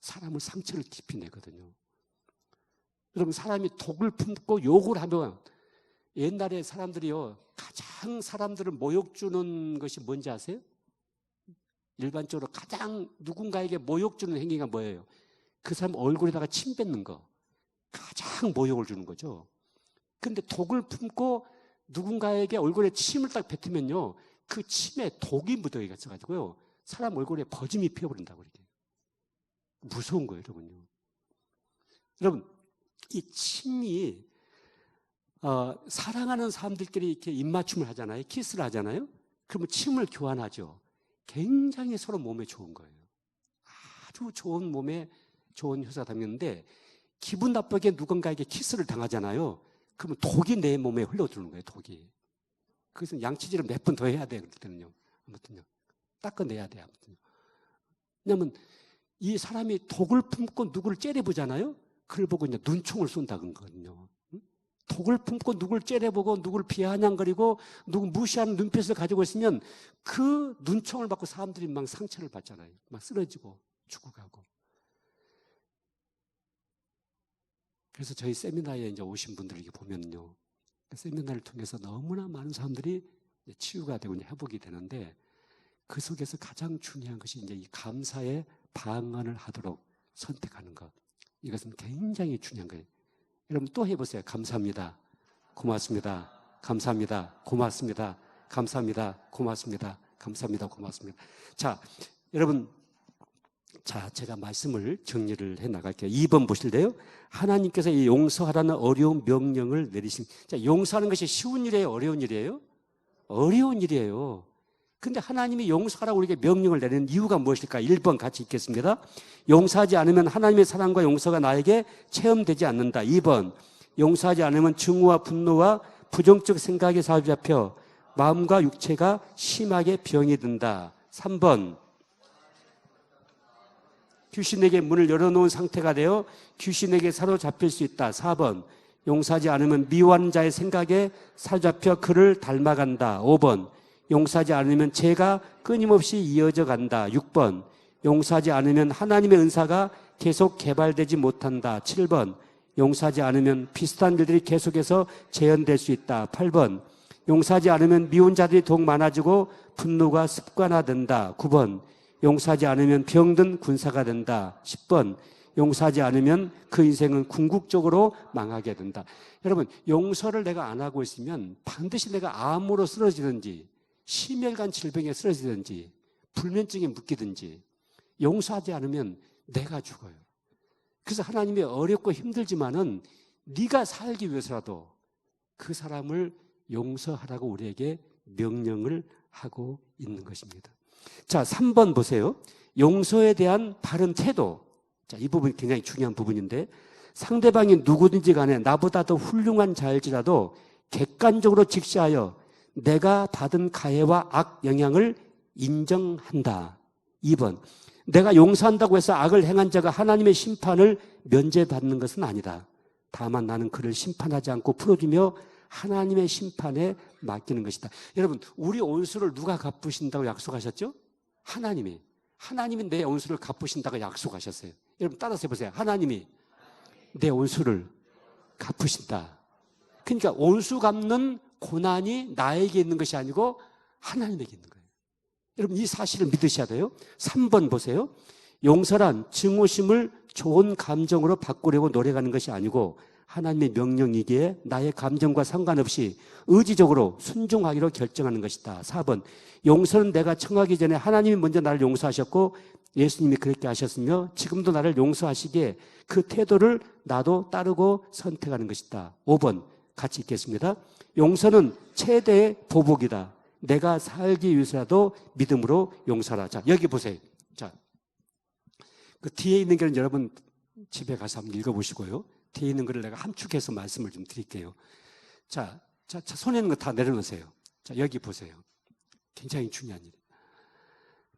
사람을 상처를 깊이 내거든요. 여러분, 사람이 독을 품고 욕을 하면, 옛날에 사람들이요, 가장 사람들을 모욕 주는 것이 뭔지 아세요? 일반적으로 가장 누군가에게 모욕 주는 행위가 뭐예요? 그 사람 얼굴에다가 침 뱉는 거. 가장 모욕을 주는 거죠. 근데 독을 품고 누군가에게 얼굴에 침을 딱 뱉으면요, 그 침에 독이 묻어 있어가지고요, 사람 얼굴에 버짐이 피어버린다고 이렇게. 무서운 거예요, 여러분요. 여러분, 이 침이 사랑하는 사람들끼리 이렇게 입맞춤을 하잖아요. 키스를 하잖아요. 그러면 침을 교환하죠. 굉장히 서로 몸에 좋은 거예요. 아주 좋은 몸에 좋은 효소가 담겼는데, 기분 나쁘게 누군가에게 키스를 당하잖아요. 그러면 독이 내 몸에 흘러들어오는 거예요, 독이. 그래서 양치질을 몇 번 더 해야 돼요, 그때는요. 아무튼요. 닦아내야 돼요, 아무튼요. 왜냐면 이 사람이 독을 품고 누구를 째려보잖아요. 그걸 보고 이제 눈총을 쏜다는 거거든요. 독을 품고 누구를 째려보고 누구를 비아냥거리고 누구 무시하는 눈빛을 가지고 있으면 그 눈총을 받고 사람들이 막 상처를 받잖아요. 막 쓰러지고 죽어가고. 그래서 저희 세미나에 이제 오신 분들 이렇게 보면요, 세미나를 통해서 너무나 많은 사람들이 치유가 되고 회복이 되는데, 그 속에서 가장 중요한 것이 이제 이 감사의 방언을 하도록 선택하는 것. 이것은 굉장히 중요한 거예요. 여러분 또 해보세요. 감사합니다. 고맙습니다. 감사합니다. 고맙습니다. 감사합니다. 고맙습니다. 감사합니다. 고맙습니다. 자, 여러분, 자, 제가 말씀을 정리를 해 나갈게요. 2번 보실래요? 하나님께서 이 용서하라는 어려운 명령을 내리신. 자, 용서하는 것이 쉬운 일이에요? 어려운 일이에요? 어려운 일이에요. 근데 하나님이 용서하라고 우리에게 명령을 내리는 이유가 무엇일까? 1번 같이 읽겠습니다. 용서하지 않으면 하나님의 사랑과 용서가 나에게 체험되지 않는다. 2번, 용서하지 않으면 증오와 분노와 부정적 생각에 사로잡혀 마음과 육체가 심하게 병이 든다. 3번, 귀신에게 문을 열어놓은 상태가 되어 귀신에게 사로잡힐 수 있다. 4번, 용서하지 않으면 미워하는 자의 생각에 사로잡혀 그를 닮아간다. 5번, 용서하지 않으면 죄가 끊임없이 이어져 간다. 6번, 용서하지 않으면 하나님의 은사가 계속 개발되지 못한다. 7번, 용서하지 않으면 비슷한 일들이 계속해서 재현될 수 있다. 8번, 용서하지 않으면 미운 자들이 더욱 많아지고 분노가 습관화된다. 9번, 용서하지 않으면 병든 군사가 된다. 10번, 용서하지 않으면 그 인생은 궁극적으로 망하게 된다. 여러분, 용서를 내가 안 하고 있으면 반드시 내가 암으로 쓰러지든지 심혈관 질병에 쓰러지든지 불면증에 묶이든지, 용서하지 않으면 내가 죽어요. 그래서 하나님이 어렵고 힘들지만은 네가 살기 위해서라도 그 사람을 용서하라고 우리에게 명령을 하고 있는 것입니다. 자, 3번 보세요. 용서에 대한 바른 태도. 자, 이 부분이 굉장히 중요한 부분인데, 상대방이 누구든지 간에 나보다 더 훌륭한 자일지라도 객관적으로 직시하여 내가 받은 가해와 악 영향을 인정한다. 2번, 내가 용서한다고 해서 악을 행한 자가 하나님의 심판을 면제받는 것은 아니다. 다만 나는 그를 심판하지 않고 풀어주며 하나님의 심판에 맡기는 것이다. 여러분, 우리 온수를 누가 갚으신다고 약속하셨죠? 하나님이. 하나님이 내 온수를 갚으신다고 약속하셨어요. 여러분 따라서 해보세요. 하나님이 내 온수를 갚으신다. 그러니까 온수 갚는 고난이 나에게 있는 것이 아니고 하나님에게 있는 거예요. 여러분 이 사실을 믿으셔야 돼요. 3번 보세요. 용서란 증오심을 좋은 감정으로 바꾸려고 노력하는 것이 아니고 하나님의 명령이기에 나의 감정과 상관없이 의지적으로 순종하기로 결정하는 것이다. 4번, 용서는 내가 청하기 전에 하나님이 먼저 나를 용서하셨고 예수님이 그렇게 하셨으며 지금도 나를 용서하시기에 그 태도를 나도 따르고 선택하는 것이다. 5번 같이 읽겠습니다. 용서는 최대의 보복이다. 내가 살기 위해서라도 믿음으로 용서하라. 자, 여기 보세요. 자, 그 뒤에 있는 거는 여러분 집에 가서 한번 읽어보시고요. 뒤에 있는 거를 내가 함축해서 말씀을 좀 드릴게요. 자, 손에 있는 거 다 내려놓으세요. 자, 여기 보세요. 굉장히 중요한 일이에요.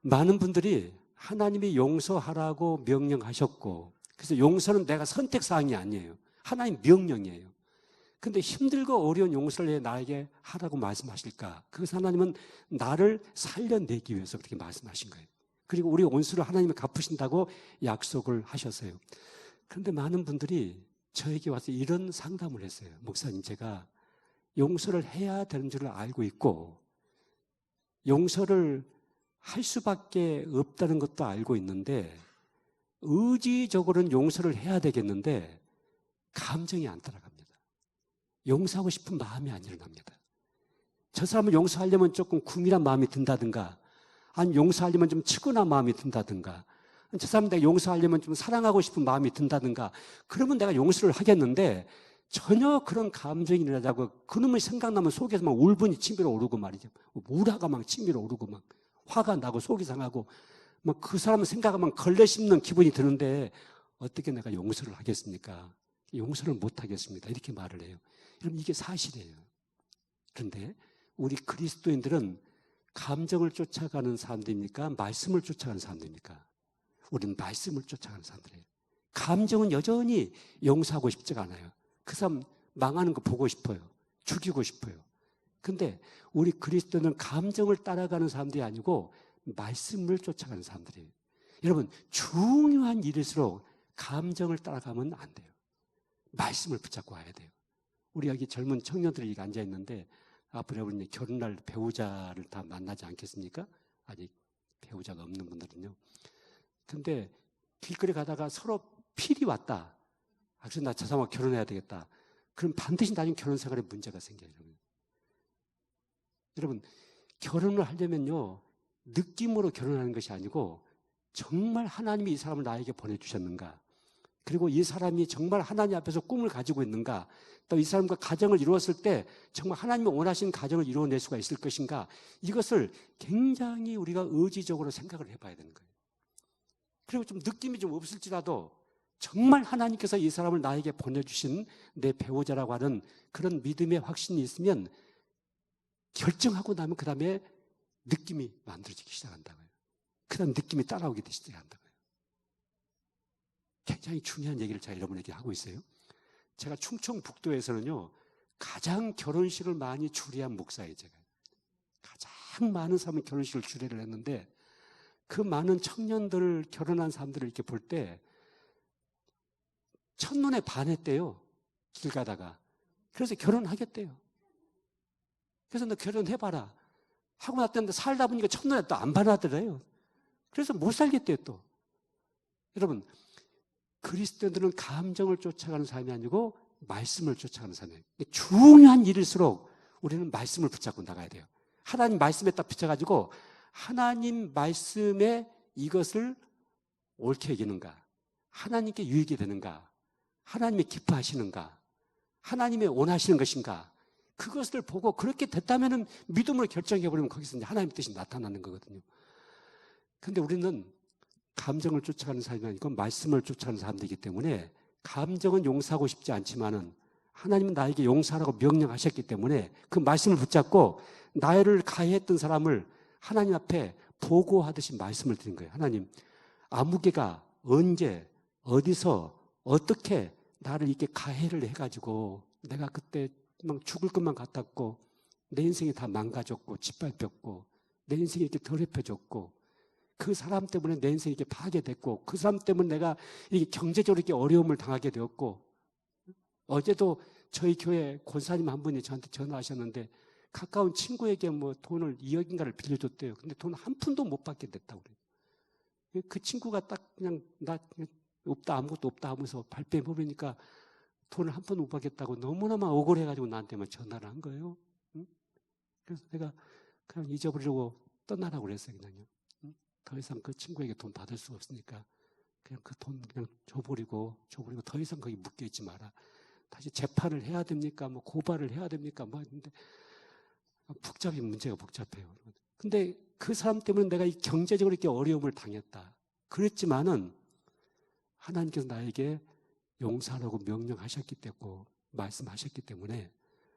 많은 분들이 하나님이 용서하라고 명령하셨고, 그래서 용서는 내가 선택사항이 아니에요. 하나님 명령이에요. 근데 힘들고 어려운 용서를 해 나에게 하라고 말씀하실까? 그것은 하나님은 나를 살려내기 위해서 그렇게 말씀하신 거예요. 그리고 우리 원수를 하나님이 갚으신다고 약속을 하셨어요. 그런데 많은 분들이 저에게 와서 이런 상담을 했어요. 목사님, 제가 용서를 해야 되는 줄을 알고 있고 용서를 할 수밖에 없다는 것도 알고 있는데 의지적으로는 용서를 해야 되겠는데 감정이 안 따라갑니다. 용서하고 싶은 마음이 안 일어납니다. 저 사람을 용서하려면 조금 궁밀한 마음이 든다든가 아니 용서하려면 좀 측은한 마음이 든다든가 저 사람 내가 용서하려면 좀 사랑하고 싶은 마음이 든다든가 그러면 내가 용서를 하겠는데 전혀 그런 감정이 일어나자고 그놈의 생각나면 속에서 막 울분이 치밀어 오르고 말이죠. 우라가 막 치밀어 오르고 막 화가 나고 속이 상하고 막 그 사람을 생각하면 걸레 씹는 기분이 드는데 어떻게 내가 용서를 하겠습니까? 용서를 못 하겠습니다. 이렇게 말을 해요. 여러분 이게 사실이에요. 그런데 우리 그리스도인들은 감정을 쫓아가는 사람들입니까? 말씀을 쫓아가는 사람들입니까? 우리는 말씀을 쫓아가는 사람들이에요. 감정은 여전히 용서하고 싶지가 않아요. 그 사람 망하는 거 보고 싶어요. 죽이고 싶어요. 근데 우리 그리스도는 감정을 따라가는 사람들이 아니고 말씀을 쫓아가는 사람들이에요. 여러분 중요한 일일수록 감정을 따라가면 안 돼요. 말씀을 붙잡고 와야 돼요. 우리 여기 젊은 청년들이 앉아 있는데 앞으로 여러분이 결혼할 배우자를 다 만나지 않겠습니까? 아직 배우자가 없는 분들은요. 근데 길거리 가다가 서로 필이 왔다. 그래서 나 저 사람하고 결혼해야 되겠다. 그럼 반드시 나중에 결혼 생활에 문제가 생겨요. 여러분 결혼을 하려면요 느낌으로 결혼하는 것이 아니고 정말 하나님이 이 사람을 나에게 보내주셨는가, 그리고 이 사람이 정말 하나님 앞에서 꿈을 가지고 있는가, 또 이 사람과 가정을 이루었을 때 정말 하나님이 원하시는 가정을 이루어낼 수가 있을 것인가, 이것을 굉장히 우리가 의지적으로 생각을 해봐야 되는 거예요. 그리고 좀 느낌이 좀 없을지라도 정말 하나님께서 이 사람을 나에게 보내주신 내 배우자라고 하는 그런 믿음의 확신이 있으면 결정하고 나면 그 다음에 느낌이 만들어지기 시작한다고요. 그 다음 느낌이 따라오게 시작한다고요. 굉장히 중요한 얘기를 제가 여러분에게 하고 있어요. 제가 충청북도에서는요 가장 결혼식을 많이 주례한 목사예요. 제가 가장 많은 사람이 결혼식을 주례를 했는데 그 많은 청년들 결혼한 사람들을 이렇게 볼 때 첫눈에 반했대요. 길 가다가. 그래서 결혼하겠대요. 그래서 너 결혼해봐라 하고 났는데 살다 보니까 첫눈에 또 안 반하더래요. 그래서 못 살겠대요 또. 여러분 그리스도인들은 감정을 쫓아가는 사람이 아니고 말씀을 쫓아가는 사람이에요. 중요한 일일수록 우리는 말씀을 붙잡고 나가야 돼요. 하나님 말씀에 딱 붙여가지고 하나님 말씀에 이것을 옳게 여기는가, 하나님께 유익이 되는가, 하나님이 기뻐하시는가, 하나님이 원하시는 것인가, 그것을 보고 그렇게 됐다면 믿음으로 결정해버리면 거기서 이제 하나님의 뜻이 나타나는 거거든요. 그런데 우리는 감정을 쫓아가는 사람이 아니고 말씀을 쫓아가는 사람들이기 때문에 감정은 용서하고 싶지 않지만은 하나님은 나에게 용서하라고 명령하셨기 때문에 그 말씀을 붙잡고 나를 가해했던 사람을 하나님 앞에 보고하듯이 말씀을 드린 거예요. 하나님, 아무개가 언제 어디서 어떻게 나를 이렇게 가해를 해가지고 내가 그때 막 죽을 것만 같았고 내 인생이 다 망가졌고 짓밟혔고 내 인생이 이렇게 더럽혀졌고 그 사람 때문에 내 인생이 이렇게 파괴됐고 그 사람 때문에 내가 이렇게 경제적으로 이렇게 어려움을 당하게 되었고, 어제도 저희 교회 권사님 한 분이 저한테 전화하셨는데 가까운 친구에게 뭐 돈을 2억인가를 빌려줬대요. 근데 돈 한 푼도 못 받게 됐다고 그래요. 그 친구가 딱 그냥 나 없다 아무것도 없다 하면서 발뺌해 보니까 돈을 한 푼 못 받겠다고 너무나만 억울해가지고 나한테만 전화를 한 거예요. 응? 그래서 내가 그냥 잊어버리려고 떠나라고 그랬어요. 그냥요. 더 이상 그 친구에게 돈 받을 수 없으니까 그냥 그 돈 그냥 줘버리고 더 이상 거기 묶여있지 마라. 다시 재판을 해야 됩니까? 뭐 고발을 해야 됩니까? 뭐 했는데 문제가 복잡해요. 근데 그 사람 때문에 내가 이 경제적으로 이렇게 어려움을 당했다. 그랬지만은 하나님께서 나에게 용서하라고 명령하셨기 때문에 말씀하셨기 때문에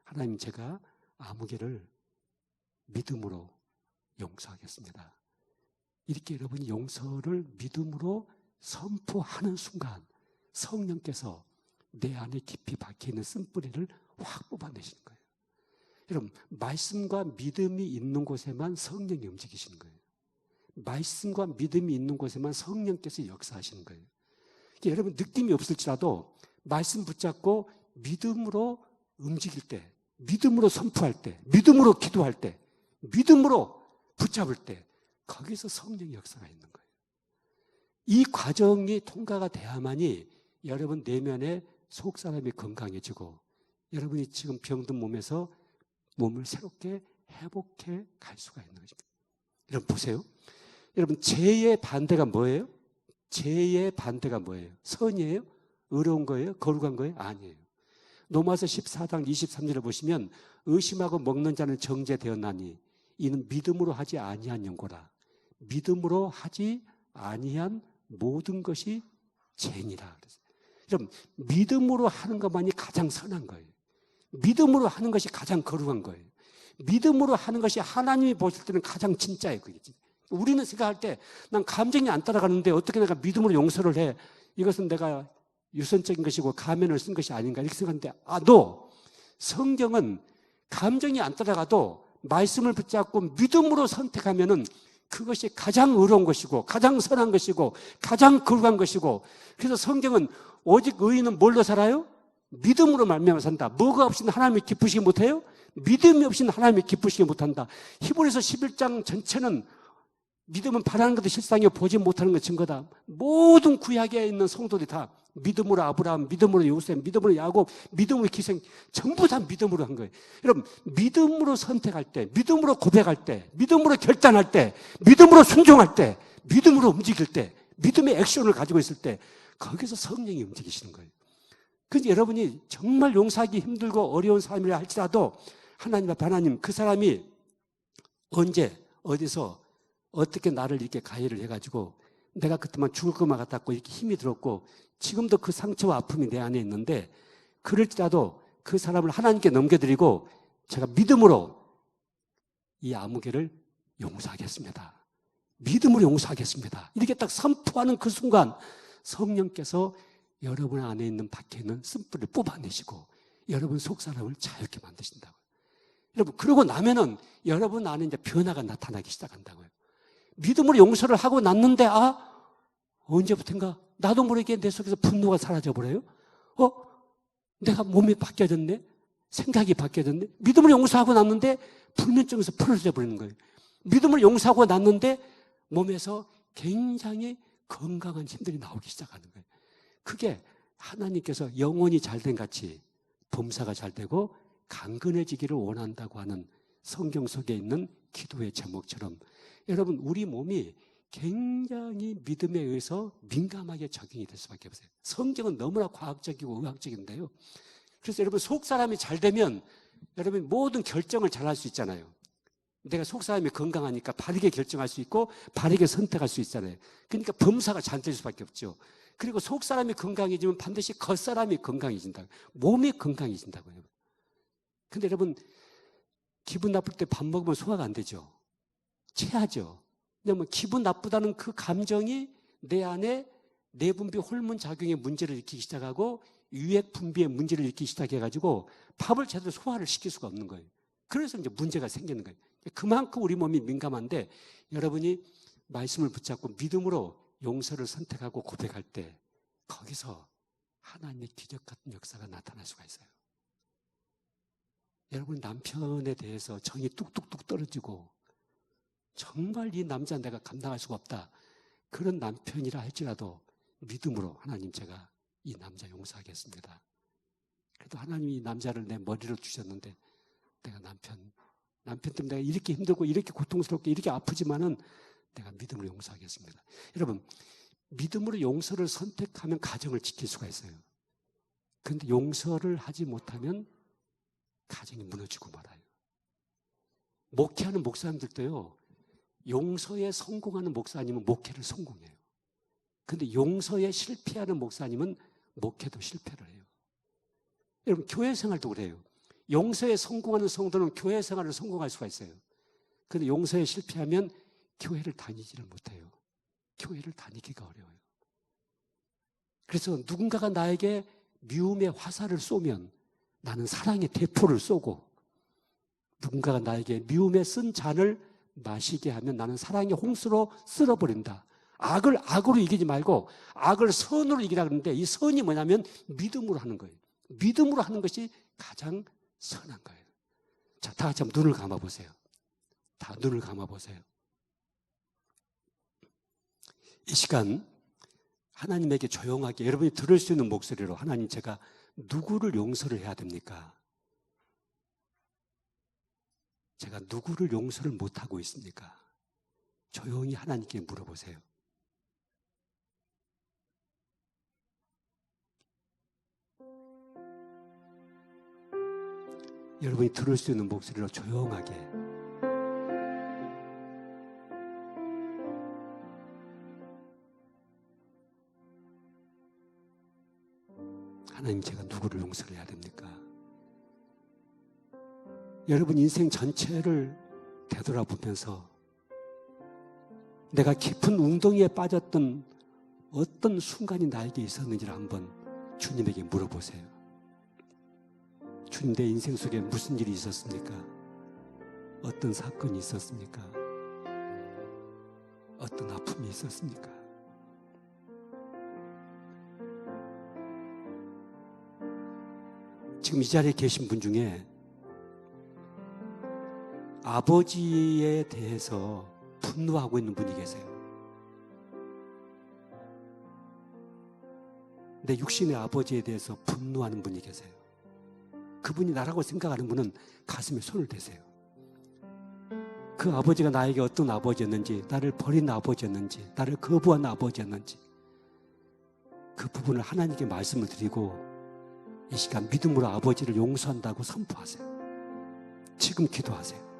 하나님 제가 아무개를 믿음으로 용서하겠습니다. 이렇게 여러분이 용서를 믿음으로 선포하는 순간 성령께서 내 안에 깊이 박혀있는 쓴뿌리를 확 뽑아내시는 거예요. 여러분, 말씀과 믿음이 있는 곳에만 성령이 움직이시는 거예요. 말씀과 믿음이 있는 곳에만 성령께서 역사하시는 거예요. 여러분, 느낌이 없을지라도 말씀 붙잡고 믿음으로 움직일 때, 믿음으로 선포할 때, 믿음으로 기도할 때, 믿음으로 붙잡을 때, 거기서 성령의 역사가 있는 거예요. 이 과정이 통과가 돼야만이 여러분 내면의 속사람이 건강해지고 여러분이 지금 병든 몸에서 몸을 새롭게 회복해 갈 수가 있는 것입니다. 여러분 보세요. 여러분, 죄의 반대가 뭐예요? 죄의 반대가 뭐예요? 선이에요? 의로운 거예요? 거룩한 거예요? 아니에요. 로마서 14장 23절을 보시면 의심하고 먹는 자는 정죄되었나니 이는 믿음으로 하지 아니한 연고라. 믿음으로 하지 아니한 모든 것이 죄니라. 여러분, 믿음으로 하는 것만이 가장 선한 거예요. 믿음으로 하는 것이 가장 거룩한 거예요. 믿음으로 하는 것이 하나님이 보실 때는 가장 진짜예요. 그게. 우리는 생각할 때 난 감정이 안 따라가는데 어떻게 내가 믿음으로 용서를 해? 이것은 내가 유선적인 것이고 가면을 쓴 것이 아닌가 이렇게 생각하는데 성경은 감정이 안 따라가도 말씀을 붙잡고 믿음으로 선택하면은 그것이 가장 의로운 것이고 가장 선한 것이고 가장 거룩한 것이고 그래서 성경은 오직 의인은 뭘로 살아요? 믿음으로 말미암아 산다. 뭐가 없이는 하나님이 기쁘시게 못해요? 믿음이 없이는 하나님이 기쁘시게 못한다. 히브리서 11장 전체는 믿음은 바라는 것도 실상이요 보지 못하는 것 증거다. 모든 구약에 있는 성도들이 다 믿음으로 아브라함, 믿음으로 요셉, 믿음으로 야곱, 믿음으로 기생 전부 다 믿음으로 한 거예요. 여러분, 믿음으로 선택할 때, 믿음으로 고백할 때, 믿음으로 결단할 때, 믿음으로 순종할 때, 믿음으로 움직일 때, 믿음의 액션을 가지고 있을 때 거기서 성령이 움직이시는 거예요. 그래서 여러분이 정말 용서하기 힘들고 어려운 삶이라 할지라도 하나님 앞에 하나님 그 사람이 언제 어디서 어떻게 나를 이렇게 가해를 해가지고 내가 그때만 죽을 것만 같았고 이렇게 힘이 들었고 지금도 그 상처와 아픔이 내 안에 있는데 그럴지라도 그 사람을 하나님께 넘겨드리고 제가 믿음으로 이 아무개를 용서하겠습니다. 믿음으로 용서하겠습니다. 이렇게 딱 선포하는 그 순간 성령께서 여러분 안에 있는 밖에 있는 쓴뿌리를 뽑아내시고 여러분 속사람을 자유롭게 만드신다고요. 여러분, 그러고 나면은 여러분 안에 이제 변화가 나타나기 시작한다고요. 믿음으로 용서를 하고 났는데 언제부턴가 나도 모르게 내 속에서 분노가 사라져버려요. 내가 몸이 바뀌어졌네. 생각이 바뀌어졌네. 믿음으로 용서하고 났는데 불면증에서 풀어져 버리는 거예요. 믿음으로 용서하고 났는데 몸에서 굉장히 건강한 힘들이 나오기 시작하는 거예요. 그게 하나님께서 영혼이 잘된 같이 범사가 잘 되고 강건해지기를 원한다고 하는 성경 속에 있는 기도의 제목처럼 여러분 우리 몸이 굉장히 믿음에 의해서 민감하게 적용이 될 수밖에 없어요. 성경은 너무나 과학적이고 의학적인데요. 그래서 여러분 속사람이 잘 되면 여러분 모든 결정을 잘 할 수 있잖아요. 내가 속사람이 건강하니까 바르게 결정할 수 있고 바르게 선택할 수 있잖아요. 그러니까 범사가 잘 될 수밖에 없죠. 그리고 속사람이 건강해지면 반드시 겉사람이 건강해진다. 몸이 건강해진다고요. 근데 여러분 기분 나쁠 때 밥 먹으면 소화가 안 되죠. 체하죠. 왜냐하면 기분 나쁘다는 그 감정이 내 안에 내분비 호르몬 작용에 문제를 일으키기 시작하고 유액 분비에 문제를 일으키기 시작해가지고 밥을 제대로 소화를 시킬 수가 없는 거예요. 그래서 이제 문제가 생기는 거예요. 그만큼 우리 몸이 민감한데 여러분이 말씀을 붙잡고 믿음으로 용서를 선택하고 고백할 때 거기서 하나님의 기적 같은 역사가 나타날 수가 있어요. 여러분 남편에 대해서 정이 뚝뚝뚝 떨어지고 정말 이 남자 내가 감당할 수가 없다. 그런 남편이라 할지라도 믿음으로 하나님 제가 이 남자 용서하겠습니다. 그래도 하나님이 이 남자를 내 머리로 주셨는데 내가 남편 때문에 내가 이렇게 힘들고 이렇게 고통스럽게 이렇게 아프지만은 내가 믿음으로 용서하겠습니다. 여러분 믿음으로 용서를 선택하면 가정을 지킬 수가 있어요. 그런데 용서를 하지 못하면 가정이 무너지고 말아요. 목회하는 목사님들도요. 용서에 성공하는 목사님은 목회를 성공해요. 그런데 용서에 실패하는 목사님은 목회도 실패를 해요. 여러분 교회 생활도 그래요. 용서에 성공하는 성도는 교회 생활을 성공할 수가 있어요. 그런데 용서에 실패하면 교회를 다니지를 못해요. 교회를 다니기가 어려워요. 그래서 누군가가 나에게 미움의 화살을 쏘면 나는 사랑의 대포를 쏘고 누군가가 나에게 미움에 쓴 잔을 마시게 하면 나는 사랑의 홍수로 쓸어버린다. 악을 악으로 이기지 말고 악을 선으로 이기라 그러는데 이 선이 뭐냐면 믿음으로 하는 거예요. 믿음으로 하는 것이 가장 선한 거예요. 자, 다 같이 한번 눈을 감아보세요. 다 눈을 감아보세요. 이 시간 하나님에게 조용하게 여러분이 들을 수 있는 목소리로 하나님 제가 누구를 용서를 해야 됩니까? 제가 누구를 용서를 못하고 있습니까? 조용히 하나님께 물어보세요. 여러분이 들을 수 있는 목소리로 조용하게 하나님 제가 누구를 용서를 해야 됩니까? 여러분 인생 전체를 되돌아보면서 내가 깊은 웅덩이에 빠졌던 어떤 순간이 나에게 있었는지를 한번 주님에게 물어보세요. 주님 내 인생 속에 무슨 일이 있었습니까? 어떤 사건이 있었습니까? 어떤 아픔이 있었습니까? 지금 이 자리에 계신 분 중에 아버지에 대해서 분노하고 있는 분이 계세요. 내 육신의 아버지에 대해서 분노하는 분이 계세요. 그분이 나라고 생각하는 분은 가슴에 손을 대세요. 그 아버지가 나에게 어떤 아버지였는지, 나를 버린 아버지였는지, 나를 거부한 아버지였는지 그 부분을 하나님께 말씀을 드리고 이 시간 믿음으로 아버지를 용서한다고 선포하세요. 지금 기도하세요.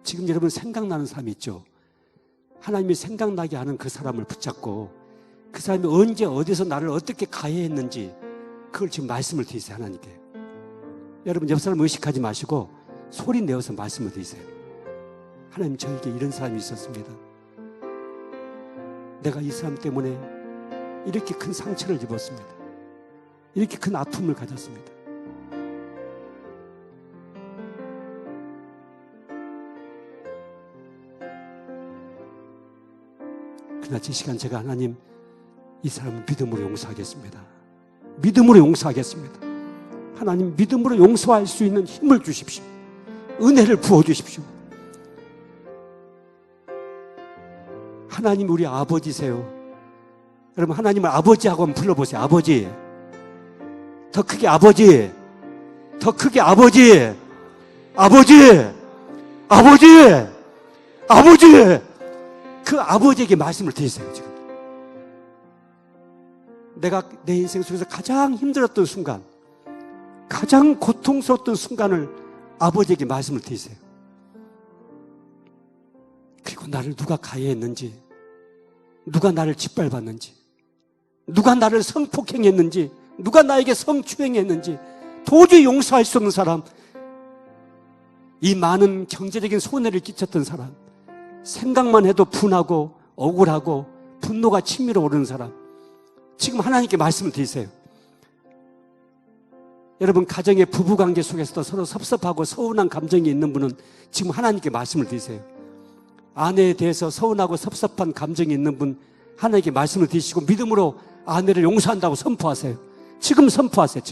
지금 여러분 생각나는 사람 있죠? 하나님이 생각나게 하는 그 사람을 붙잡고 그 사람이 언제 어디서 나를 어떻게 가해했는지 그걸 지금 말씀을 드리세요. 하나님께. 여러분 옆 사람 의식하지 마시고 소리 내어서 말씀을 드리세요. 하나님 저에게 이런 사람이 있었습니다. 내가 이 사람 때문에 이렇게 큰 상처를 입었습니다. 이렇게 큰 아픔을 가졌습니다. 그러나 이 시간 제가 하나님 이 사람을 믿음으로 용서하겠습니다. 믿음으로 용서하겠습니다. 하나님 믿음으로 용서할 수 있는 힘을 주십시오. 은혜를 부어주십시오. 하나님 우리 아버지세요. 여러분 하나님을 아버지하고 한번 불러보세요. 아버지. 더 크게 아버지. 더 크게 아버지. 아버지. 아버지. 아버지. 그 아버지에게 말씀을 드리세요. 지금 내가 내 인생 속에서 가장 힘들었던 순간, 가장 고통스러웠던 순간을 아버지에게 말씀을 드리세요. 그리고 나를 누가 가해했는지, 누가 나를 짓밟았는지, 누가 나를 성폭행했는지, 누가 나에게 성추행했는지 도저히 용서할 수 없는 사람, 이 많은 경제적인 손해를 끼쳤던 사람, 생각만 해도 분하고 억울하고 분노가 치밀어 오르는 사람, 지금 하나님께 말씀을 드리세요. 여러분 가정의 부부관계 속에서도 서로 섭섭하고 서운한 감정이 있는 분은 지금 하나님께 말씀을 드리세요. 아내에 대해서 서운하고 섭섭한 감정이 있는 분 하나님께 말씀을 드리시고 믿음으로 아내를 용서한다고 선포하세요. 지금 선포하세요.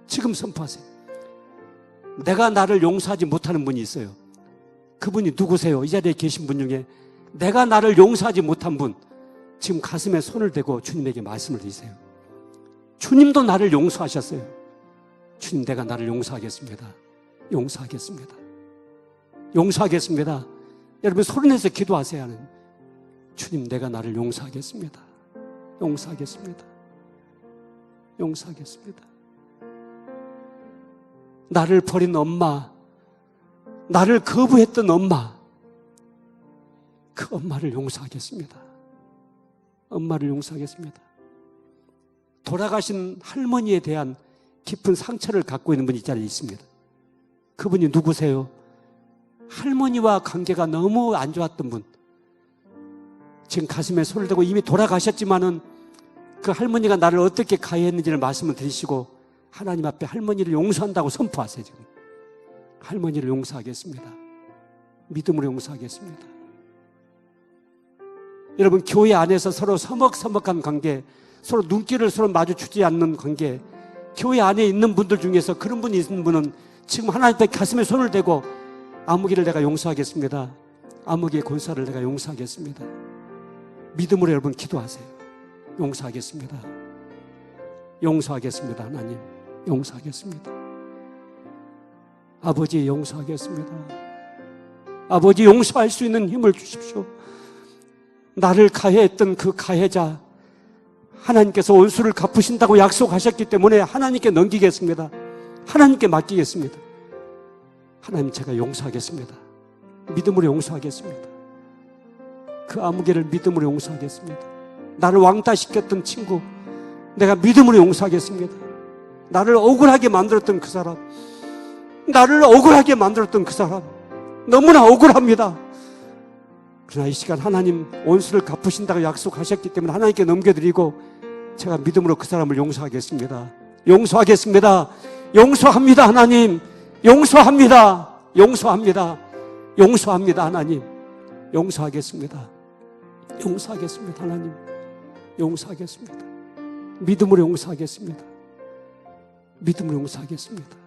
지금 선포하세요. 내가 나를 용서하지 못하는 분이 있어요. 그분이 누구세요? 이 자리에 계신 분 중에 내가 나를 용서하지 못한 분, 지금 가슴에 손을 대고 주님에게 말씀을 드리세요. 주님도 나를 용서하셨어요. 주님 내가 나를 용서하겠습니다. 용서하겠습니다. 용서하겠습니다. 여러분 소리내서 기도하세요. 하는 주님 내가 나를 용서하겠습니다. 용서하겠습니다. 용서하겠습니다. 나를 버린 엄마, 나를 거부했던 엄마, 그 엄마를 용서하겠습니다. 엄마를 용서하겠습니다. 돌아가신 할머니에 대한 깊은 상처를 갖고 있는 분이 이 자리에 있습니다. 그분이 누구세요? 할머니와 관계가 너무 안 좋았던 분, 지금 가슴에 손을 대고 이미 돌아가셨지만은 그 할머니가 나를 어떻게 가해했는지를 말씀을 드리시고 하나님 앞에 할머니를 용서한다고 선포하세요. 지금 할머니를 용서하겠습니다. 믿음으로 용서하겠습니다. 여러분, 교회 안에서 서로 서먹서먹한 관계, 서로 눈길을 서로 마주치지 않는 관계, 교회 안에 있는 분들 중에서 그런 분이 있는 분은 지금 하나님 앞에 가슴에 손을 대고 아무개를 내가 용서하겠습니다. 아무개의 권사를 내가 용서하겠습니다. 믿음으로 여러분 기도하세요. 용서하겠습니다. 용서하겠습니다. 하나님, 용서하겠습니다. 아버지, 용서하겠습니다. 아버지, 용서할 수 있는 힘을 주십시오. 나를 가해했던 그 가해자, 하나님께서 원수를 갚으신다고 약속하셨기 때문에 하나님께 넘기겠습니다. 하나님께 맡기겠습니다. 하나님, 제가 용서하겠습니다. 믿음으로 용서하겠습니다. 그 아무개를 믿음으로 용서하겠습니다. 나를 왕따시켰던 친구, 내가 믿음으로 용서하겠습니다. 나를 억울하게 만들었던 그 사람, 나를 억울하게 만들었던 그 사람, 너무나 억울합니다. 그러나 이 시간 하나님 원수를 갚으신다고 약속하셨기 때문에 하나님께 넘겨드리고 제가 믿음으로 그 사람을 용서하겠습니다. 용서하겠습니다. 용서합니다. 하나님, 용서합니다. 용서합니다. 용서합니다. 하나님, 용서하겠습니다. 용서하겠습니다. 하나님, 용서하겠습니다. 믿음으로 용서하겠습니다. 믿음으로 용서하겠습니다.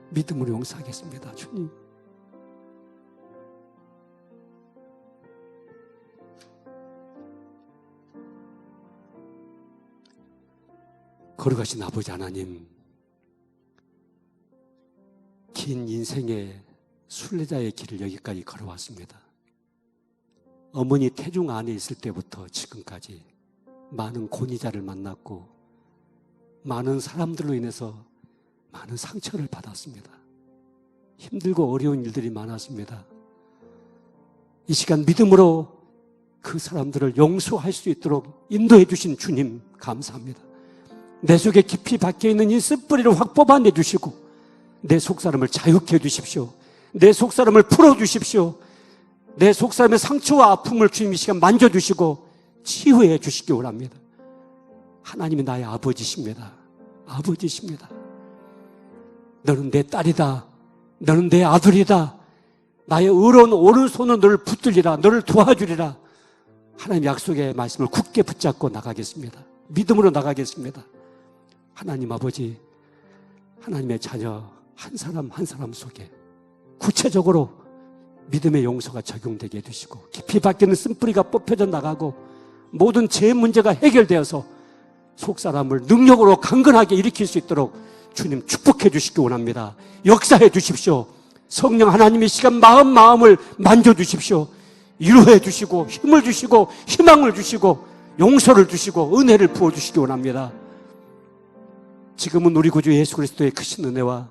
믿음으로 용서하겠습니다. 주님, 걸어가신 아버지 하나님, 긴 인생의 순례자의 길을 여기까지 걸어왔습니다. 어머니 태중 안에 있을 때부터 지금까지 많은 고니자를 만났고 많은 사람들로 인해서 많은 상처를 받았습니다. 힘들고 어려운 일들이 많았습니다. 이 시간 믿음으로 그 사람들을 용서할 수 있도록 인도해 주신 주님 감사합니다. 내 속에 깊이 박혀있는 이 습뿌리를 확 뽑아내주시고 내 속사람을 자유케 해주십시오. 내 속사람을 풀어주십시오. 내 속사람의 상처와 아픔을 주님 이 시간 만져주시고 치유해 주시기 원합니다. 하나님이 나의 아버지십니다. 아버지십니다. 너는 내 딸이다. 너는 내 아들이다. 나의 의로운 오른손으로 너를 붙들리라. 너를 도와주리라. 하나님 약속의 말씀을 굳게 붙잡고 나가겠습니다. 믿음으로 나가겠습니다. 하나님 아버지, 하나님의 자녀 한 사람 한 사람 속에 구체적으로 믿음의 용서가 적용되게 해주시고 깊이 박혀있는 쓴뿌리가 뽑혀져 나가고 모든 죄 문제가 해결되어서 속사람을 능력으로 강건하게 일으킬 수 있도록 주님 축복해 주시기 원합니다. 역사해 주십시오. 성령 하나님의 시간 마음을 만져주십시오. 위로해 주시고 힘을 주시고 희망을 주시고 용서를 주시고 은혜를 부어주시기 원합니다. 지금은 우리 구주 예수 그리스도의 크신 은혜와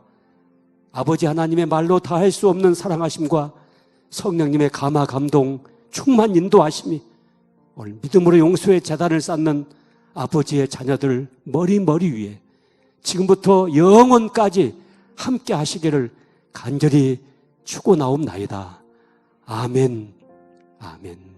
아버지 하나님의 말로 다할 수 없는 사랑하심과 성령님의 감화 감동 충만 인도하심이 오늘 믿음으로 용서의 제단을 쌓는 아버지의 자녀들 머리 위에 지금부터 영원까지 함께 하시기를 간절히 축원하옵나이다. 아멘. 아멘.